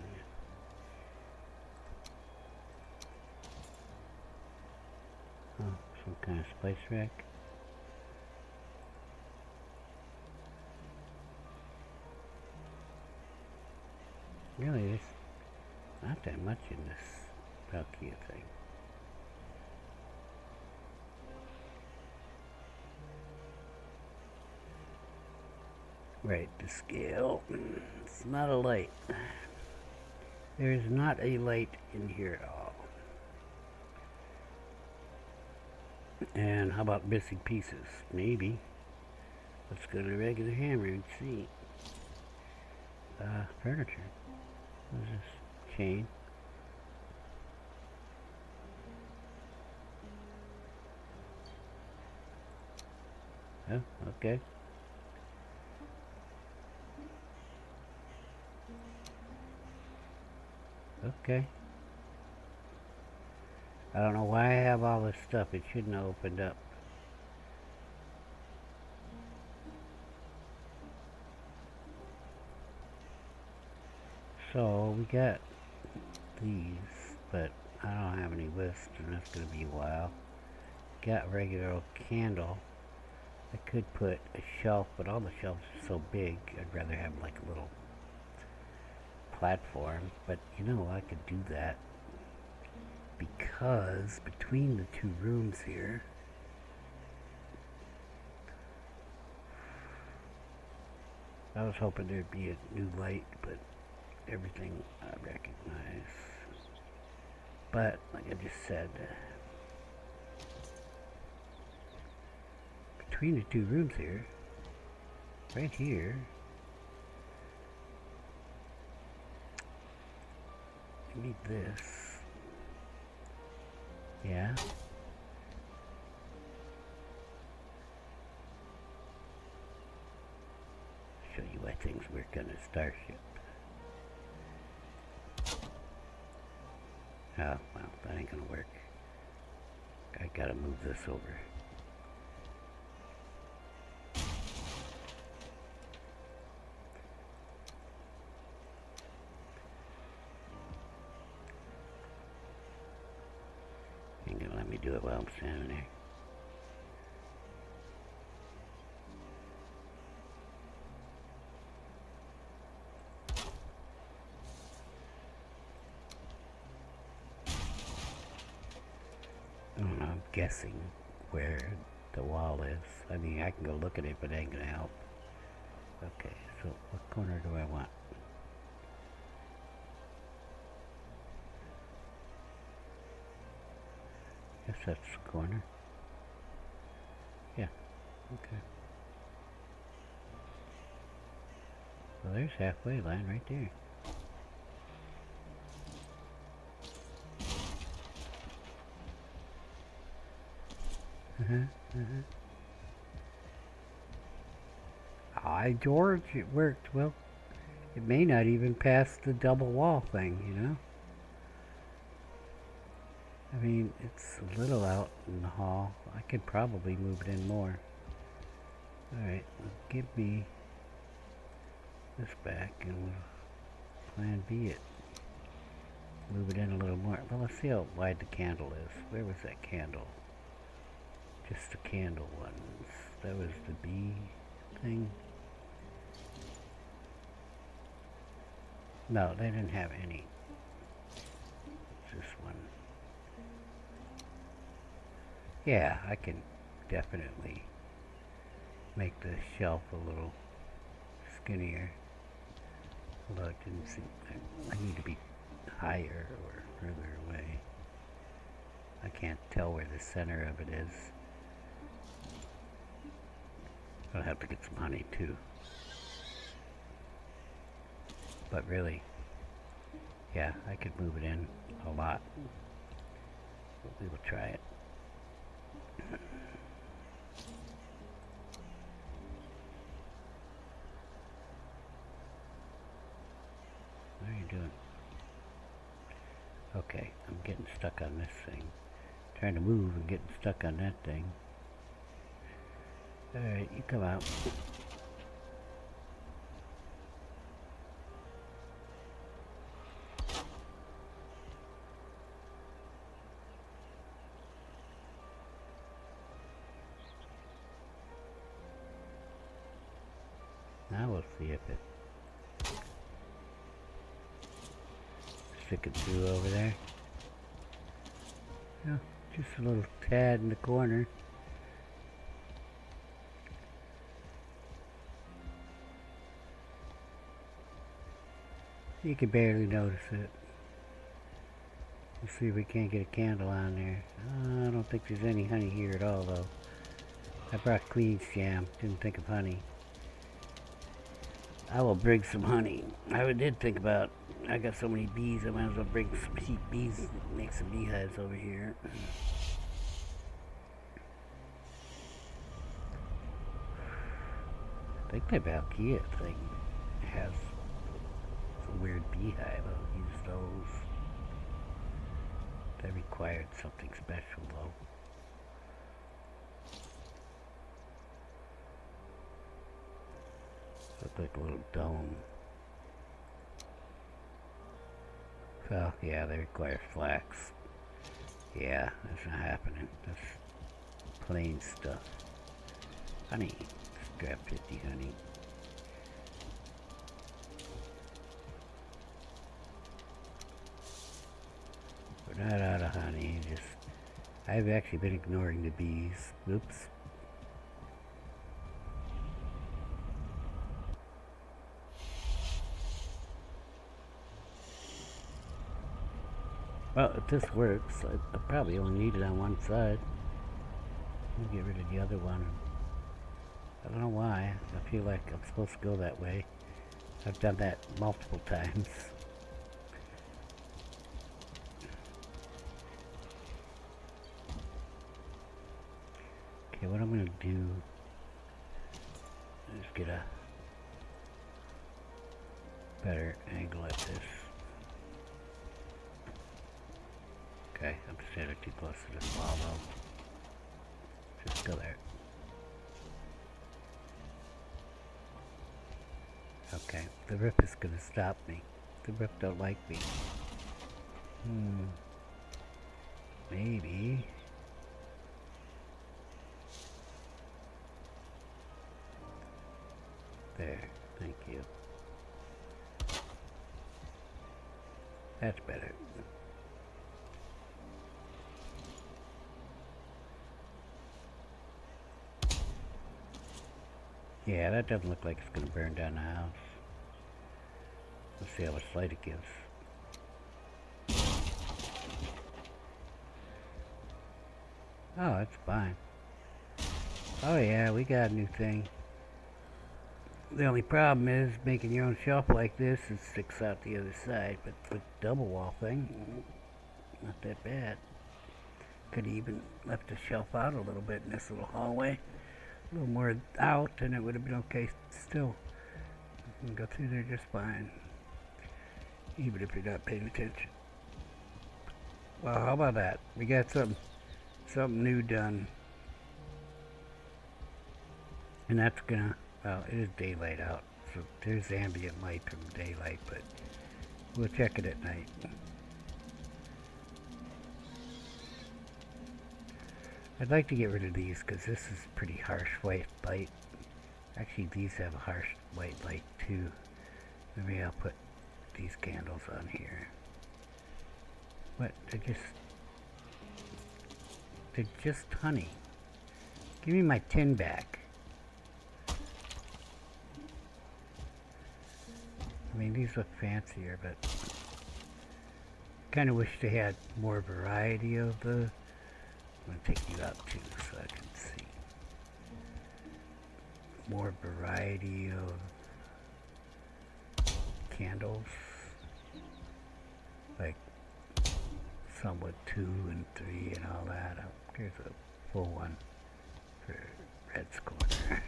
Oh, some kind of spice rack. Really, there's not that much in this Valkia thing. Right, the scale. It's not a light. There is not a light in here at all. And how about missing pieces? Maybe. Let's go to a regular hammer and see. Furniture. What is this? Chain. Oh, okay. Okay. I don't know why I have all this stuff. It shouldn't have opened up. So we got these, but I don't have any wisps, and that's gonna be a while. Got a regular old candle. I could put a shelf, but all the shelves are so big, I'd rather have like a little platform. But you know, I could do that because between the two rooms here, I was hoping there'd be a new light, but everything I recognize. But like I just said, between the two rooms here, right here, I need this. Yeah. Show you why things work on a starship. Oh, well, that ain't gonna work. I gotta move this over. Ain't gonna let me do it while I'm standing there. I don't know, I'm guessing where the wall is. I mean, I can go look at it, but it ain't gonna help. Okay, so what corner do I want? Guess that's the corner. Yeah, okay. Well, there's halfway line right there. Hi, George, it worked. Well, it may not even pass the double wall thing, you know? I mean, it's a little out in the hall. I could probably move it in more. Alright, well, give me this back and we'll plan B it. Move it in a little more. Well, let's see how wide the candle is. Where was that candle? Just the candle ones. That was the B thing. No, they didn't have any. It's this one. Yeah, I can definitely make the shelf a little skinnier. Although it didn't seem... I need to be higher or further away. I can't tell where the center of it is. I'll have to get some honey too. But really, yeah, I could move it in a lot. But we will try it. What are you doing? Okay, I'm getting stuck on this thing. Trying to move and getting stuck on that thing. Alright, you come out. Now we'll see if it stick it through over there. Yeah, just a little tad in the corner. You can barely notice it. Let's see if we can't get a candle on there. I don't think there's any honey here at all, though. I brought Queen's jam. Didn't think of honey. I will bring some honey. I did think about, I got so many bees, I might as well bring some bees, make some beehives over here. I think the Valkyria thing has a weird beehive. I'll use those. That required something special, though. Looked like a little dome. Oh, yeah, they require flax. Yeah, that's not happening. That's plain stuff. Honey. Let's grab 50 honey. We're not out of honey, just... I've actually been ignoring the bees. Oops. Well, if this works, I probably only need it on one side. Let me get rid of the other one. I don't know why. I feel like I'm supposed to go that way. I've done that multiple times. Okay, what I'm gonna do is get a better angle at this. Okay, I'm standing too close to this wall though. Just go there. Okay, the roof is gonna stop me. The roof don't like me. Maybe. There, thank you. That's better. Yeah, that doesn't look like it's gonna burn down the house. Let's see how much light it gives. Oh, it's fine. Oh yeah, we got a new thing. The only problem is making your own shelf like this, it sticks out the other side, but with the double wall thing, not that bad. Could even left the shelf out a little bit in this little hallway. A little more out and it would have been okay still. You can go through there just fine. Even if you're not paying attention. Well, how about that? We got something new done. And that's gonna, well, it is daylight out, so there's ambient light from daylight, but we'll check it at night. I'd like to get rid of these because this is pretty harsh white light. Actually, these have a harsh white light too. Maybe I'll put these candles on here. But they're just honey. Give me my tin back. I mean, these look fancier, but kind of wish they had more variety of the... I'm going to take you out too so I can see. More variety of candles. Like some with 2 and 3 and all that. Here's a full one for Red's Corner.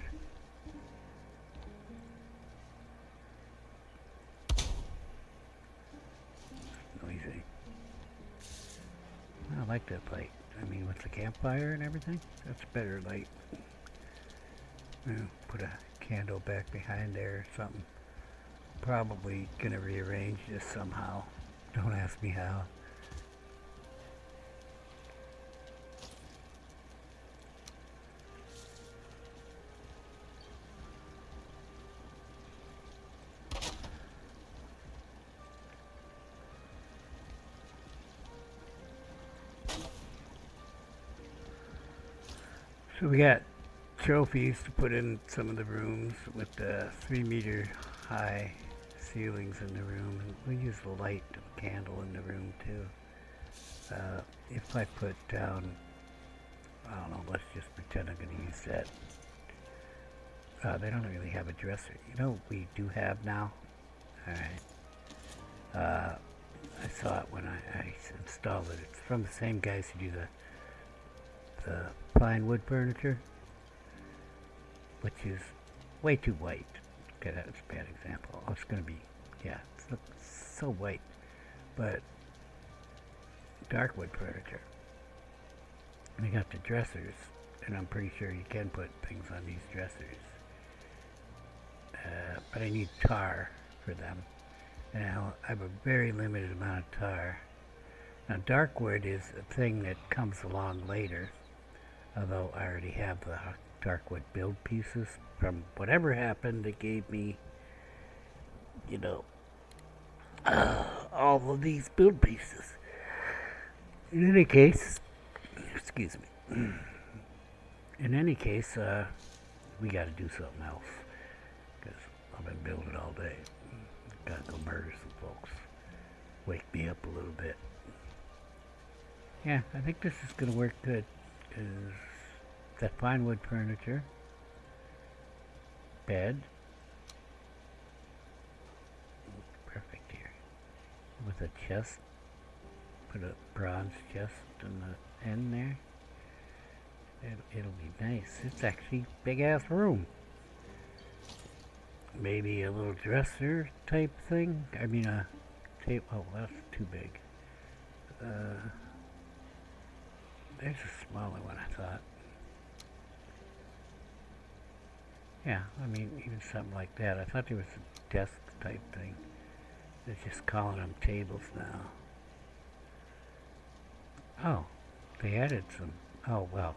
Noisy. I like that light. I mean, with the campfire and everything, that's better light. Put a candle back behind there or something. Probably gonna rearrange this somehow. Don't ask me how. So we got trophies to put in some of the rooms with the 3-meter high ceilings in the room. And we use the light of a candle in the room too. If I put down, I don't know, let's just pretend I'm going to use that. They don't really have a dresser. You know what we do have now? Alright. I saw it when I installed it. It's from the same guys who do the fine wood furniture, which is way too white. Okay, that was a bad example. Oh, it's going to be, yeah, it's so white. But dark wood furniture. And they got the dressers, and I'm pretty sure you can put things on these dressers. But I need tar for them. Now, I have a very limited amount of tar. Now, dark wood is a thing that comes along later, although I already have the dark wood build pieces from whatever happened that gave me, you know, all of these build pieces. In any case, excuse me. In any case, we got to do something else because I've been building all day. Gotta go murder some folks. Wake me up a little bit. Yeah, I think this is gonna work good because that pine wood furniture, bed, perfect here with a chest. Put a bronze chest in the end there. It'll be nice. It's actually a big ass room. Maybe a little dresser type thing. I mean a tape. Oh, that's too big. There's a smaller one, I thought. Yeah, I mean even something like that. I thought there was a desk type thing. They're just calling them tables now. Oh, they added some. Oh well.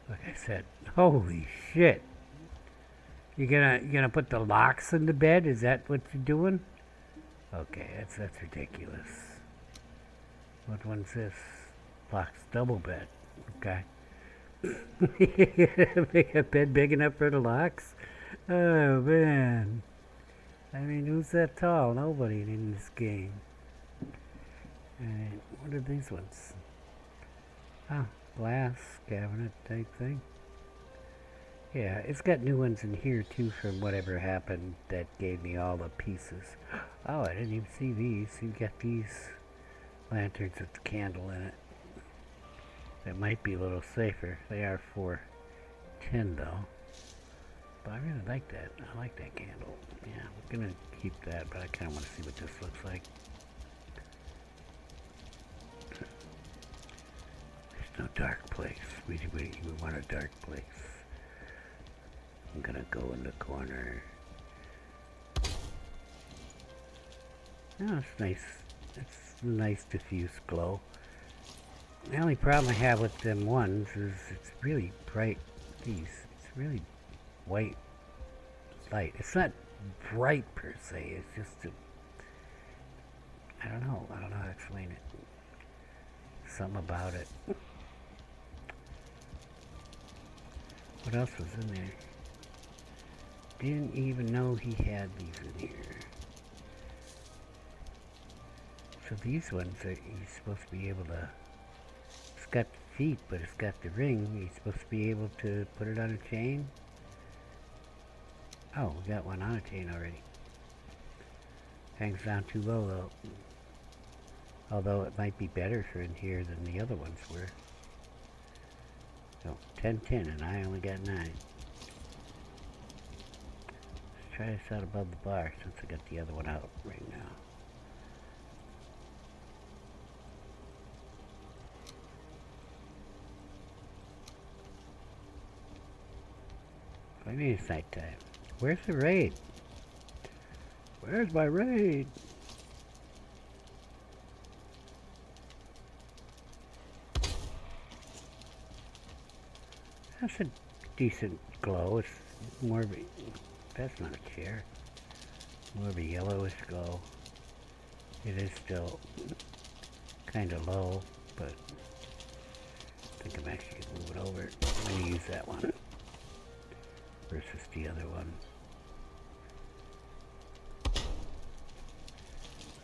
Like I said, holy shit. You gonna put the locks in the bed? Is that what you're doing? Okay, that's ridiculous. What one's this? Locks double bed. Okay. Make a bed big enough for the locks? Oh man. I mean, who's that tall? Nobody in this game. Alright, what are these ones? Oh, glass cabinet type thing. Yeah, it's got new ones in here too from whatever happened that gave me all the pieces. Oh, I didn't even see these. You got these lanterns with the candle in it. That might be a little safer. They are $4.10 though. But I really like that. I like that candle. Yeah, we're gonna keep that, but I kind of want to see what this looks like. There's no dark place. We want a dark place. I'm gonna go in the corner. Oh, it's nice. It's a nice diffuse glow. The only problem I have with them ones is it's really bright. It's really white light. It's not bright per se. It's just I don't know how to explain it. Something about it. What else was in there? Didn't even know he had these in here. So these ones are, he's supposed to be able to, it's got feet, but it's got the ring. He's supposed to be able to put it on a chain. Oh, we got one on a chain already. Hangs down too low though. Although it might be better for in here than the other ones were. So 10, and I only got 9. Try this out above the bar since I got the other one out right now. What do you mean it's nighttime? Where's the raid? Where's my raid? That's a decent glow. It's more of a... That's not a chair. More of a yellowish glow. It is still kind of low, but I think I'm actually going to move it over. I'm going to use that one versus the other one.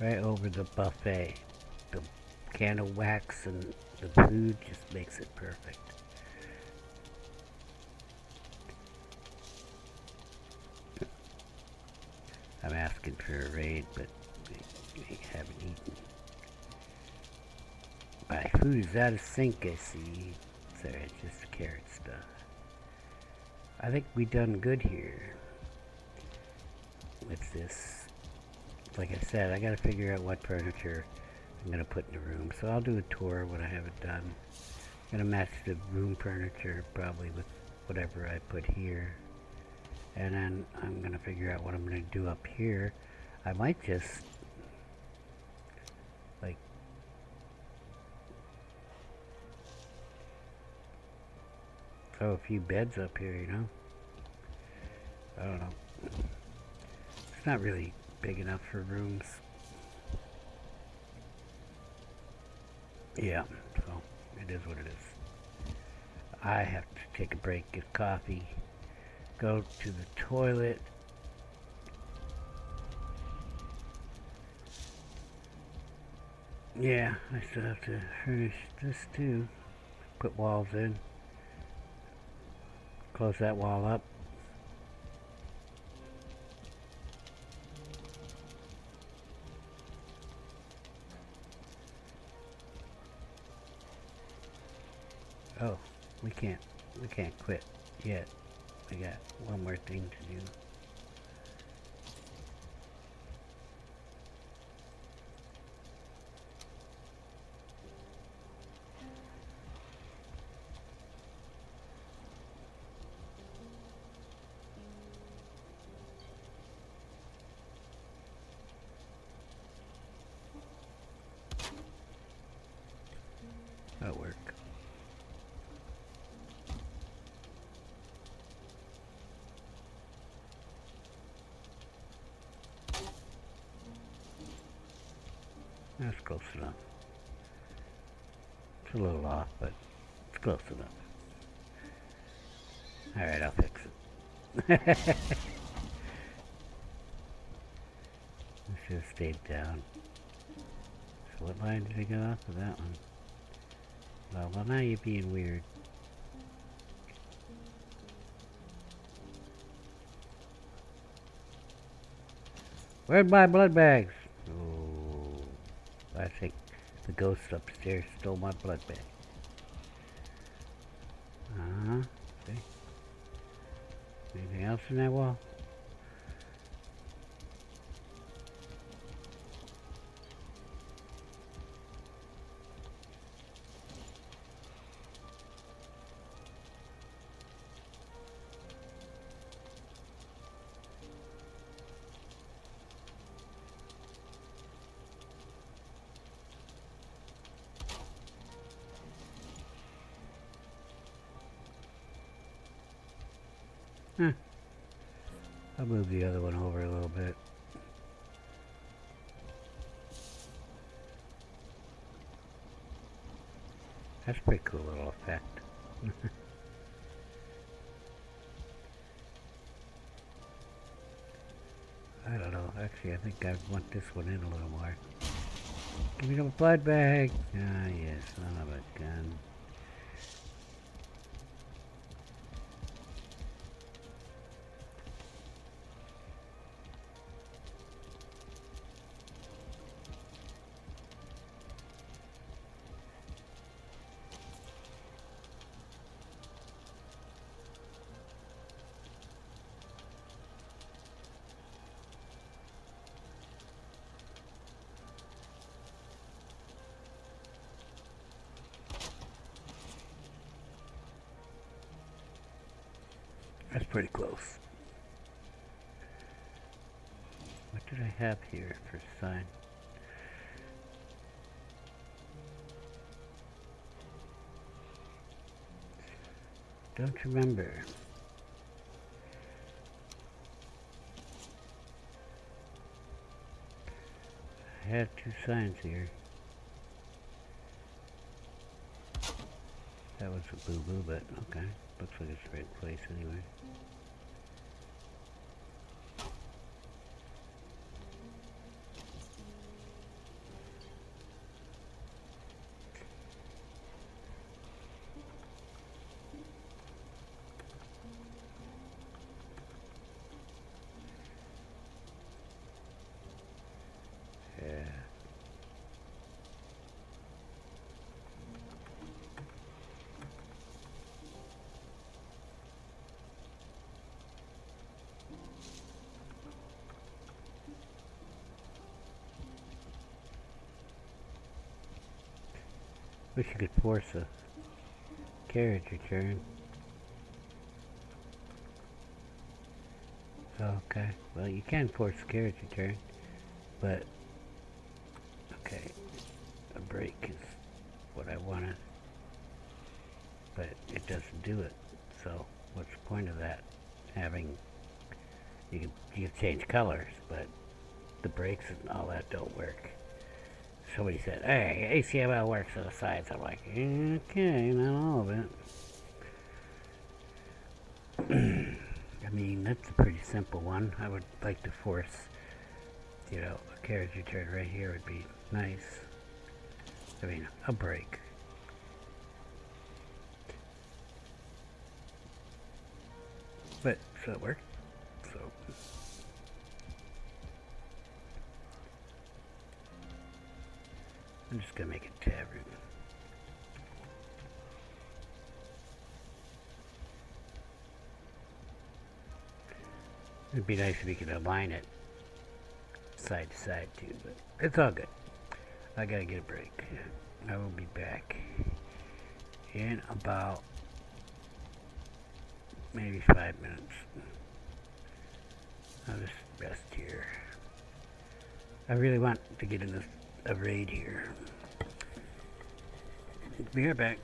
Right over the buffet. The candle wax and the food just makes it perfect. I'm asking for a raid, but they haven't eaten. My food is out of sync, I see. Sorry, it's just carrot stuff. I think we done good here with this. Like I said, I gotta figure out what furniture I'm gonna put in the room. So I'll do a tour when I have it done. I'm gonna match the room furniture probably with whatever I put here. And then I'm going to figure out what I'm going to do up here. I might just throw a few beds up here, you know? I don't know. It's not really big enough for rooms. Yeah, so it is what it is. I have to take a break, get coffee, go to the toilet. Yeah, I still have to finish this too. Put walls in. Close that wall up. Oh, we can't quit yet. We got one more thing to do. That'll work. That's close enough. It's a little off, but it's close enough. Alright, I'll fix it. I should have stayed down. So what line did I get off of that one? Well, now you're being weird. Where's my blood bags? Oh, I think the ghost upstairs stole my blood bag. Uh-huh. See? Anything else in that wall? Huh. I'll move the other one over a little bit. That's a pretty cool little effect. I don't know. Actually, I think I want this one in a little more. Give me the blood bag. Ah, yes, son of a gun. That's pretty close. What did I have here for sign? Don't remember. I had two signs here. That was a boo-boo, but okay. Looks like it's the right place anyway. Yeah. Wish you could force a carriage return. Okay, well you can force a carriage return, but okay, a break is what I wanted, but it doesn't do it, So what's the point of that? Having you can change colors, but the brakes and all that don't work. Somebody said, "Hey, ACML works on the sides." I'm like, okay, not all of it. I mean, that's a pretty simple one. I would like to force, a carriage return right here would be nice. I mean, a brake. But, so it worked. So, I'm just gonna make it Tavern. It'd be nice if we could align it side to side too, but it's all good. I gotta get a break. I will be back in about maybe 5 minutes. I'll just rest here. I really want to get in a raid here. Be right back.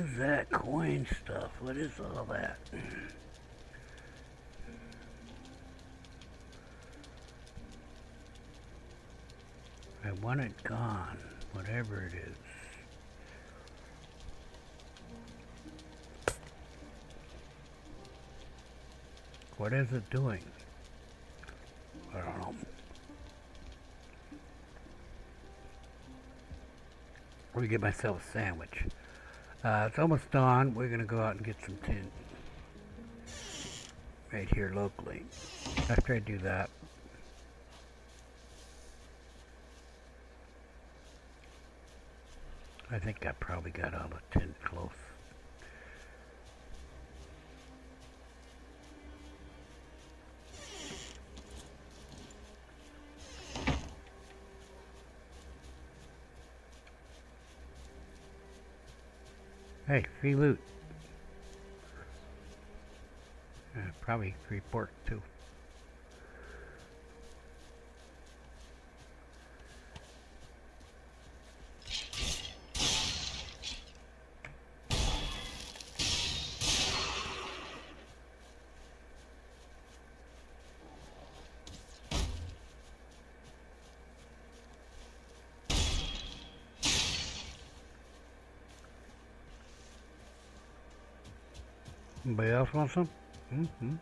is that coin stuff? What is all that? I want it gone, whatever it is. What is it doing? I don't know. Let me get myself a sandwich. It's almost dawn. We're gonna go out and get some tin right here locally. After I do that, I think I probably got all the tin close. Hey, free loot. Probably free pork too. Anybody else want some? Mm-hmm.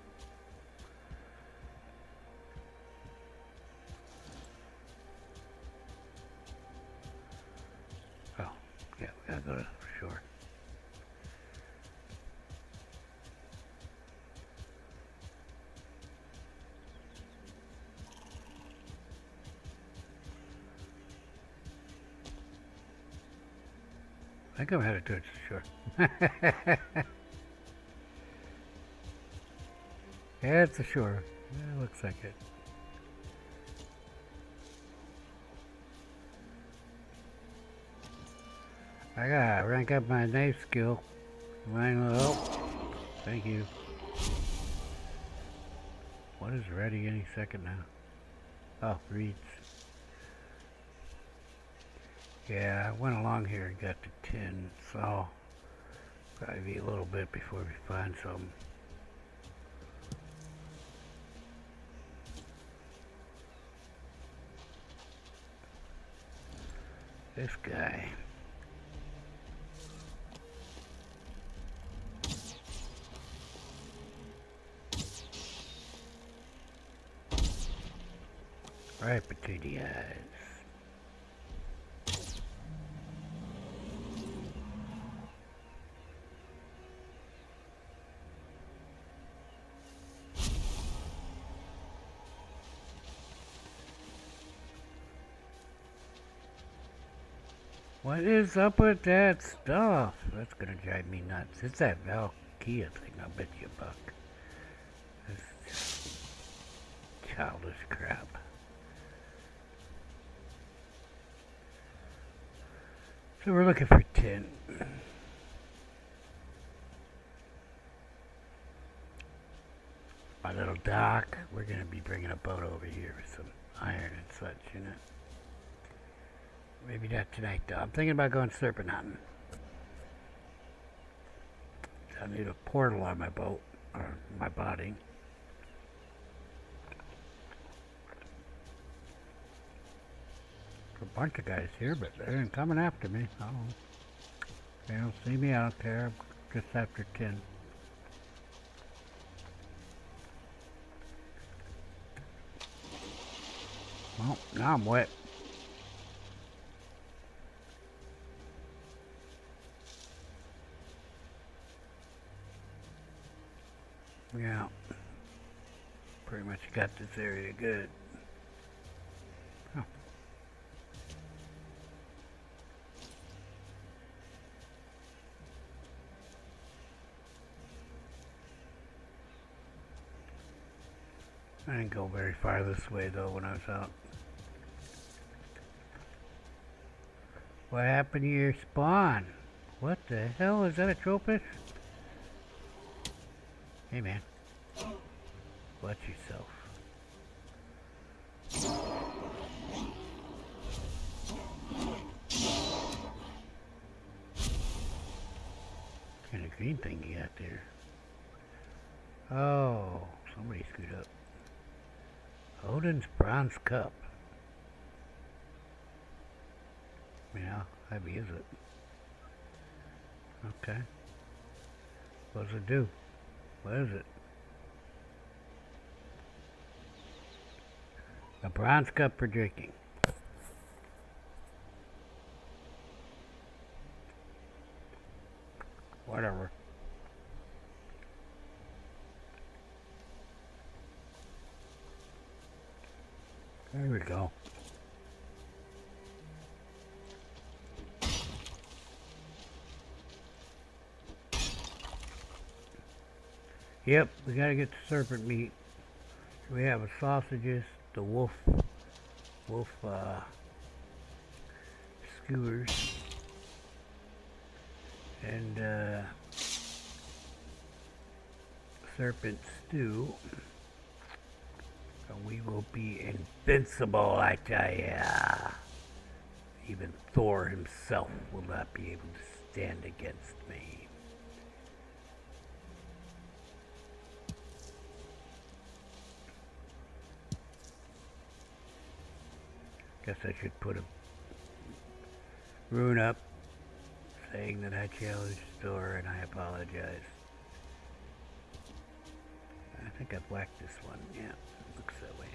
Oh, yeah, we gotta go to shore. I think I'm headed towards the shore. Yeah, it's a shore. Yeah, looks like it. I gotta rank up my knife skill. Oh, thank you. What is ready any second now? Oh, reeds. Yeah, I went along here and got to 10, so probably be a little bit before we find some. This guy. Right between the eyes. What is up with that stuff? That's gonna drive me nuts. It's that Valkia thing, I'll bet you a buck. It's childish crap. So we're looking for tin. My little dock. We're gonna be bringing a boat over here with some iron and such in it. Maybe not tonight though. I'm thinking about going serpent hunting. I need a portal on my boat, or my body. There's a bunch of guys here, but they ain't coming after me. I don't know. They don't see me out there. I'm just after 10. Well, now I'm wet. Yeah, pretty much got this area good. Oh. I didn't go very far this way though when I was out. What happened to your spawn? What the hell? Is that a tropist? Hey man, watch yourself. green thing you got there? Oh, somebody screwed up. Odin's bronze cup. Yeah, how heavy is it? Okay. What does it do? What is it? A bronze cup for drinking. Whatever. There we go. Yep, we gotta get the serpent meat. We have the sausages, the wolf skewers, and serpent stew. And we will be invincible, I tell ya. Even Thor himself will not be able to stand against me. Guess I should put a rune up saying that I challenged Thor and I apologize. I think I've whacked this one. Yeah, looks that way.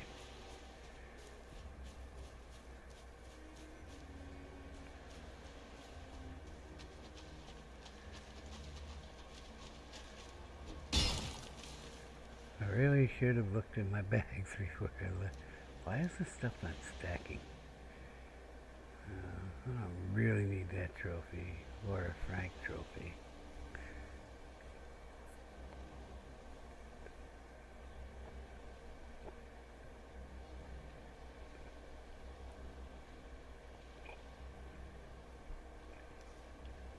I really should have looked in my bags before I left. Why is this stuff not stacking? I don't really need that trophy, or a Frank trophy.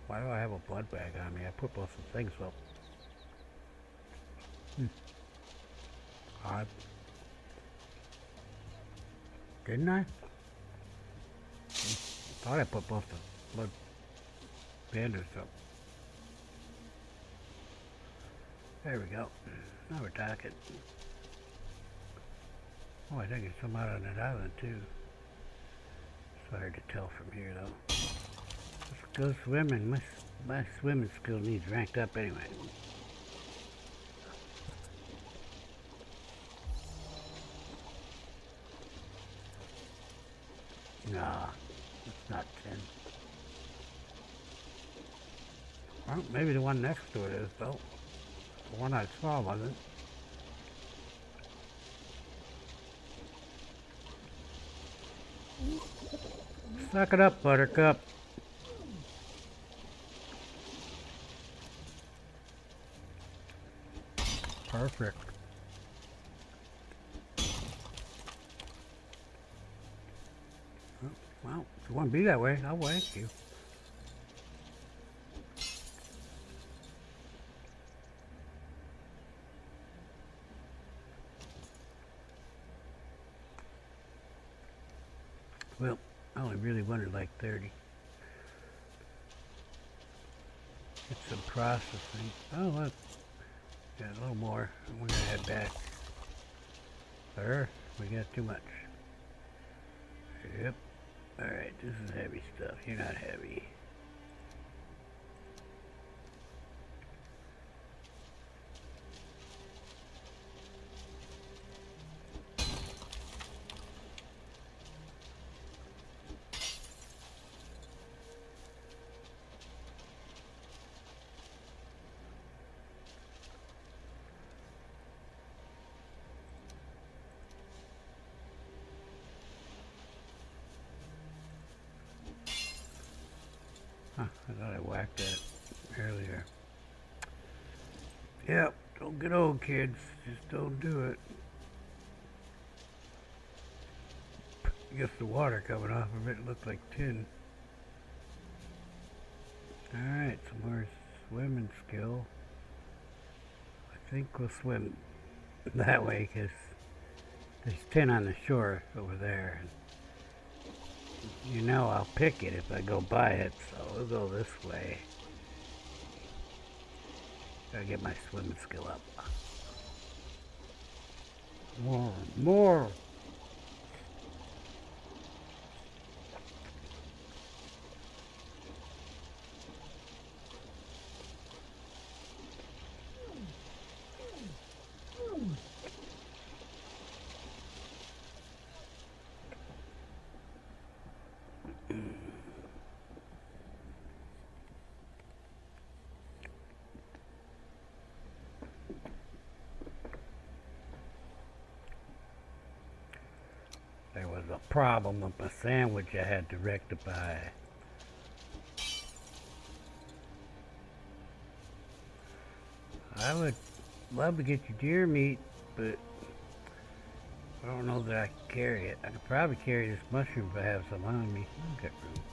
Why do I have a blood bag on me? I put both the things up. Odd. Didn't I? Thought I put both the blood bandages up. There we go. Now we're talking. Oh, I think there's some out on that island too. It's hard to tell from here though. Let's go swimming. My swimming skill needs ranked up anyway. Nah, it's not 10. Well, maybe the one next to it is though. The one I saw wasn't. Suck it up, Buttercup. Perfect. Well, if you want to be that way, I'll whack you. Well, I only really wanted like 30. Get some processing. Oh, look. Got a little more. We're going to head back. Sir, we got too much. Yep. Alright, this is heavy stuff. You're not heavy. Huh, I thought I whacked that earlier. Yep, don't get old, kids. Just don't do it. I guess the water coming off of it looked like tin. Alright, some more swimming skill. I think we'll swim that way because there's tin on the shore over there. You know I'll pick it if I go by it, so we'll go this way. Gotta get my swimming skill up. More. There was a problem with my sandwich I had to rectify. I would love to get you deer meat, but I don't know that I can carry it. I could probably carry this mushroom if I have some on me. I've got room.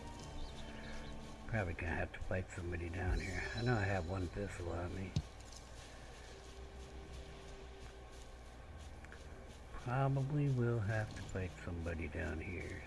Probably gonna have to fight somebody down here. I know I have one thistle on me. Probably will have to fight somebody down here.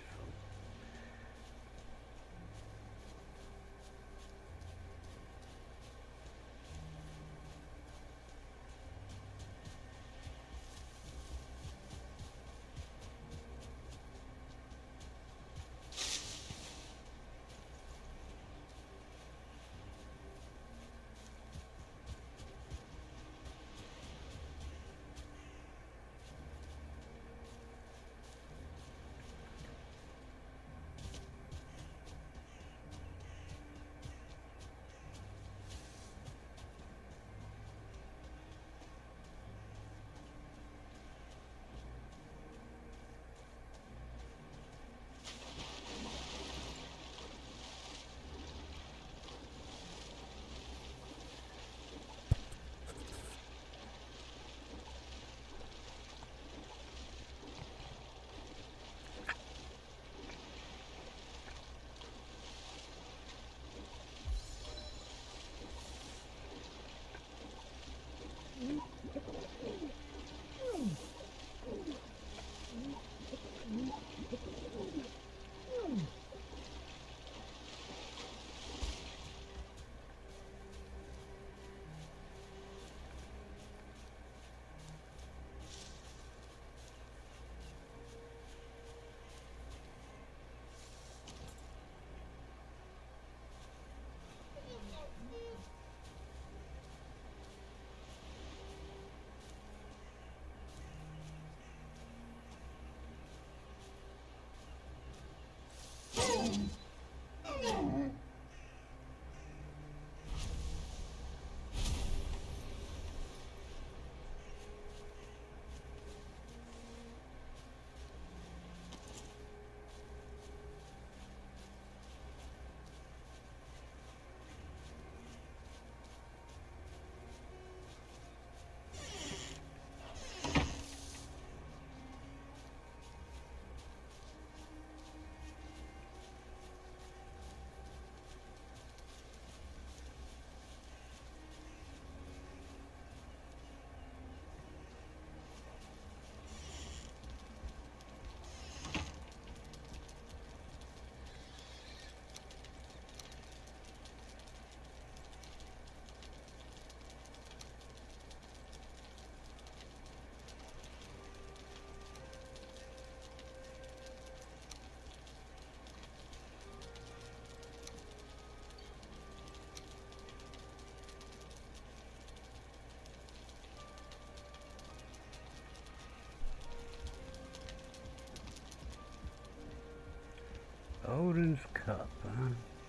Odin's Cup, huh?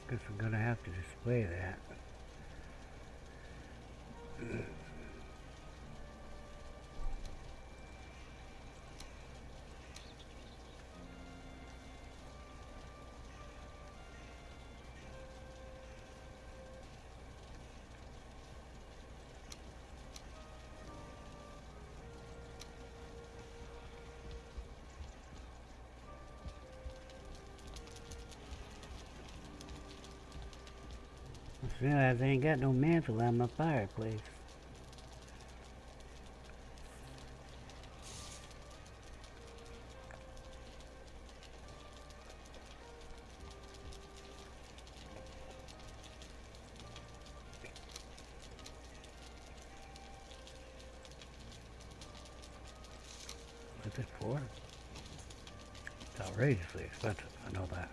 Guess I'm gonna have to display that. I realize I ain't got no mantle on my fireplace. outrageously expensive. I know that.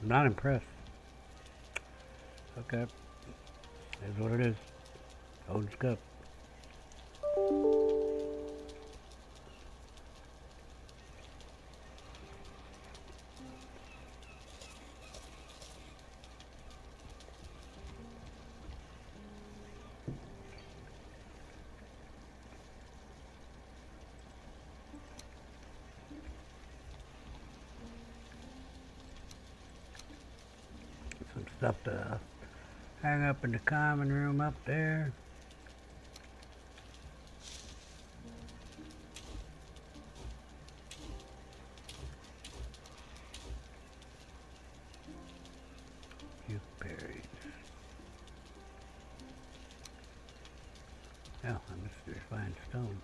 I'm not impressed. Okay. Is what it is. Odin's Cup. Some stuff to hang up in the common room up there. Few berries. Oh, I missed the refined stone.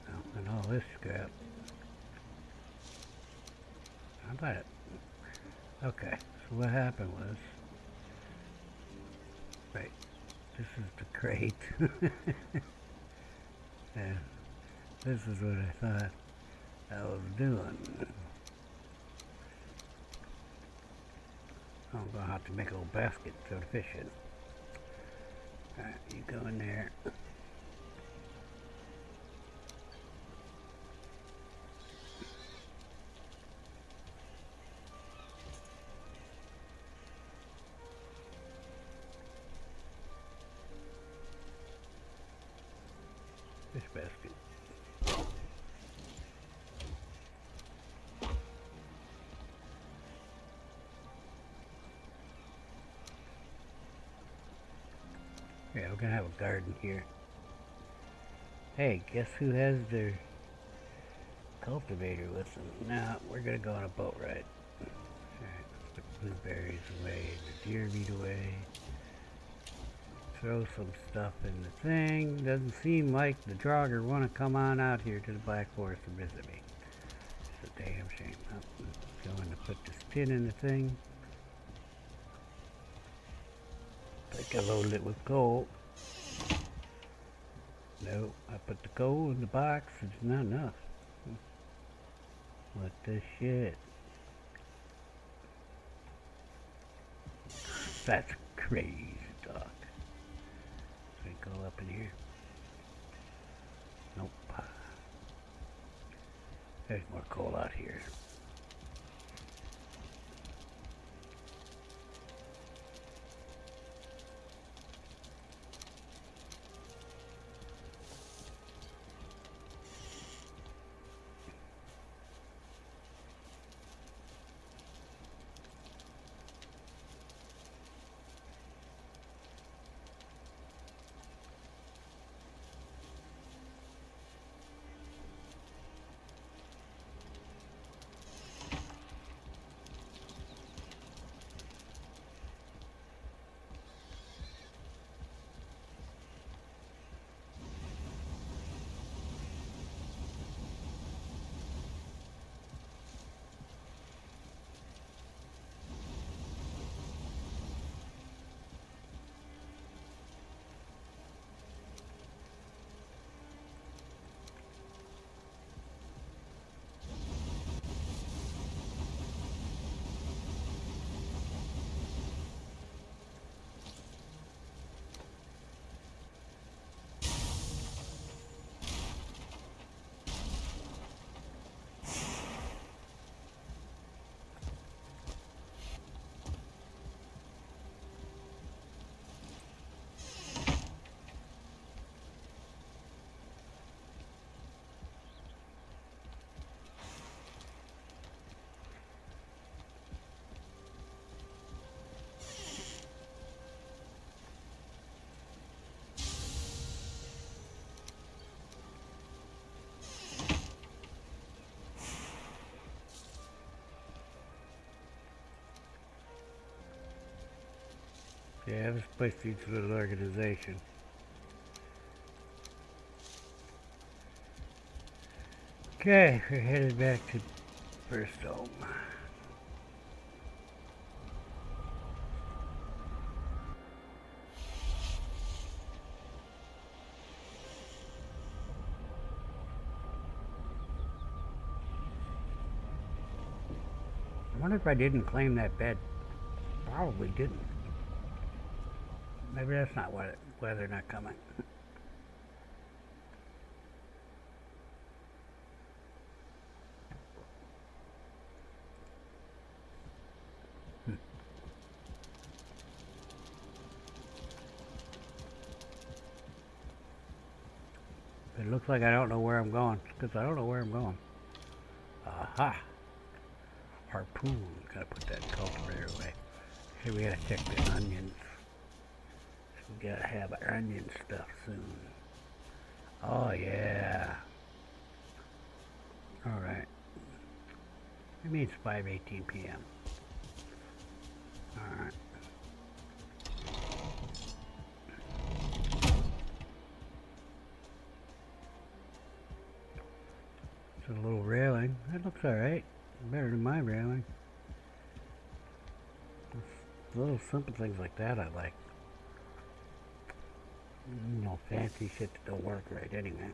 Oh, and all this scrap. How about it? Okay, so what happened was, right, this is the crate. And this is what I thought I was doing. I'm gonna have to make a little basket to throw the fish in. Alright, you go in there. Fish basket. Yeah, we're gonna have a garden here. Hey, guess who has their cultivator with them? Now, we're gonna go on a boat ride. Alright, let's put the blueberries away, the deer meat away. Throw some stuff in the thing. Doesn't seem like the Draugr want to come on out here to the Black Forest and visit me. It's a damn shame. I'm going to put this tin in the thing. I think I loaded it with coal. No, I put the coal in the box. It's not enough. What the shit? That's crazy, Doc. So I go up in here. Nope. There's more coal out here. Yeah, this place needs a little organization. Okay, we're headed back to Firsthome. I wonder if I didn't claim that bed. Probably didn't. Maybe that's not why they're not coming. It looks like I don't know where I'm going, because I don't know where I'm going. Aha! Harpoon. Gotta put that cultivator away. Here we gotta check the onions. We gotta have our onion stuff soon. Oh yeah. Alright. It means 5:18 p.m. Alright. It's a little railing. That looks alright. Better than my railing. Little simple things like that I like. You know, fancy shit that don't work right anyway.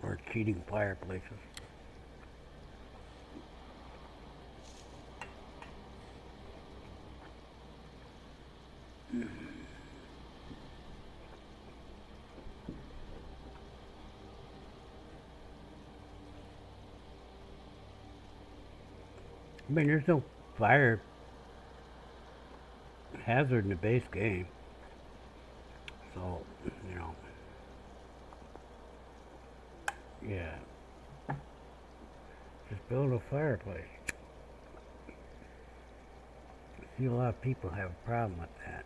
Or cheating fireplaces. I mean, there's no fire hazard in the base game. So, you know. Yeah. Just build a fireplace. I see a lot of people have a problem with that.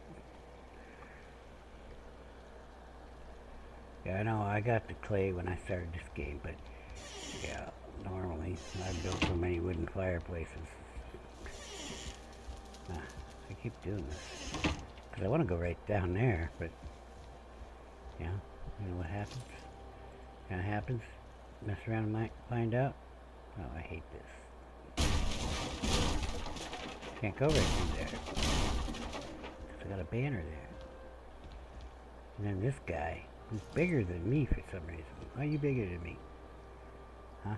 Yeah, I know, I got the clay when I started this game, but yeah, normally I built so many wooden fireplaces. I keep doing this because I want to go right down there, but yeah, you know what happens? Kind of happens. Mess around and might find out. Oh, I hate this. Can't go right through there because I got a banner there. And then this guy, who's bigger than me for some reason. Why are you bigger than me? Huh?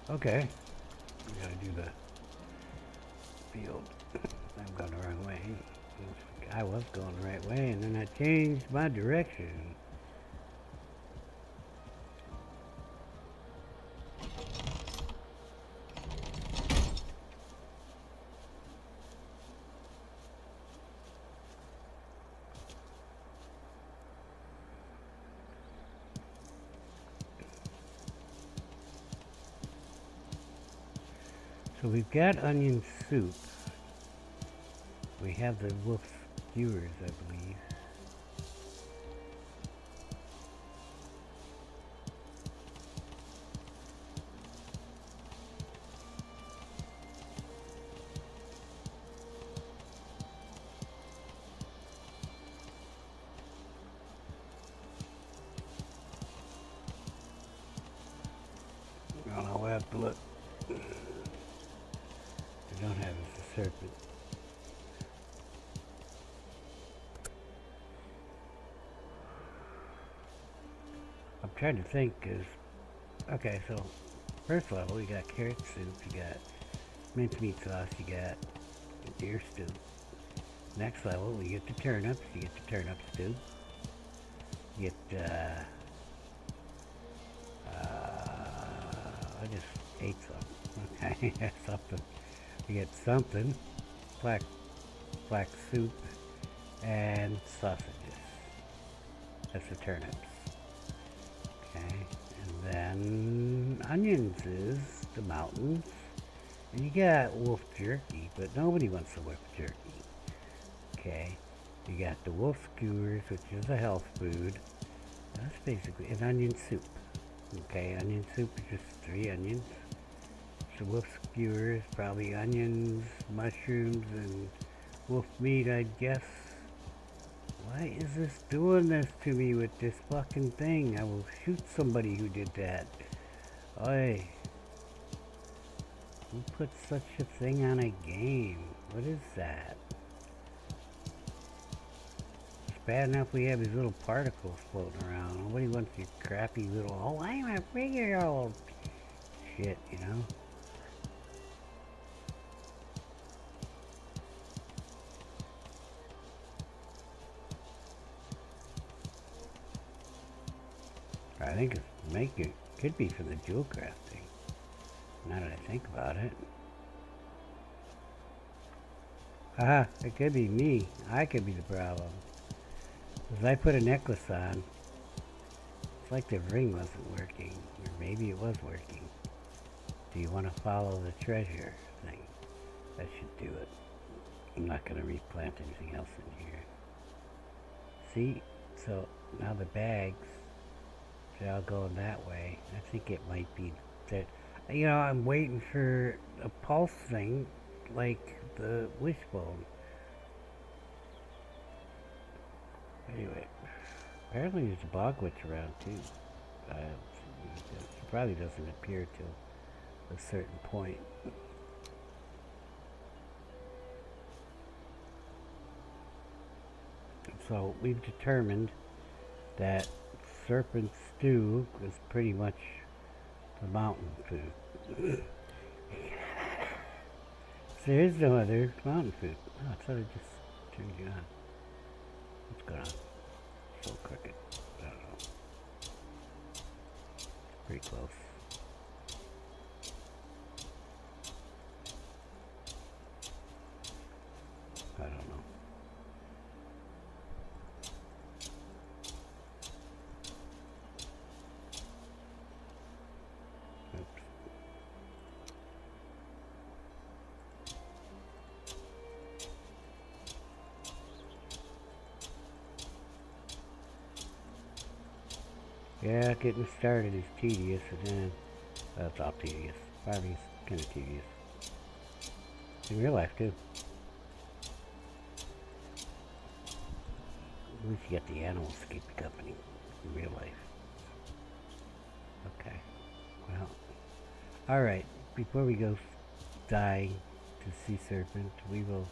Okay. We gotta do the field. I'm going the wrong way. I was going the right way, and then I changed my direction. So we've got onion soup. We have the wolf skewers, I believe. I don't know, we'll have to look. We don't have a serpent. I'm trying to think, okay, so first level you got carrot soup, you got mincemeat sauce, you got deer stew. Next level we get the turnips, you get the turnip stew. You get, I just ate some. Okay, something. You get something, black soup, and sausages. That's the turnips. Okay, And then onions is the mountains. And you got wolf jerky, but nobody wants the wolf jerky. Okay. You got the wolf skewers, which is a health food. That's basically an onion soup. Okay, onion soup is just 3 onions. So wolf skewers, probably onions, mushrooms, and wolf meat, I'd guess. Why is this doing this to me with this fucking thing? I will shoot somebody who did that. Oi. Who put such a thing on a game? What is that? It's bad enough we have these little particles floating around. Nobody wants your crappy little, oh, I'm a 3-year-old shit, you know? I think it could be for the jewel crafting. Now that I think about it. Haha, it could be me. I could be the problem. Because I put a necklace on. It's like the ring wasn't working. Or maybe it was working. Do you want to follow the treasure thing? That should do it. I'm not going to replant anything else in here. See? So now the bags, they're all going that way. I think it might be that. You know, I'm waiting for a pulse thing like the wishbone. Anyway, apparently there's a bog witch around too. She probably doesn't appear till a certain point. So we've determined that serpent stew is pretty much the mountain food. So there's no other mountain food. Oh, I thought I just turned you on. What's going on? So crooked. I don't know. Pretty close. I don't know. Oops. Yeah, getting started is tedious, and then it's all tedious. Probably kind of tedious. In real life, too. At least you get the animals to keep you company in real life. Okay. Well, alright. Before we go die to sea serpent, we will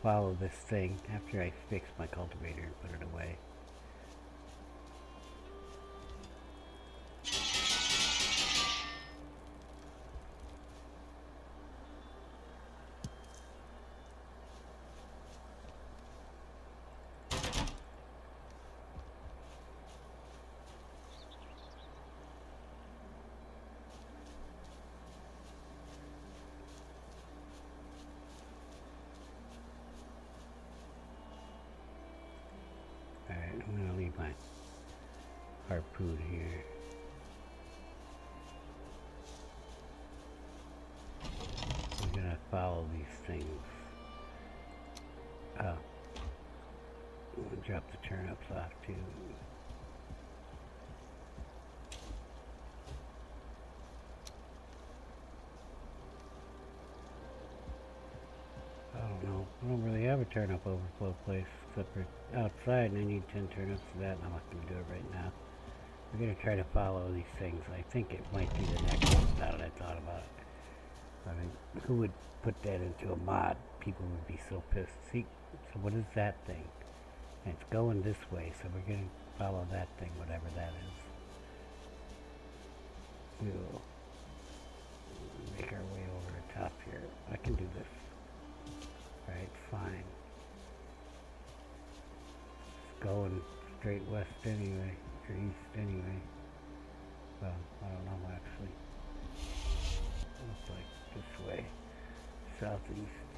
follow this thing after I fix my cultivator and put it away. I'm going to leave my harpoon here. I'm going to follow these things. Oh. I'm going to drop the turnips off too. I don't know. I don't really have a turnip overflow place except for outside, and I need 10 turnips for that, and I'm not going to do it right now. We're going to try to follow these things. I think it might be the next one now that I thought about it. I mean, who would put that into a mod? People would be so pissed. See, so what is that thing? And it's going this way, so we're going to follow that thing, whatever that is. We'll make our way over the top here. I can do this. Alright, fine. It's going straight west anyway, or east anyway. Well, I don't know actually. Looks like this way. Southeast.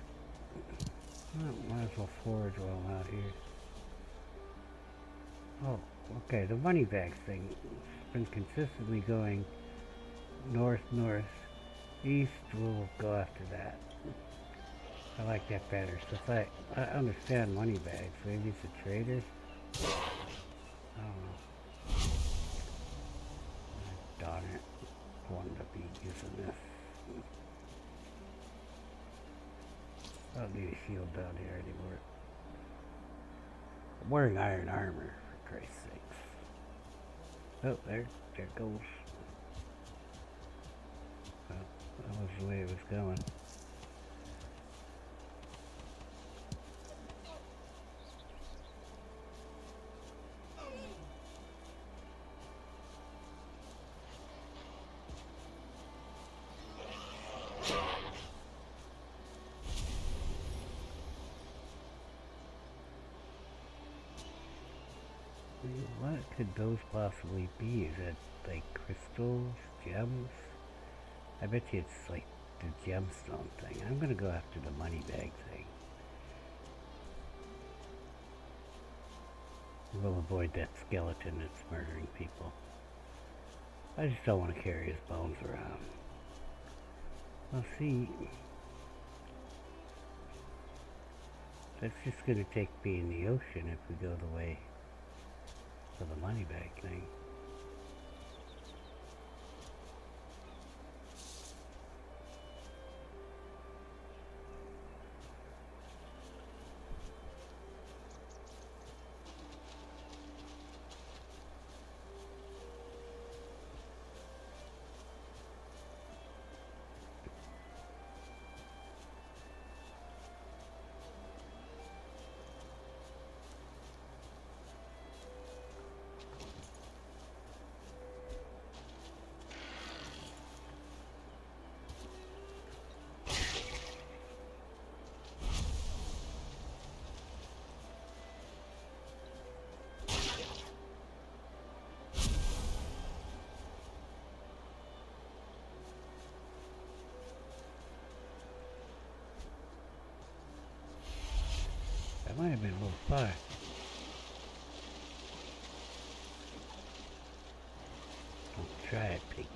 Well, might as well forage while I'm out here. Oh, Okay, the money bags thing has been consistently going north, north, east. We'll go after that. I like that better. So if I understand money bags, maybe it's a trader. I don't know. Darn it. I wanted to be using this. I don't need a shield down here anymore. I'm wearing iron armor, for Christ's sakes. Oh, there it goes. Well, that was the way it was going. What could those possibly be? Is it like crystals, gems? I bet you it's like the gemstone thing. I'm gonna go after the money bag thing. We'll avoid that skeleton that's murdering people. I just don't want to carry his bones around. Well, see, that's just gonna take me in the ocean if we go the way of the money bag thing. That might have been a little far. Don't try it, piggy.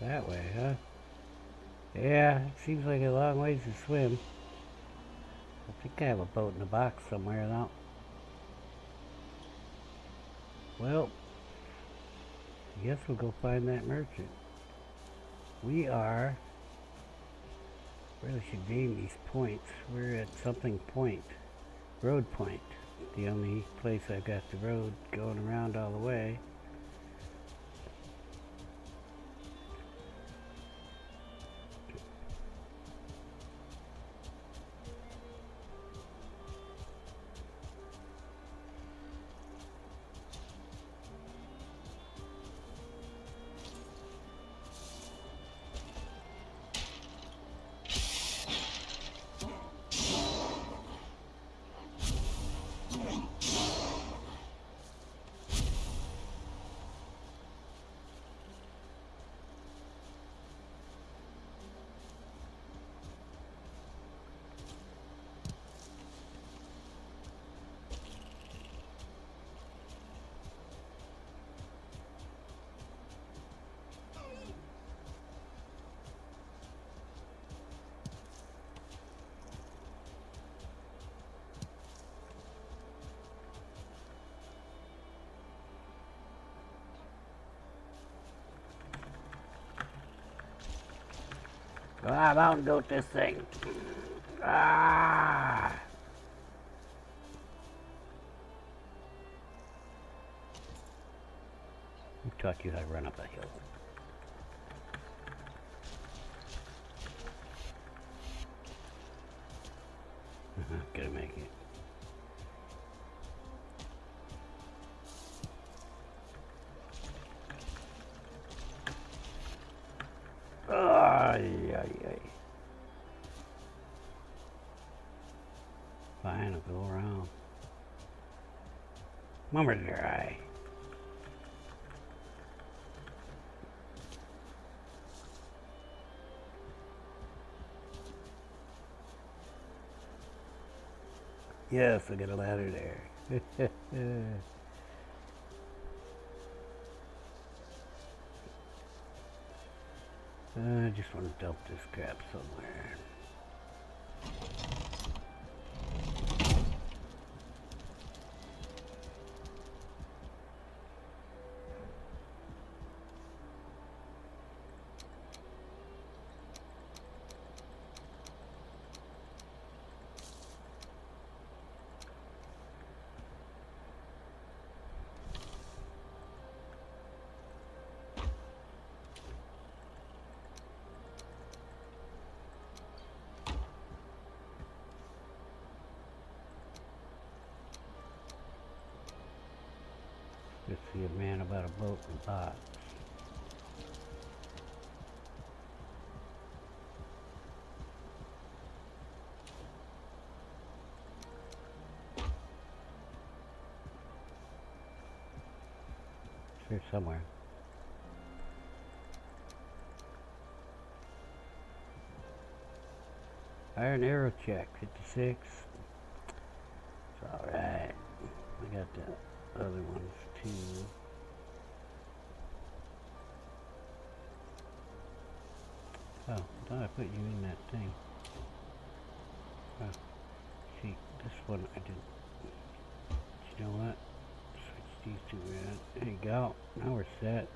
That way, huh? Yeah, it seems like a long ways to swim. I think I have a boat in a box somewhere now. Well, I guess we'll go find that merchant. We are... Really should name these points. We're at something point. Road point. The only place I've got the road going around all the way. Ah, mountain goat this thing. Ah! Who taught you how to run up a hill? Gonna make it. Ay, ay, ay. Fine, I'll go around. Mummer dry. Yes, I got a ladder there. I just want to dump this crap somewhere. Let's see a man about a boat and box. It's here somewhere. Iron arrow check, 56. It's alright. I got the other ones too. Oh, I thought I put you in that thing. Oh, see, this one I didn't. You know what? Switch these two around. There you go. Now we're set.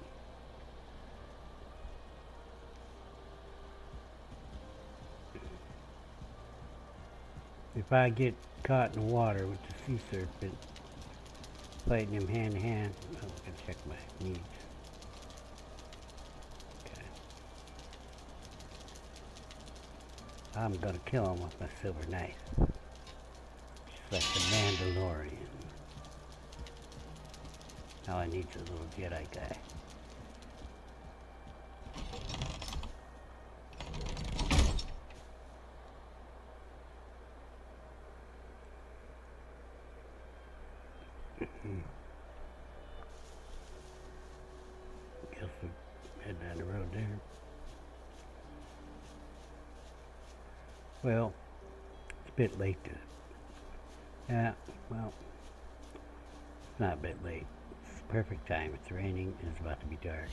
If I get caught in the water with the sea serpent, fighting him hand to hand, I'm gonna check my needs. Okay. I'm gonna kill him with my silver knife. Just like the Mandalorian. All I need is a little Jedi guy. Guess we're heading down the road there. Well, it's a bit late to... Yeah, well, it's not a bit late. It's the perfect time. It's raining and it's about to be dark.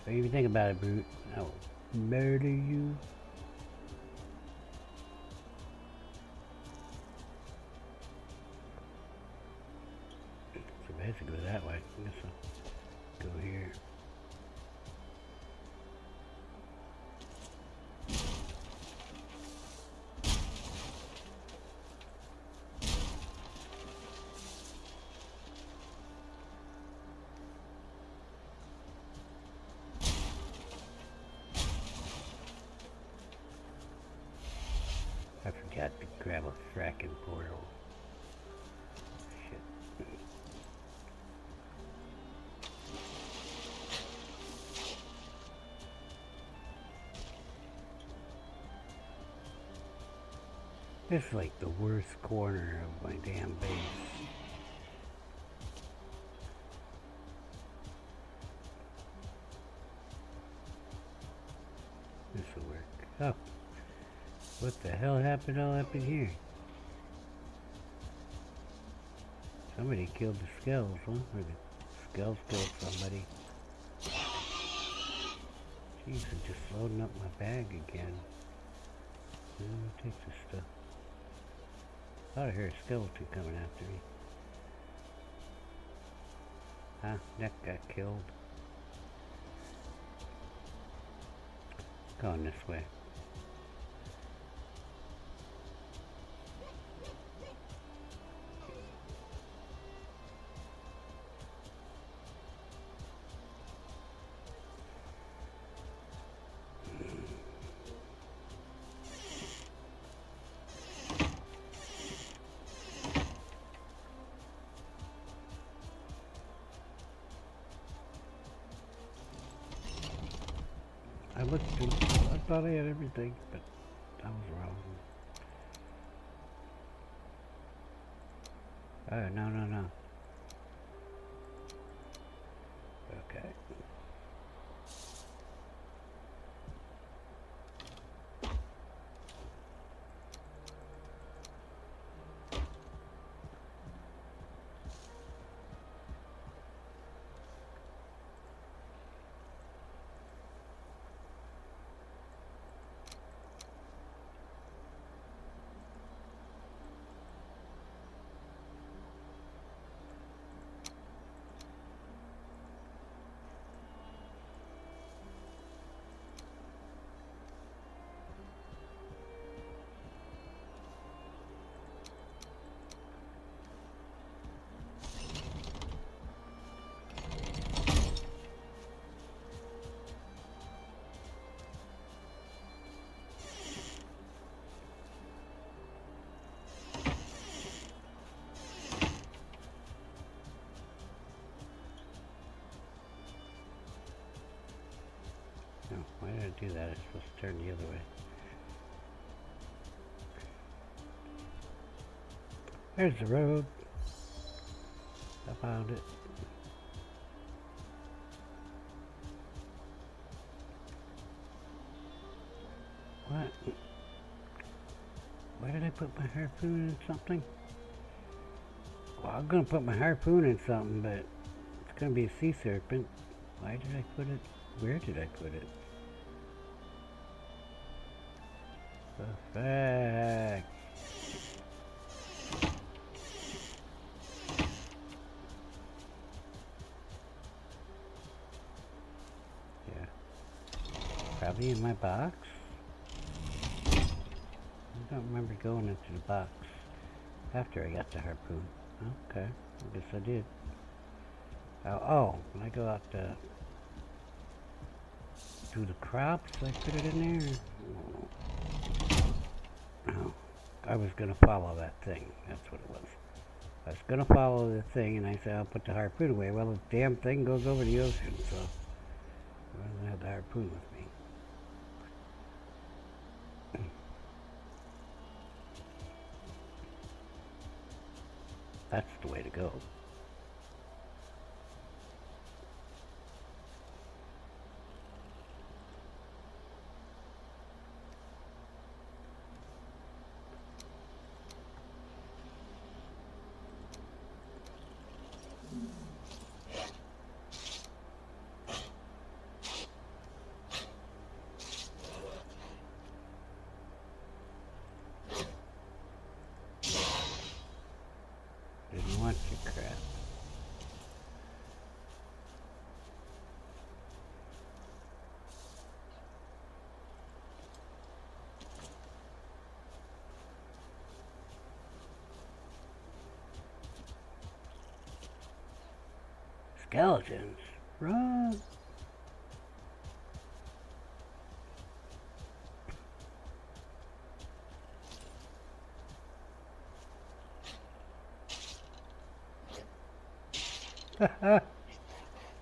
So if you think about it, Brute, I will murder you. So basically that way. I guess I'll go here. I forgot to grab a fracking portal. Shit. This is like the worst corner of my damn base. This will work. Oh. What the hell happened all up in here? Somebody killed the skulls, huh? Or the skulls killed somebody. Jeez, I'm just loading up my bag again. I'll take this stuff. Thought I heard a skeleton coming after me. Huh? That got killed. Going this way. looked through. I thought I had everything, but I was wrong. Oh, no, no, no. Okay. No, why did I do that? It's supposed to turn the other way. There's the road. I found it. What? Why did I put my harpoon in something? Well, I'm gonna put my harpoon in something, but it's gonna be a sea serpent. Why did I put it? Where did I put it? Perfect. Yeah. Probably in my box. I don't remember going into the box after I got the harpoon. Okay, I guess I did. Oh, when I go out to do the crops, I put it in there. Oh, I was gonna follow that thing. That's what it was. I was gonna follow the thing, and I said I'll put the harpoon away. Well, the damn thing goes over the ocean, so I don't have the harpoon with me. That's the way to go. Didn't want your crap. Skeletons. Run.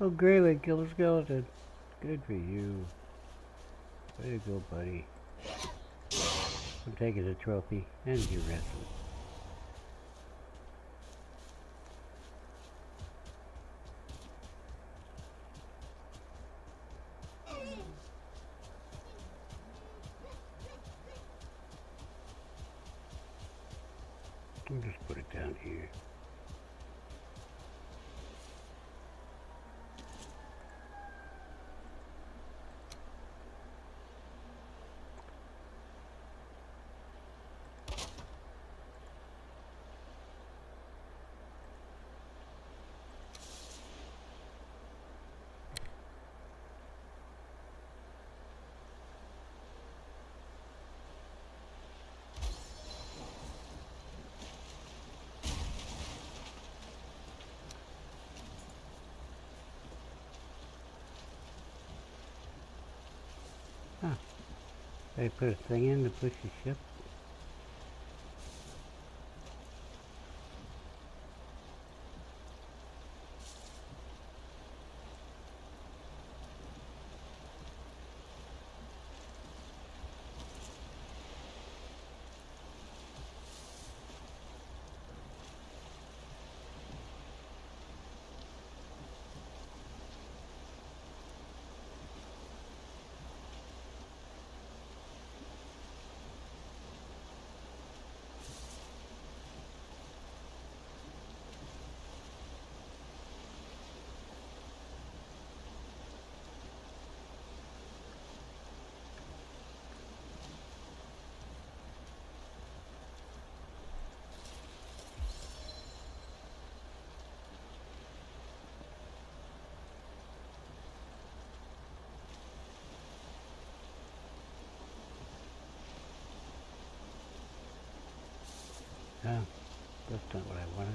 Oh, Graylin killed a skeleton. Good for you. Way to go, buddy. I'm taking the trophy and you're resting. I'll just put it down here. Huh. They put a thing in to push the ship. Oh, that's not what I wanted.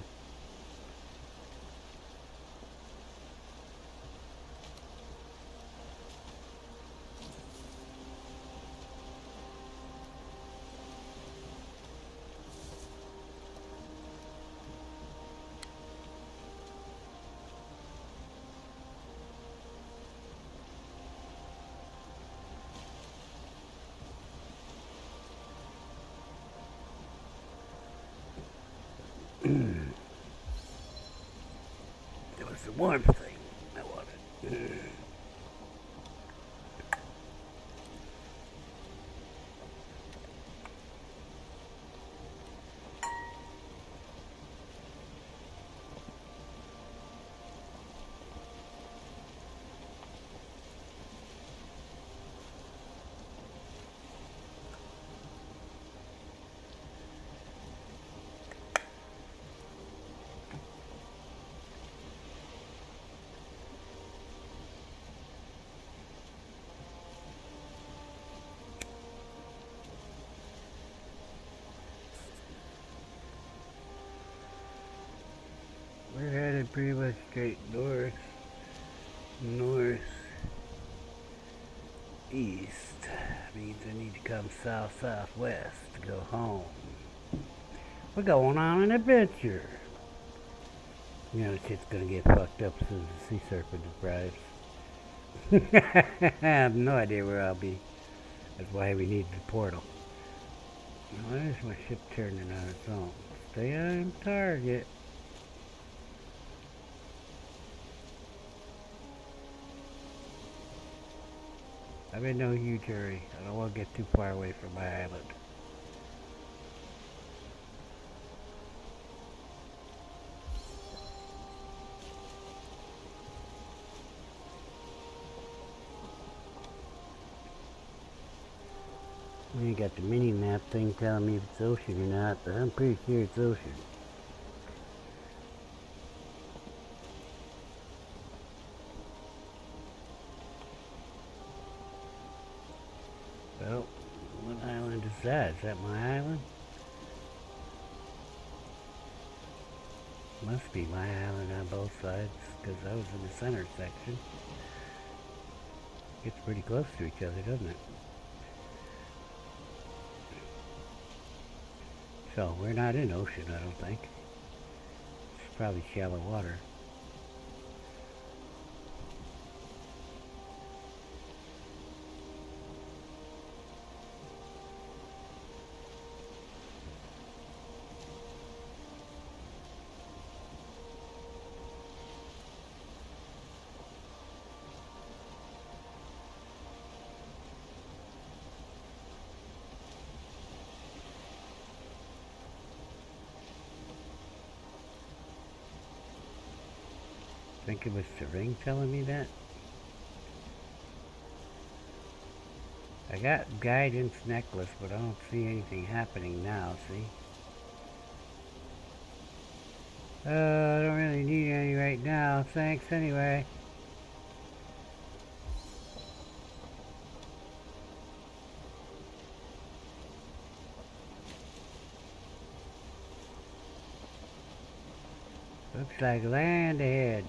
It was the warmth thing I wanted. We're headed pretty much straight north, north, east. Means I need to come south, southwest to go home. We're going on an adventure. You know, shit's gonna get fucked up as soon as the sea serpent arrives. I have no idea where I'll be. That's why we need the portal. Why is my ship turning on its own? Stay on target. I'm in no huge hurry. I don't want to get too far away from my island. We ain't got the mini map thing telling me if it's ocean or not, but I'm pretty sure it's ocean. Well, what island is that? Is that my island? Must be my island on both sides, because I was in the center section. Gets pretty close to each other, doesn't it? So, we're not in ocean, I don't think. It's probably shallow water. Think it was the ring telling me that? I got guidance necklace, but I don't see anything happening now, see? I don't really need any right now. Thanks anyway. Looks like land ahead.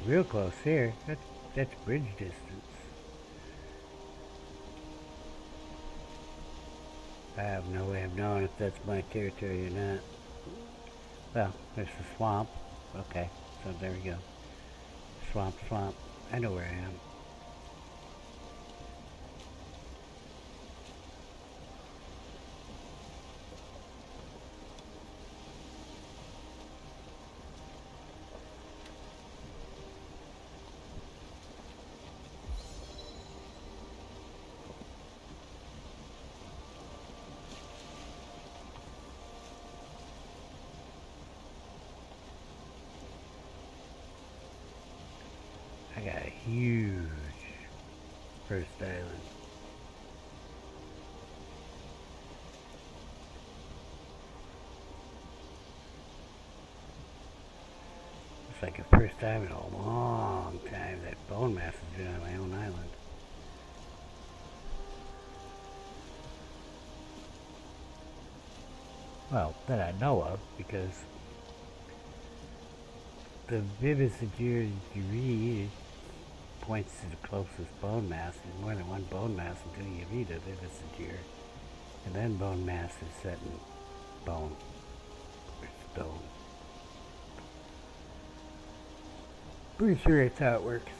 Real close here. That's bridge distance. I have no way of knowing if that's my territory or not. Well, there's the swamp. Okay, so there we go. swamp, swamp. I know where I am. I got a huge first island. It's like the first time in a long time that bone mass has been on my own island. Well, that I know of, because the vivisecture you read points to the closest bone mass. There's more than one bone mass until you read a vivisecture. And then bone mass is set in bone or stone. Pretty sure that's how it works.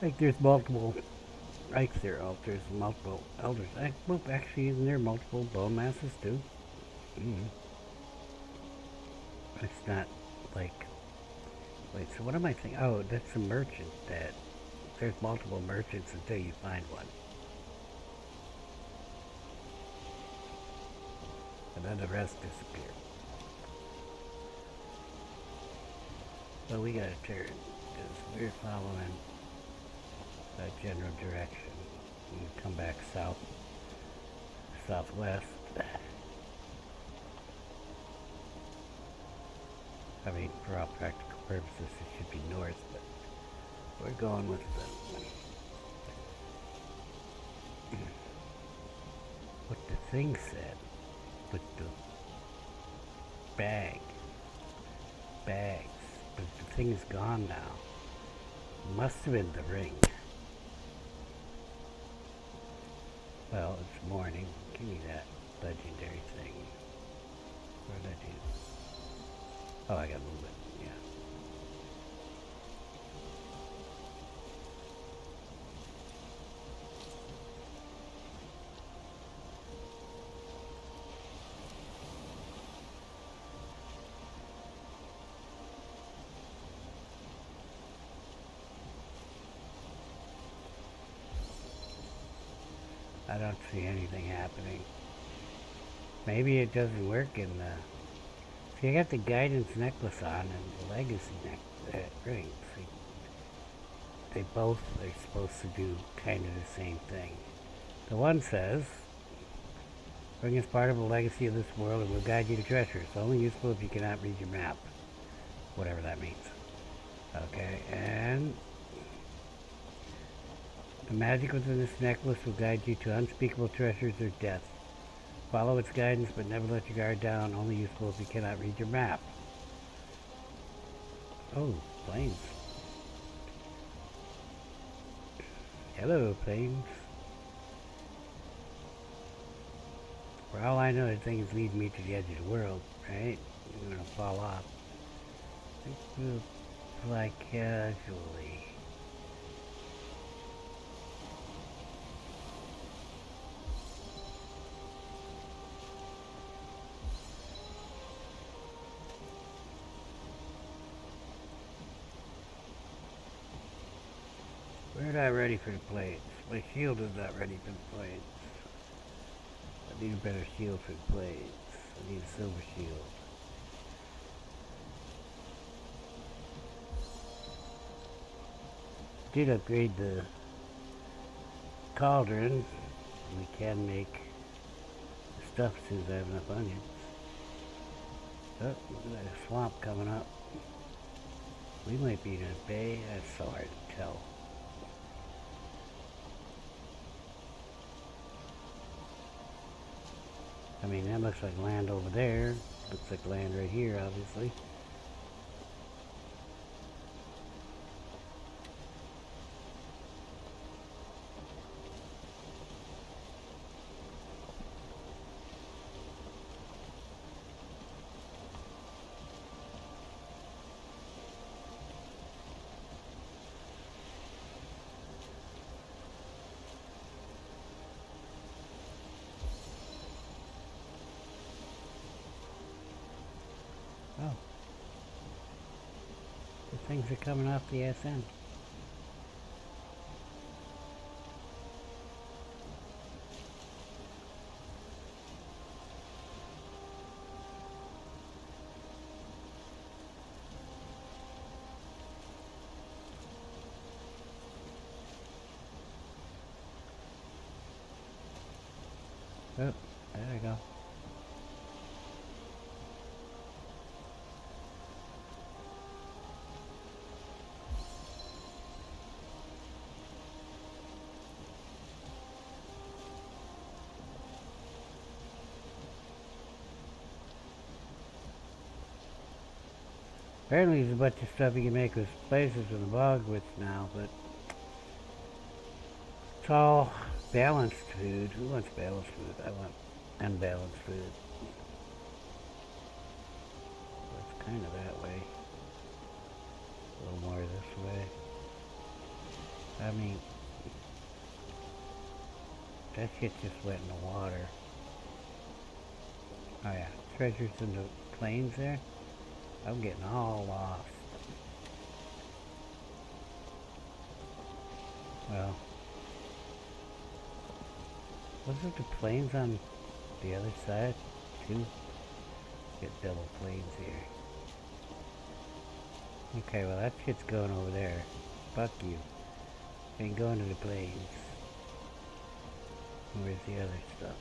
Like there's multiple Reichs there, altars, multiple elders. Well, actually, isn't there multiple bone masses too? It's not like... Wait, so what am I thinking? Oh, that's a merchant that... There's multiple merchants until you find one. And then the rest disappear. So we gotta turn, because we're following a general direction. We come back south, southwest. I mean, for all practical purposes, it should be north, but we're going with what the thing said, with the bags, but the thing is gone now. Must have been the ring. Well, it's morning. Give me that legendary thing. What did I do? Oh, I gotta move it, yeah. I don't see anything happening. Maybe it doesn't work in the... See, I got the guidance necklace on and the legacy ring. See, they both are supposed to do kind of the same thing. The one says, ring is part of the legacy of this world and will guide you to treasure. It's only useful if you cannot read your map. Whatever that means. Okay, and the magic within this necklace will guide you to unspeakable treasures or death. Follow its guidance, but never let your guard down. Only useful if you cannot read your map. Oh, planes. Hello, planes. For all I know, the thing is leading me to the edge of the world, right? I'm gonna fall off. We'll fly casually. We're not ready for the planes. My shield is not ready for the planes. I need a better shield for the planes. I need a silver shield. Did upgrade the cauldron. We can make the stuff as soon as I have enough onions. Oh, look at that swamp coming up. We might be in a bay. That's so hard to tell. I mean, that looks like land over there. Looks like land right here, obviously. things are coming off the ass end. Oh, there we go. Apparently there's a bunch of stuff you can make with spices in the bog with now, but it's all balanced food. Who wants balanced food? I want unbalanced food. So it's kind of that way. A little more this way. I mean, that shit just went in the water. Oh yeah, treasures in the plains there. I'm getting all lost. Well, wasn't the plains on the other side too? Get double plains here. Okay, well that shit's going over there. Fuck you. Ain't going to the plains. Where's the other stuff?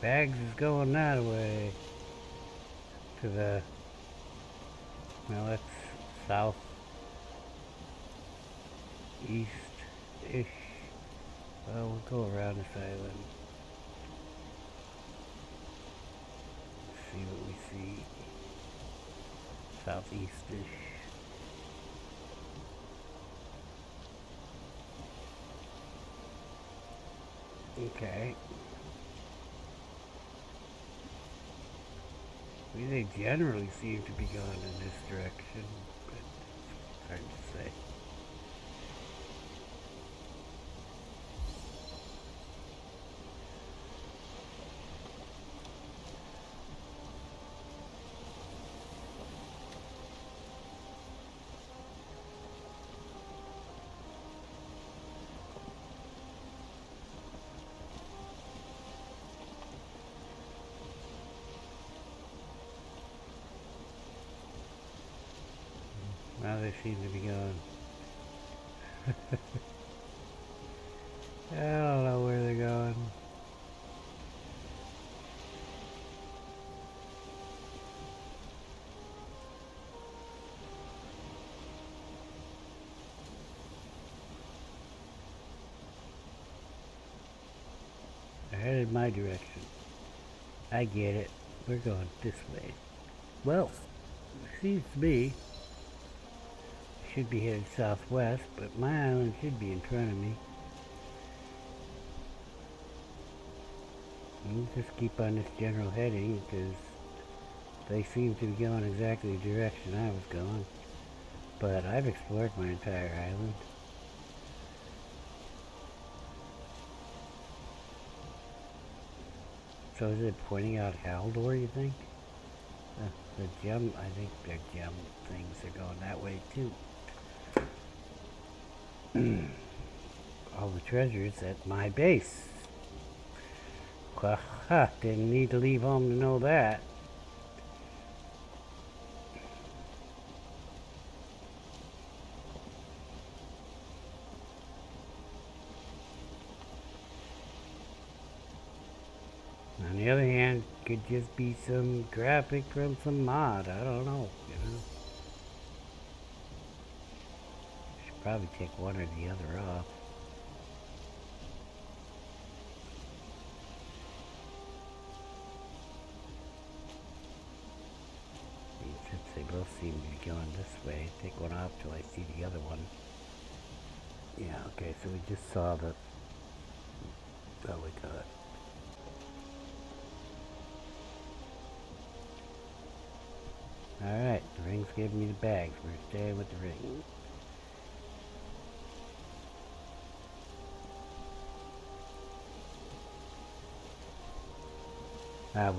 Bags is going that way to the, well, that's south east-ish. Well, we'll go around this island. See what we see. Southeast-ish. Okay. I mean, they generally seem to be going in this direction, but it's hard to say. Now they seem to be going. I don't know where they're going. They're headed my direction. I get it. We're going this way. Well, seems to be. Should be headed southwest, but my island should be in front of me. We'll just keep on this general heading because they seem to be going exactly the direction I was going. But I've explored my entire island. So is it pointing out Haldor, you think? The gem, I think their gem things are going that way too. All the treasures at my base. Didn't need to leave home to know that. On the other hand, could just be some graphic from some mod. I don't know, you know. Should probably take one or the other off. Since they both seem to be going this way, take one off till I see the other one. Yeah, okay, so we just saw the... Oh, we got it. Alright, the ring's giving me the bags. We're staying with the ring.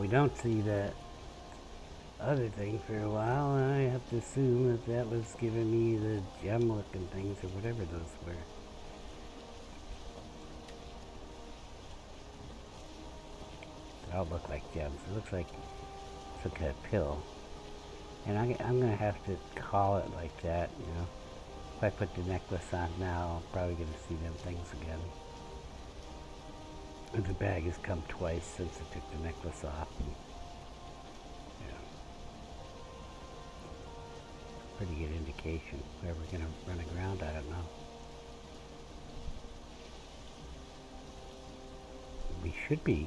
We don't see that other thing for a while, and I have to assume that that was giving me the gem-looking things or whatever those were. They all look like gems. It looks like some kind of pill. And I'm going to have to call it like that, you know. If I put the necklace on now, I'm probably going to see them things again. And the bag has come twice since I took the necklace off. Yeah. Pretty good indication. Where we're going to run aground, I don't know. We should be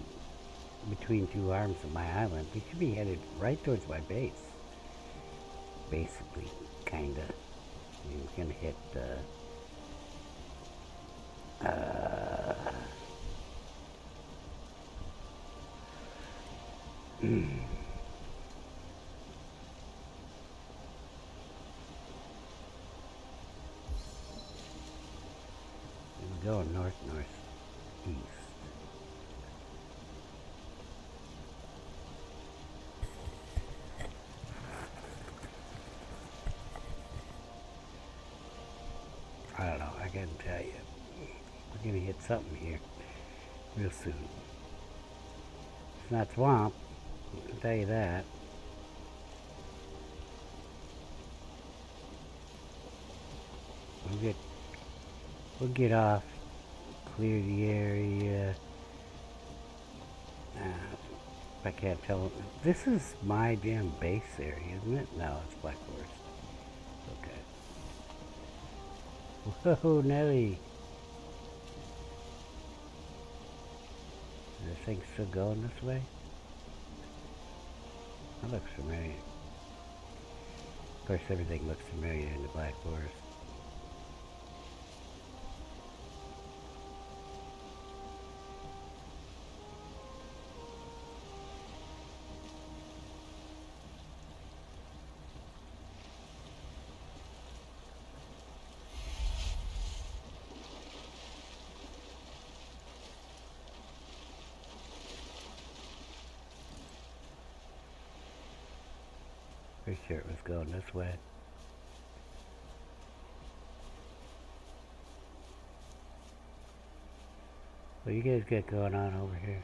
between two arms of my island. We should be headed right towards my base. Basically, kinda. We're gonna hit we're going northeast. I don't know, I gotta tell you. We're gonna hit something here real soon. It's not swamp, I can tell you that. We'll get off, clear the area. If I can't tell, this is my damn base area, isn't it? No, it's Black Forest. Okay. Whoa, Nelly. Is this thing still going this way? That looks familiar. Of course, everything looks familiar in the Black Forest. Pretty sure it was going this way. What you guys got going on over here?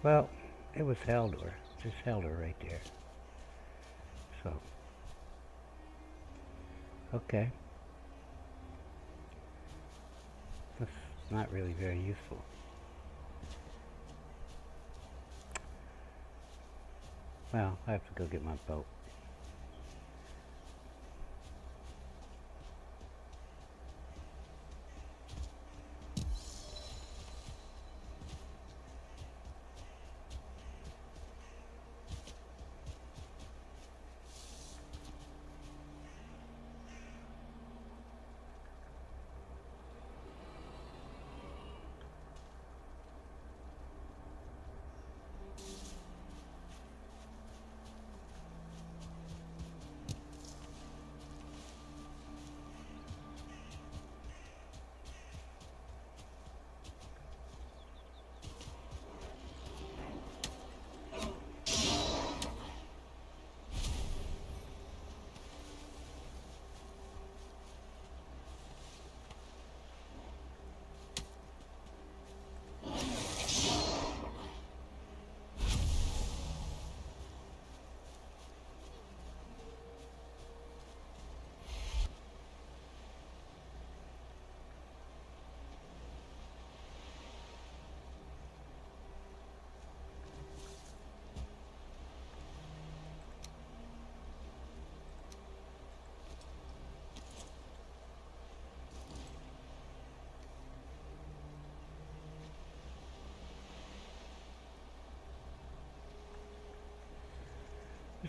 Well, it was Haldor. Just Haldor right there. So, okay. That's not really very useful. Well, I have to go get my boat.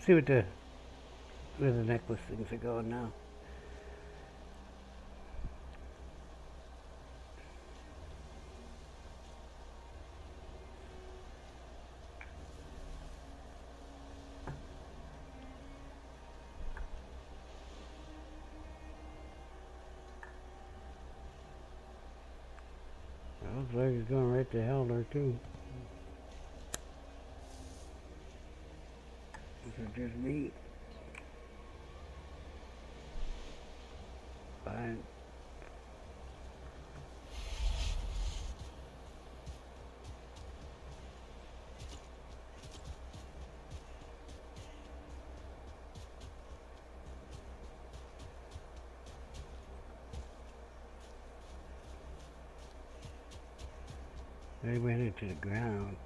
see where the necklace things are going now. Looks like it's going right to hell there too. Is it just me? Fine. They went into the ground,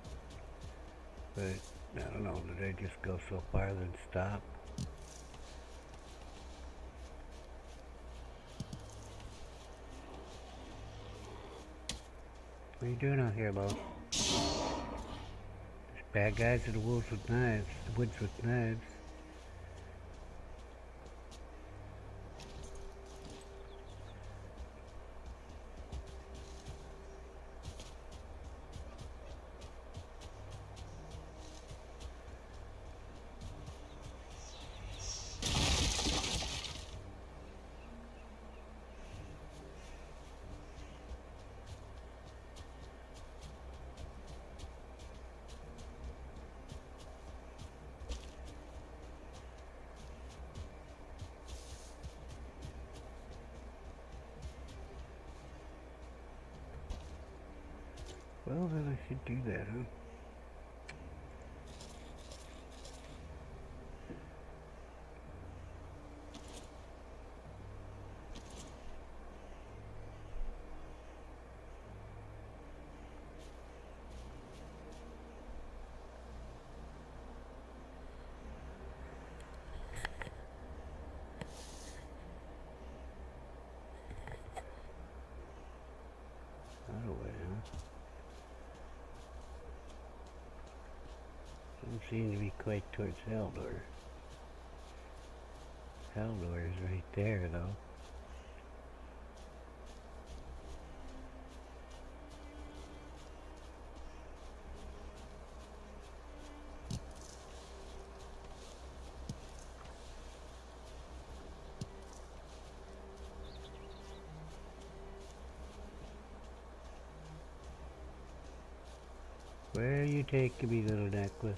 but I don't know, did they just go so far then stop? What are you doing out here, Lo? There's bad guys in the woods with knives. The woods with knives. Well, then I should do that, huh? That way, huh? Doesn't seem to be quite towards Haldor. Haldor is right there, though. Where are you taking me, little necklace?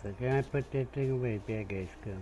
So can I put that thing away? Bad guys come.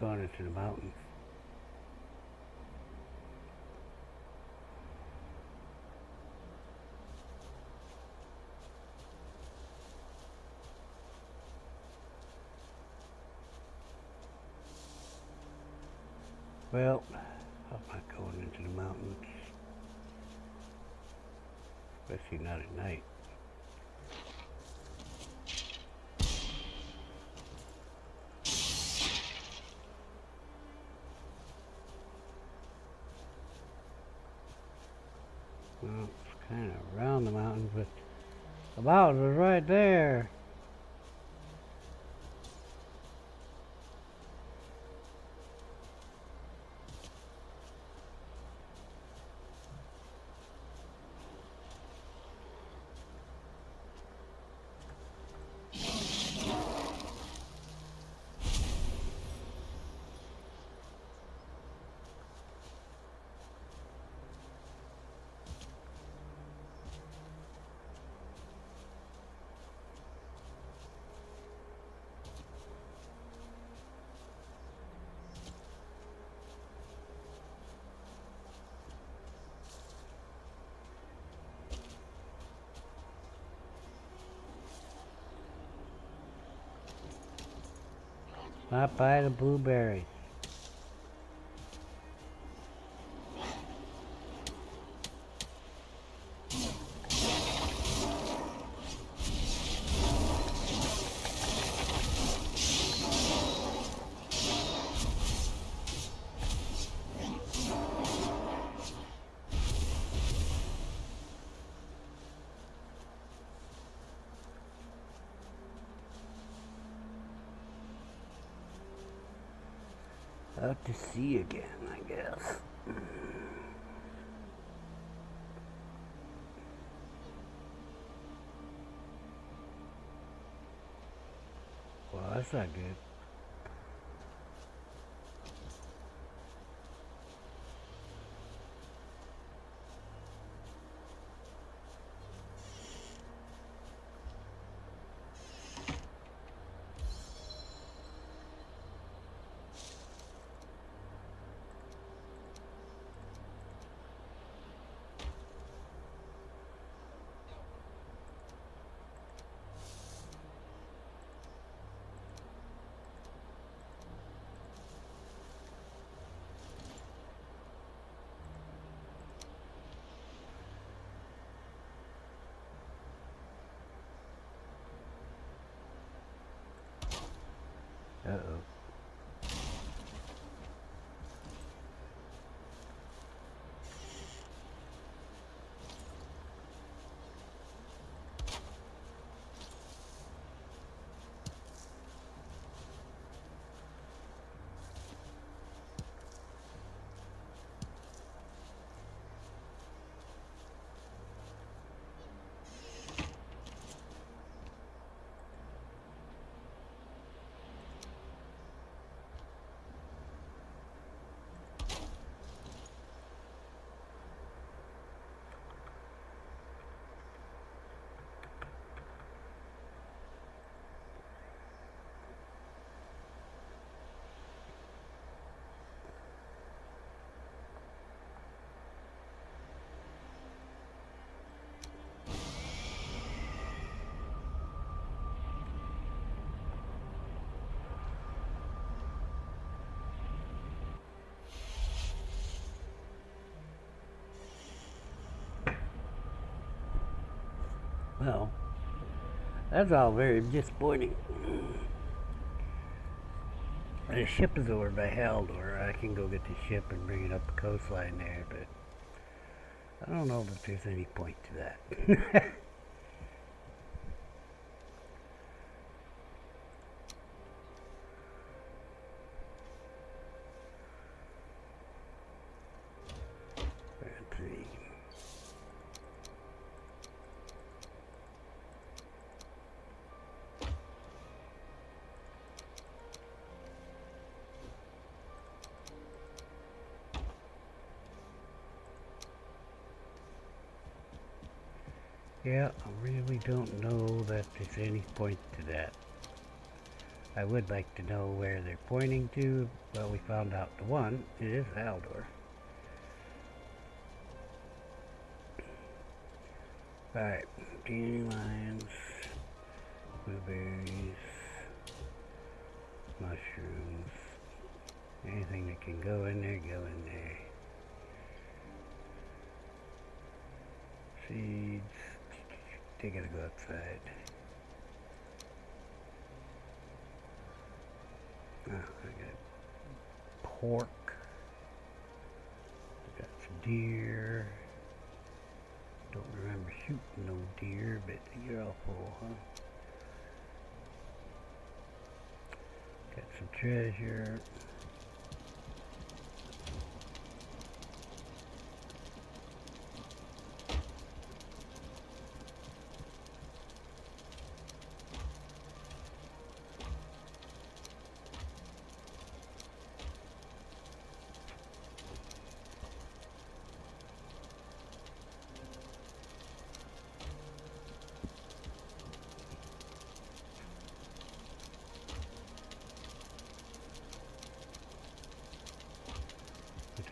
going into the mountains. Well, I'm not going into the mountains. Especially not at night. Well, it's kind of around the mountains, but the mountains are right there. Not by the blueberries. Out to sea again, I guess. Well, that's not good. Uh-oh. Well, that's all very disappointing. The ship is over by Haldor. I can go get the ship and bring it up the coastline there, but I don't know that there's any point to that. Let's see. Yeah, I really don't know that there's any point to that. I would like to know where they're pointing to. Well, we found out the one. It is Aldor. Alright, dandelions, blueberries, mushrooms, anything that can go in there, go in there. Seeds, they gotta go outside. Oh, I got pork, I got some deer. Don't remember shooting no deer, but you're all full, huh? Got some treasure.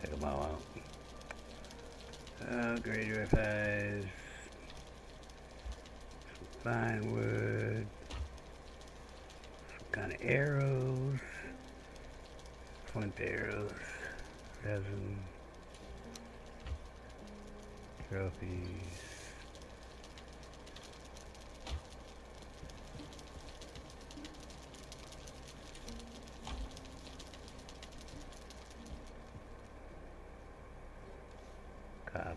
Take them all out. Greater rough eyes, some fine wood, some kind of arrows, flint arrows, resin, trophies. Copper.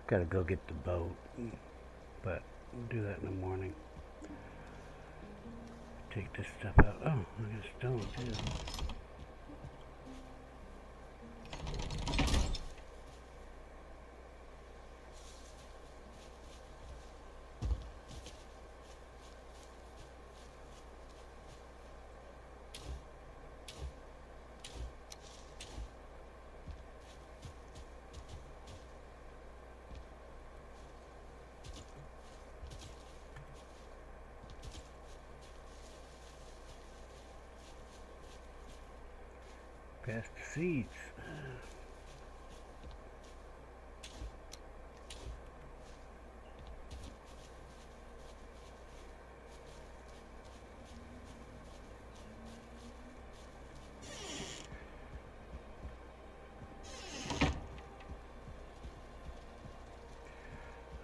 Gotta go get the boat, but we'll do that in the morning. Take this stuff out. Oh, I got stone too. Past the seeds.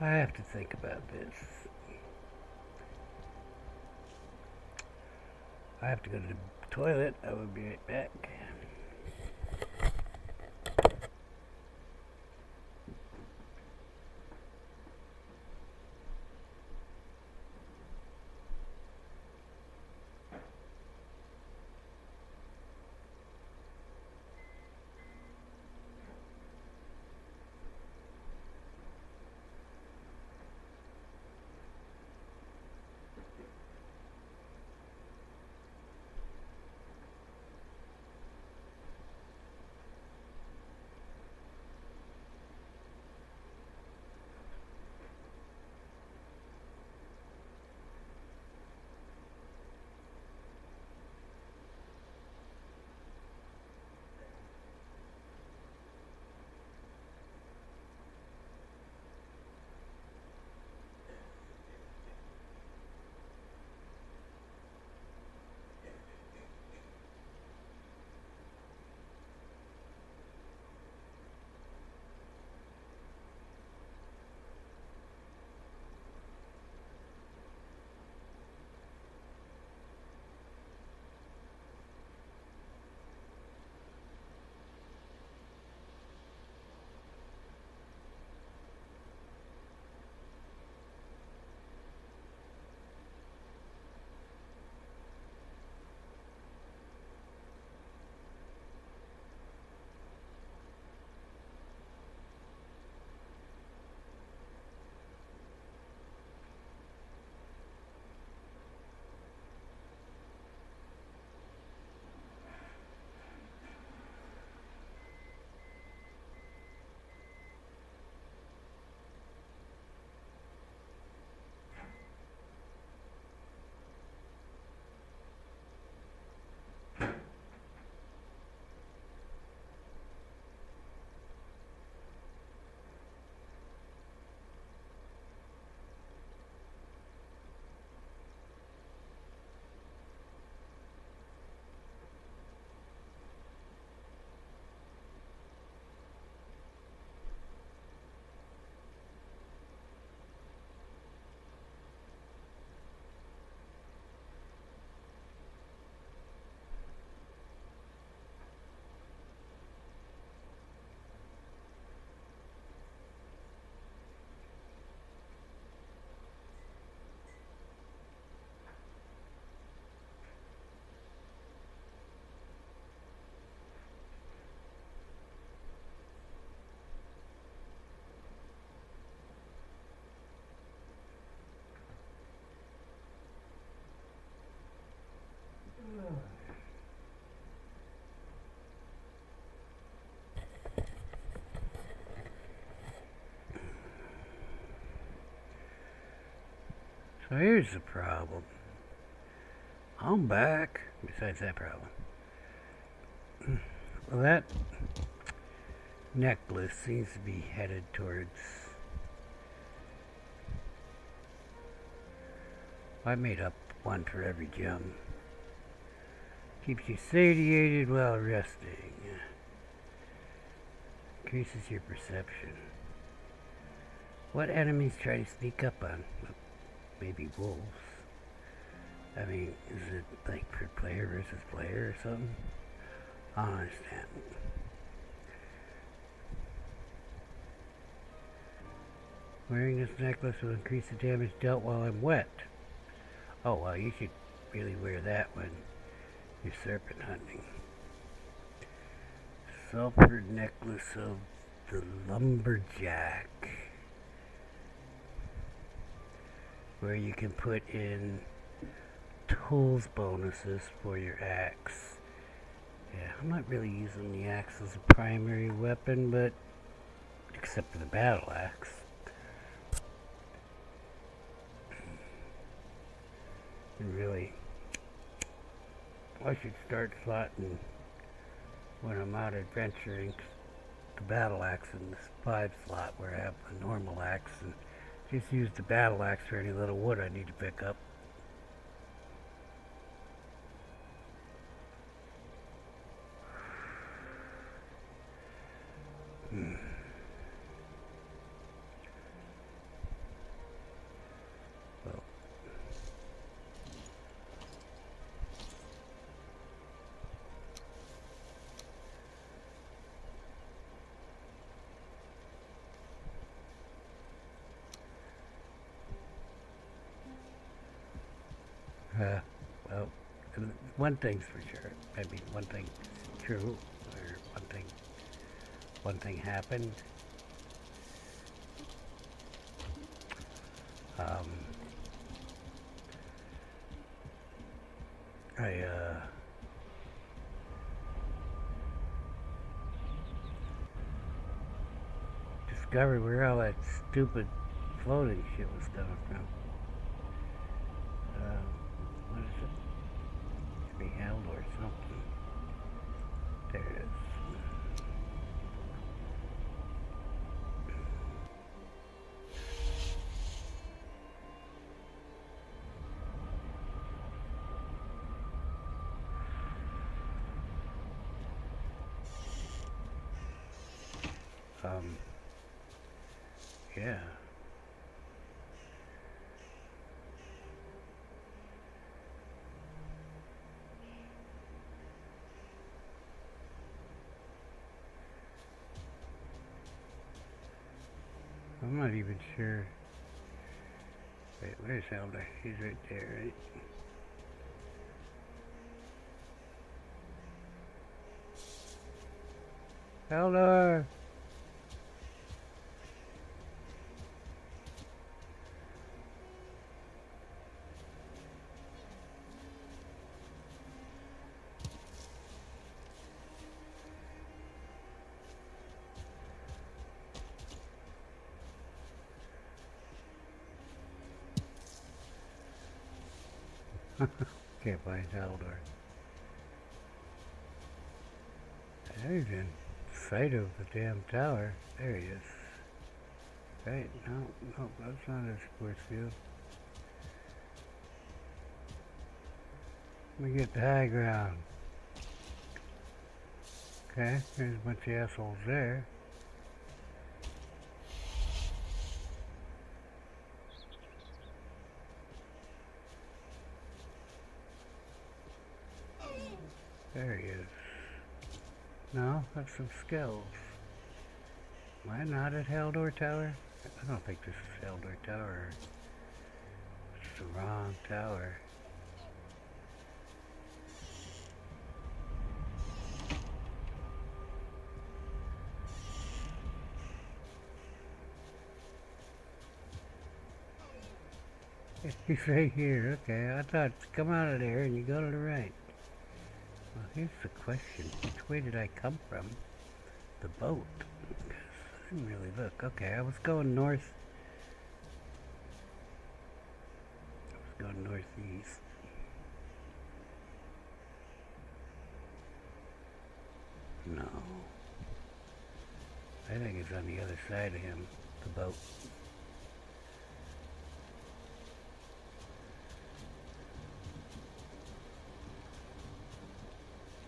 I have to think about this. I have to go to the toilet. I will be right back. So here's the problem. I'm back. Besides that problem. Well, that necklace seems to be headed towards... I made up one for every gem. Keeps you satiated while resting. Increases your perception. What enemies try to sneak up on? Maybe wolves. I mean, is it like for player versus player or something? I don't understand. Wearing this necklace will increase the damage dealt while I'm wet. Oh, well, you should really wear that when you're serpent hunting. Sulfur necklace of the lumberjack. Where you can put in tools bonuses for your axe. Yeah, I'm not really using the axe as a primary weapon, but except for the battle axe. And really, I should start slotting when I'm out adventuring the battle axe in this 5 slot where I have a normal axe, and just use the battle axe for any little wood I need to pick up. Well, one thing's for sure. I mean, one thing's true, or one thing happened. I discovered where all that stupid floating shit was coming from. What is it? It's being held or something. There it is. Yeah. I'm not even sure. Wait, where's Elder? He's right there, right? Elder! Can't find Eldor. There's in sight of the damn tower. There he is. Right, no, that's not his course view. Let me get the high ground. Okay, there's a bunch of assholes there. There he is. No, that's some skills. Am I not at Haldor Tower? I don't think this is Haldor Tower. It's the wrong tower. He's right here. Okay, I thought come out of there and you go to the right. Well, here's the question. Which way did I come from? The boat. I didn't really look. Okay, I was going north. going northeast. No. I think it's on the other side of him, the boat.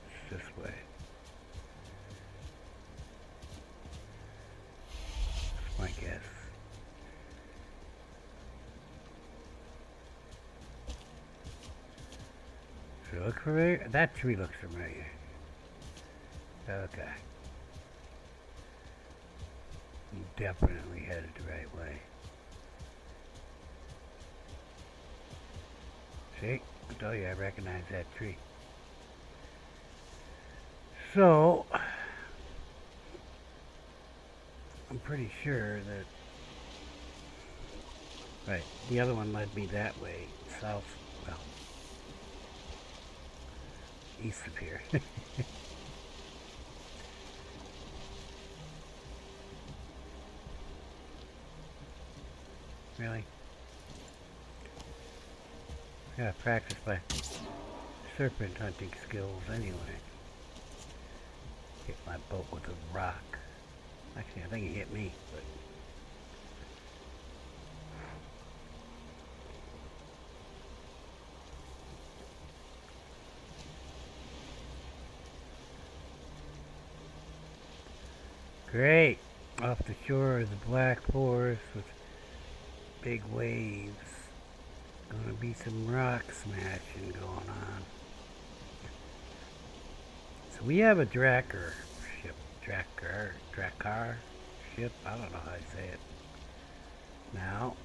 It's this way. That's my guess. Does it look familiar? That tree looks familiar. Okay. I'm definitely headed the right way. See? I told you I recognize that tree. So, I'm pretty sure that... Right, the other one led me that way, south, well, east of here. Really? I gotta practice my serpent hunting skills anyway. Hit my boat with a rock. Actually, I think he hit me, but... Great! Off the shore of the Black Forest with big waves. Gonna be some rock smashing going on. So we have a Drakkar ship. Drakkar ship? I don't know how I say it. Now.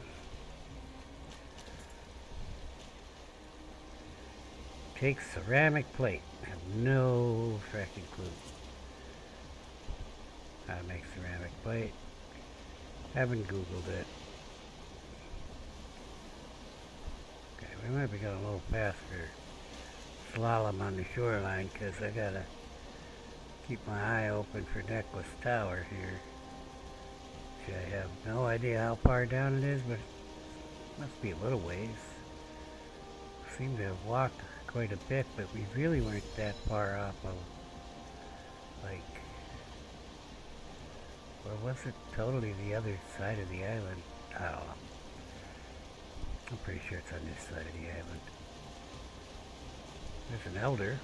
Takes ceramic plate. I have no fracking clue how to make ceramic plate. Haven't Googled it. Okay, we might be going a little faster slalom on the shoreline because I gotta keep my eye open for Necklace Tower here. Which I have no idea how far down it is, but it must be a little ways. Seem to have walked quite a bit, but we really weren't that far off of, like, or was it totally the other side of the island? I don't know. I'm pretty sure it's on this side of the island. There's an elder.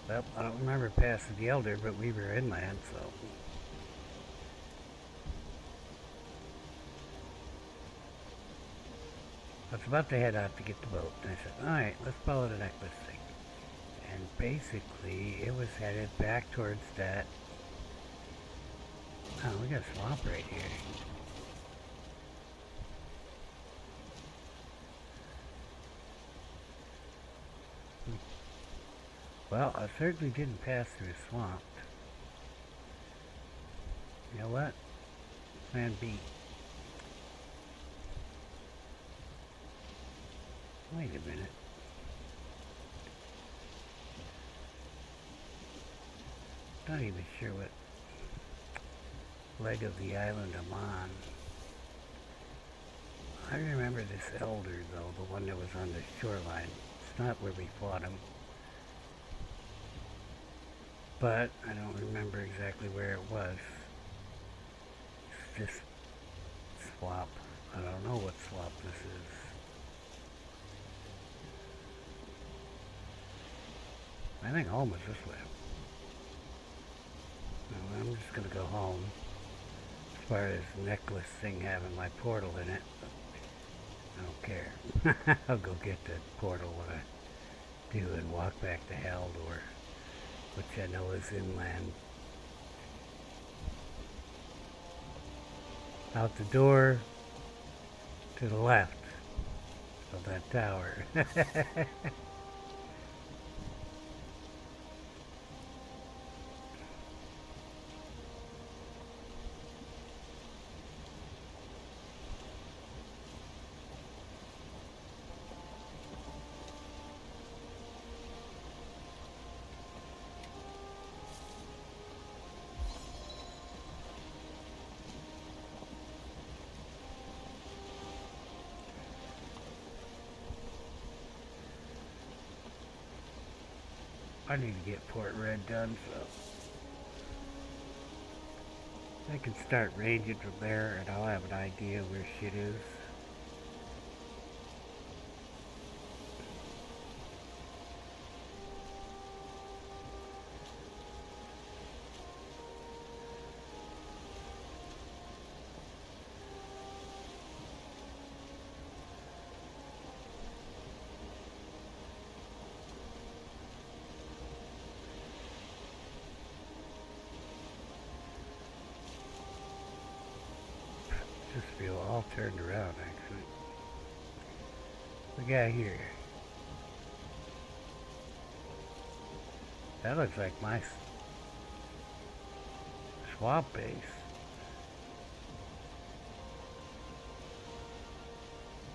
Well, I don't remember passing the elder, but we were inland, so... I was about to head out to get the boat, and I said, alright, let's follow the necklace thing. And basically, it was headed back towards that... Oh, we got a swamp right here. Well, I certainly didn't pass through a swamp. You know what? Plan B. Wait a minute. Not even sure what leg of the island I'm on. I remember this elder, though, the one that was on the shoreline. It's not where we fought him. But I don't remember exactly where it was. It's just swamp. I don't know what swamp this is. I think home is this way. No, I'm just gonna go home. As far as necklace thing having my portal in it, I don't care. I'll go get the portal when I do and walk back to Haldor, which I know is inland. Out the door to the left of that tower. I need to get Port Red done, so I can start ranging from there, and I'll have an idea where shit is. Just feel all turned around, actually. We got here. That looks like my swamp base.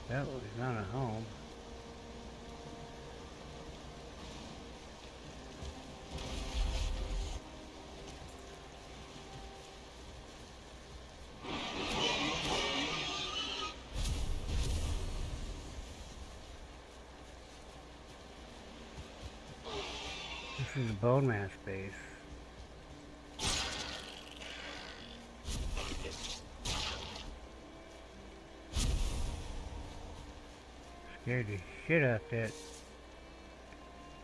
That was not a home. This is a bone mass base. Scared the shit out that.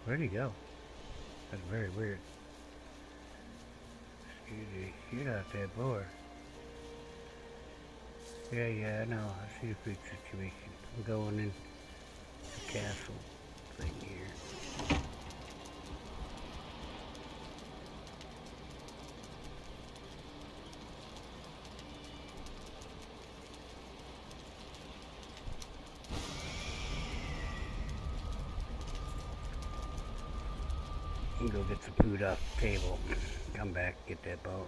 Where'd he go? That's very weird. Scared the shit out that boar. Yeah, I know. I see the food situation. I'm going in the castle thing here. Go get some food off the table. Come back, get that boat.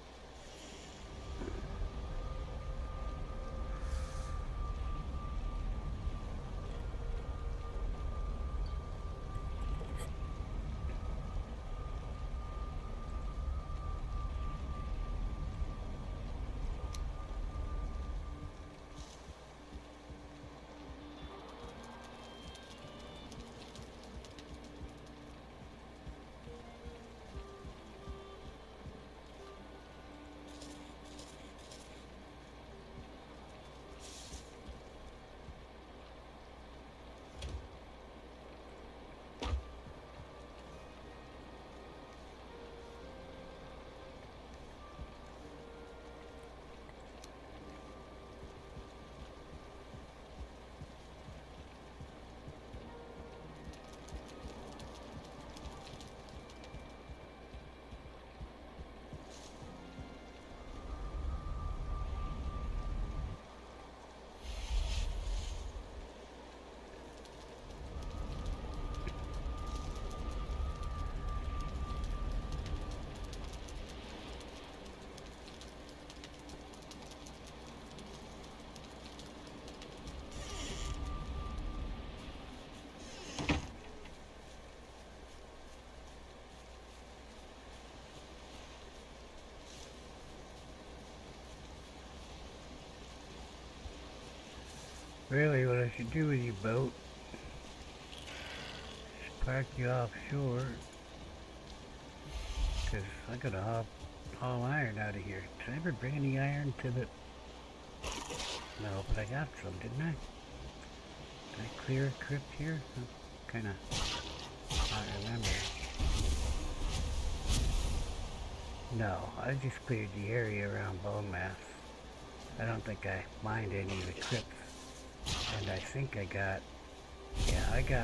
Really, what I should do with your boat is park you offshore, because I gotta haul iron out of here. Did I ever bring any iron to the... No, but I got some, didn't I? Did I clear a crypt here? Kinda... I remember. No, I just cleared the area around Bone Mass. I don't think I mined any of the crypts. And I think I got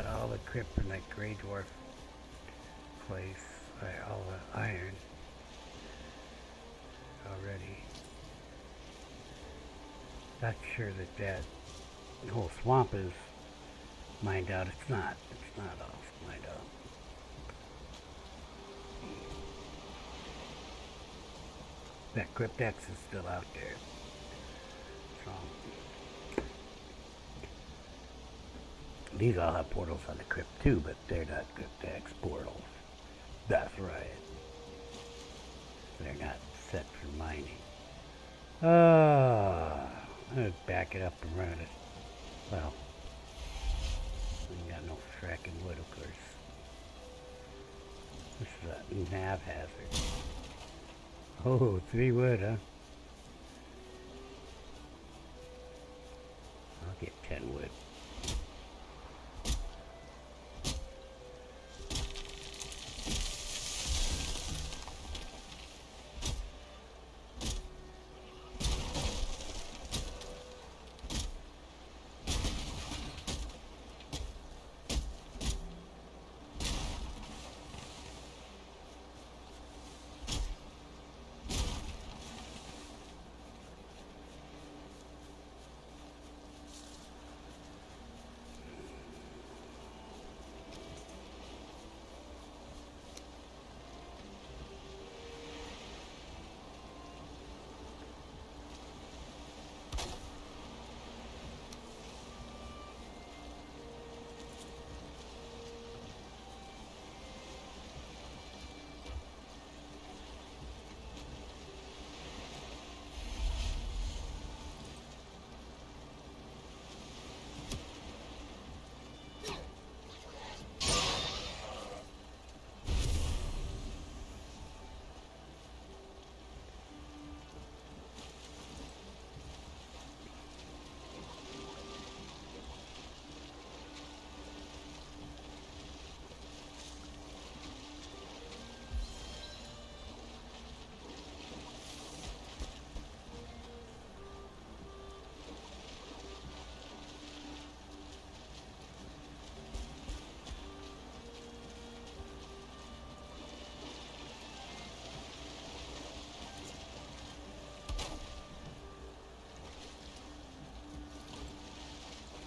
all the crypt from that Grey Dwarf place, all the iron already. Not sure that whole swamp is mined out. It's not all mined out. That Cryptex is still out there. So, these all have portals on the crypt too, but they're not Cryptex portals. That's right. They're not set for mining. I'm gonna back it up and run it. Well, we ain't got no fracking wood, of course. This is a nav hazard. Oh, 3 wood, huh? I'll get 10 wood.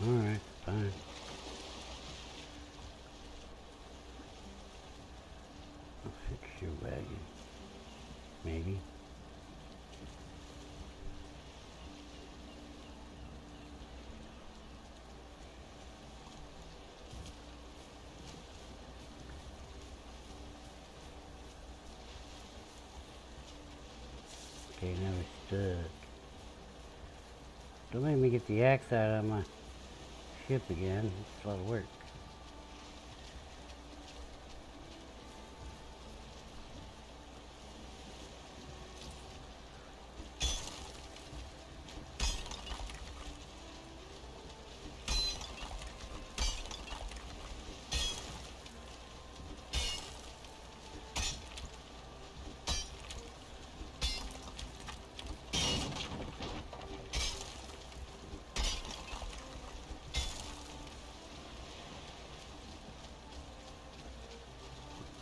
Alright, fine. I'll fix your wagon. Maybe. Okay, now we're stuck. Don't make me get the axe out of my ship again. It's a lot of work.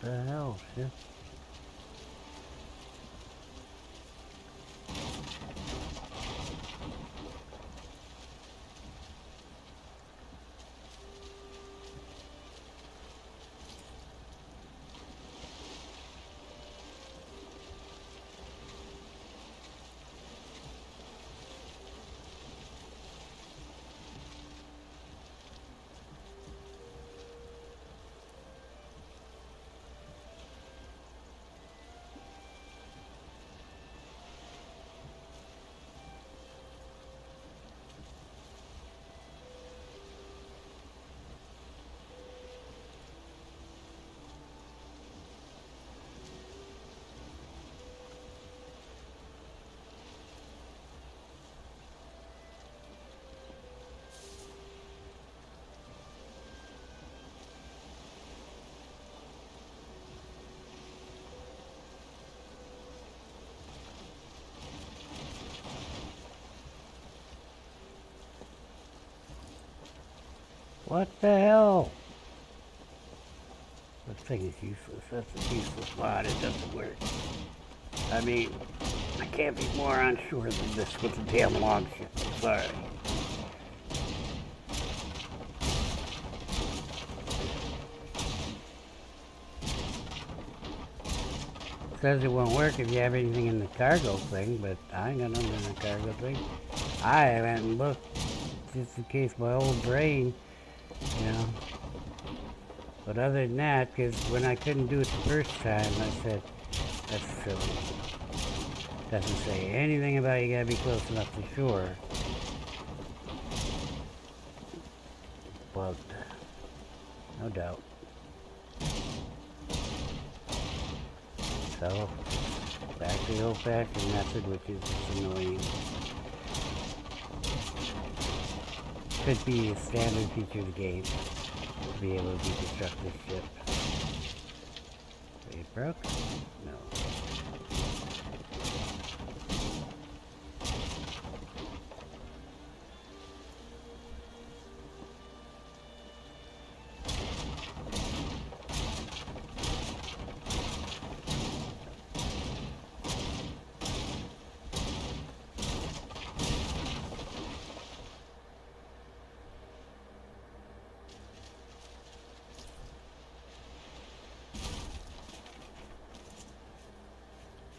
What the hell, shit? What the hell? This thing is useless. That's a useless mod. It doesn't work. I mean, I can't be more unsure than this with the damn log ship. I'm sorry. It says it won't work if you have anything in the cargo thing, but I ain't got nothing in the cargo thing. I haven't looked just in case my old brain, you know. But other than that, because when I couldn't do it the first time, I said, that's silly. Doesn't say anything about you gotta be close enough to shore. Bugged. No doubt. So, back to the old-fashioned method, which is just annoying. Could be a standard feature of the game to be able to deconstruct this ship. It broke? No.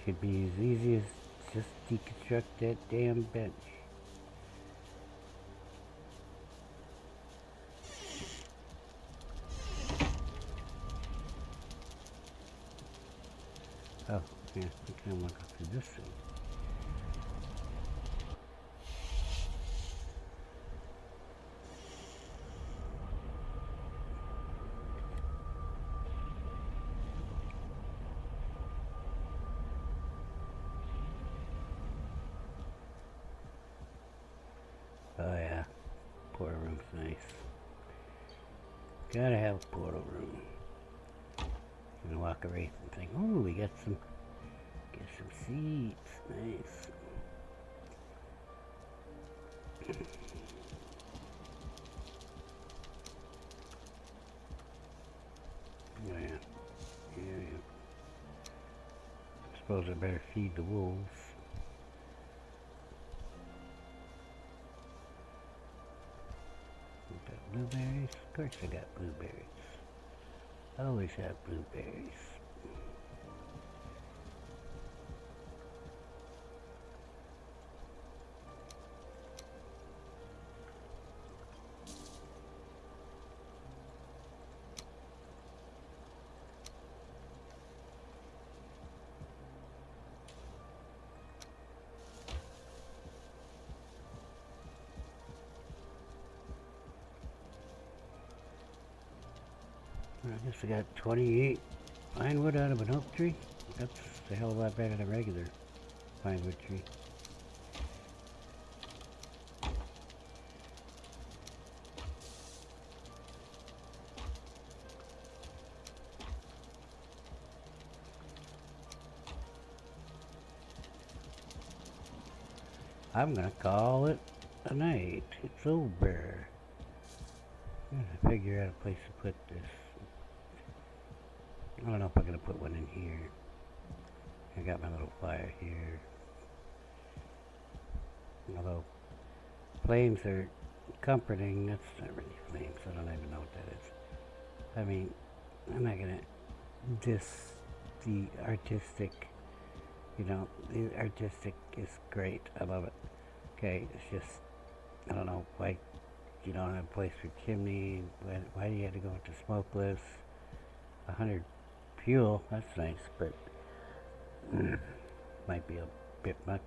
Could be as easy as just deconstruct that damn bench. Oh, yeah, I kind of want to go through this thing. Oh yeah, portal room's nice. Gotta have a portal room. I'm gonna walk away and think, oh, we got some seats. Nice. Oh yeah. Yeah. Suppose I better feed the wolves. Got blueberries? Of course I got blueberries. I always have blueberries. I guess I got 28 pine wood out of an oak tree. That's a hell of a lot better than a regular pine wood tree. I'm gonna call it a night. It's over. I'm gonna figure out a place to put this. I don't know if I'm gonna put one in here. I got my little fire here. Although flames are comforting, that's not really flames. I don't even know what that is. I mean, I'm not gonna diss the artistic. You know, the artistic is great. I love it. Okay, it's just, I don't know why you don't have a place for chimney. Why do you have to go into smokeless? 100 fuel, that's nice, but might be a bit much.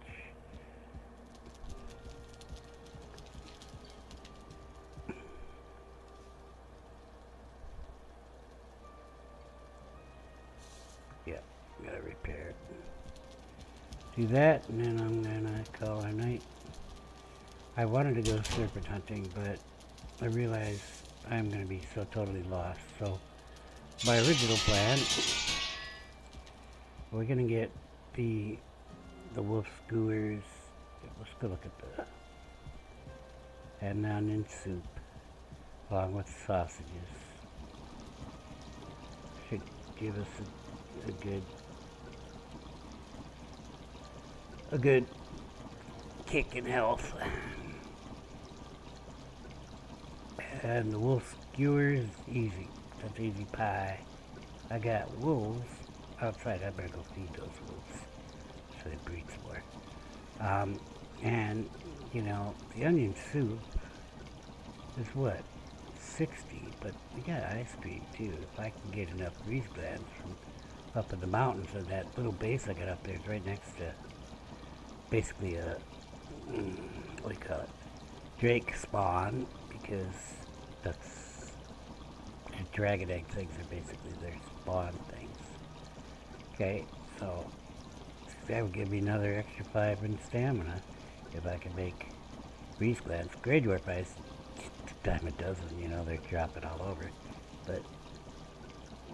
Yeah, gotta repair it. Do that, and then I'm gonna call it a night. I wanted to go serpent hunting, but I realized I'm gonna be so totally lost. So my original plan, we're gonna get the wolf skewers. Let's go look at the and onion soup along with sausages. Should give us a good kick in health. And the wolf skewers, easy. That's easy pie. I got wolves outside. I better go feed those wolves so they breed some more. And, you know, the onion soup is what? 60, but we got ice cream too. If I can get enough grease glands from up in the mountains, and that little base I got up there is right next to basically a, what do you call it? Drake spawn, because that's the dragon egg things are basically their spawn things. Okay, So that would give me another extra 5 in stamina if I can make freeze glands. Grade warp ice, dime a dozen, you know, they're dropping all over. But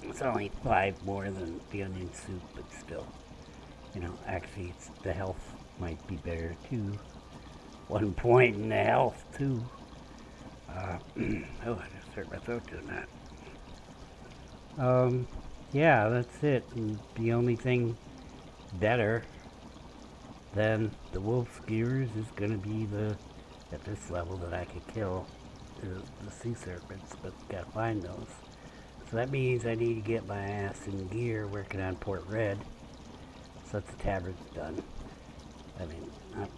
it's only 5 more than the onion soup, but still. You know, actually, the health might be better too. 1 point in the health too. Oh, I just hurt my throat doing that. Yeah, that's it. And the only thing better than the wolf skewers is gonna be at this level that I could kill the sea serpents, but gotta find those. So that means I need to get my ass in gear working on Port Red. So that's the tavern's done. I mean,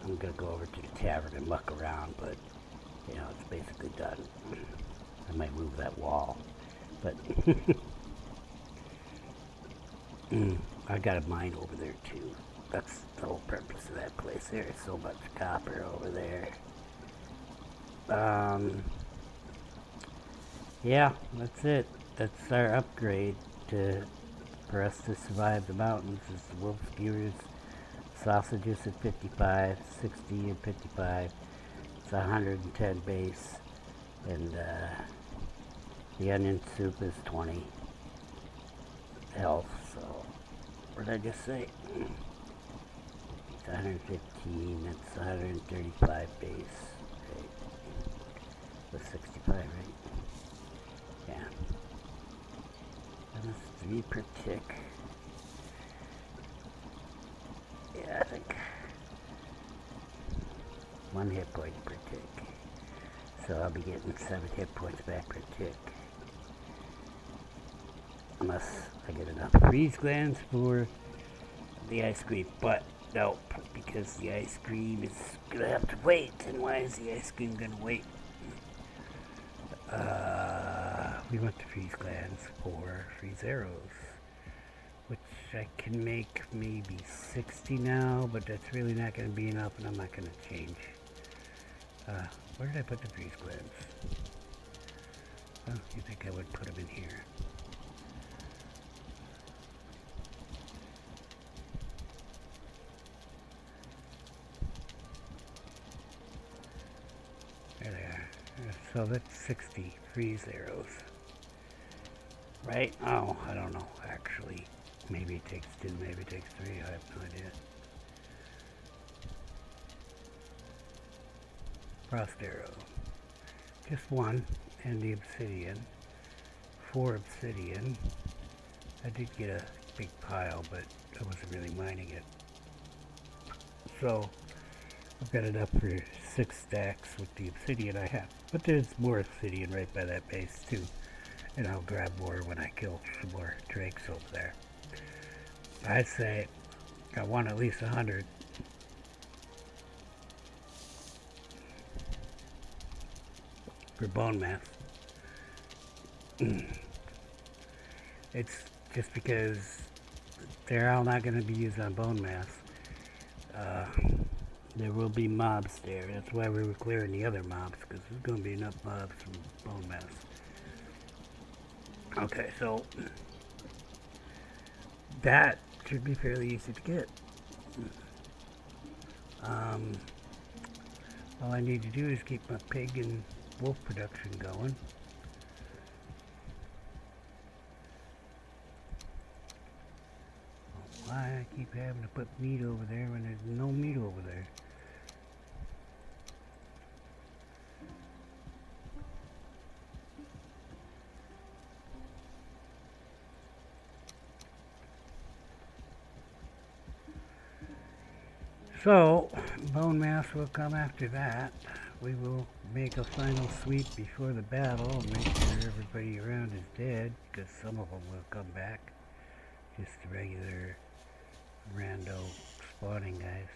I'm gonna go over to the tavern and muck around, but you know, it's basically done. I might move that wall, but I got a mine over there too. That's the whole purpose of that place. There's so much copper over there. Yeah, that's it. That's our upgrade for us to survive the mountains. Is the wolf skewers, sausages at 55, 60 and 55. It's 110 base, and the onion soup is 20 health. So, what did I just say? It's 115. That's 135 base. Right? With 65, right? Yeah. And that's 3 per tick. Yeah, I think 1 hit point per tick. So I'll be getting 7 hit points back per tick. Unless I get enough freeze glands for the ice cream. But nope, because the ice cream is gonna have to wait. And why is the ice cream gonna wait? We want the freeze glands for freeze arrows, which I can make maybe 60 now, but that's really not going to be enough, and I'm not going to change. Where did I put the freeze glands? Oh, you think I would put them in here? There they are. So that's 60 freeze arrows. Right? Oh, I don't know, actually. Maybe it takes 2, maybe it takes 3, I have no idea. Frost arrow. Just 1, and the obsidian. 4 obsidian. I did get a big pile, but I wasn't really mining it. So, I've got enough for 6 stacks with the obsidian I have. But there's more obsidian right by that base, too. And I'll grab more when I kill some more drakes over there. I'd say I want at least 100. For bone mass. It's just because they're all not going to be used on bone mass. There will be mobs there. That's why we were clearing the other mobs, because there's going to be enough mobs from bone mass. Okay, so that should be fairly easy to get. All I need to do is keep my pig and wolf production going. Why I keep having to put meat over there when there's no meat over there? So, bone mass will come after that. We will make a final sweep before the battle and make sure everybody around is dead, because some of them will come back. Just regular rando spawning guys.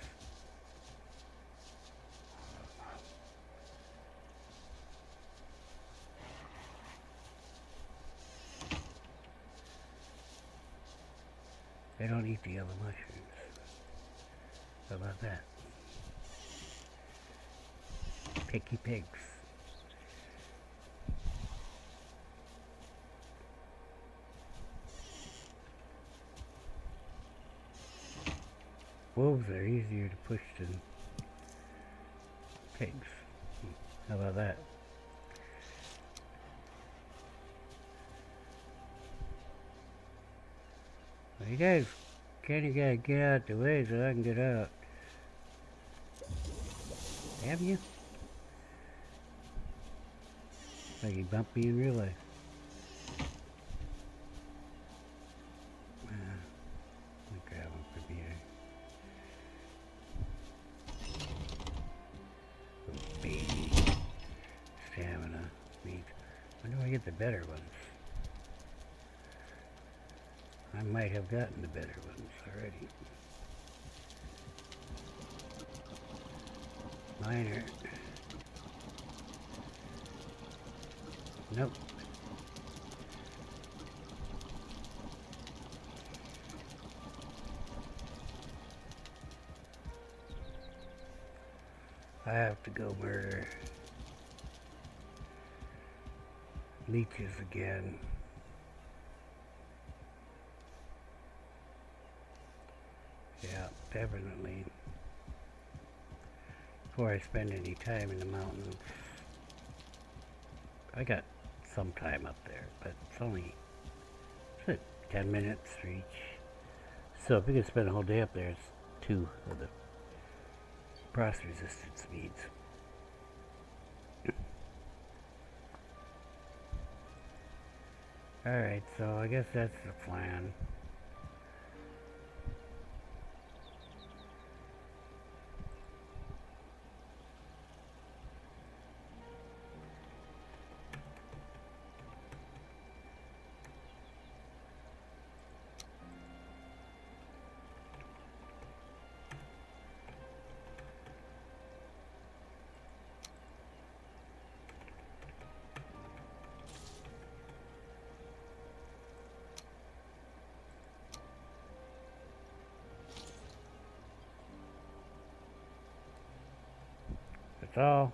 They don't eat the other mushrooms. How about that? Picky pigs. wolves are easier to push than pigs. How about that? Well, you guys kinda gotta get out the way so I can get out. Have you? Like you bumped me in real life. Let me grab him from here. Baby. Stamina. Meat. When do I get the better ones? I might have gotten the better ones already. Minor. Nope. I have to go murder leeches again. Yeah, definitely. Before I spend any time in the mountains. I got some time up there, but it's only 10 minutes for each. So if we could spend a whole day up there, it's 2 of the frost resistance speeds. Alright, so I guess that's the plan. That's all.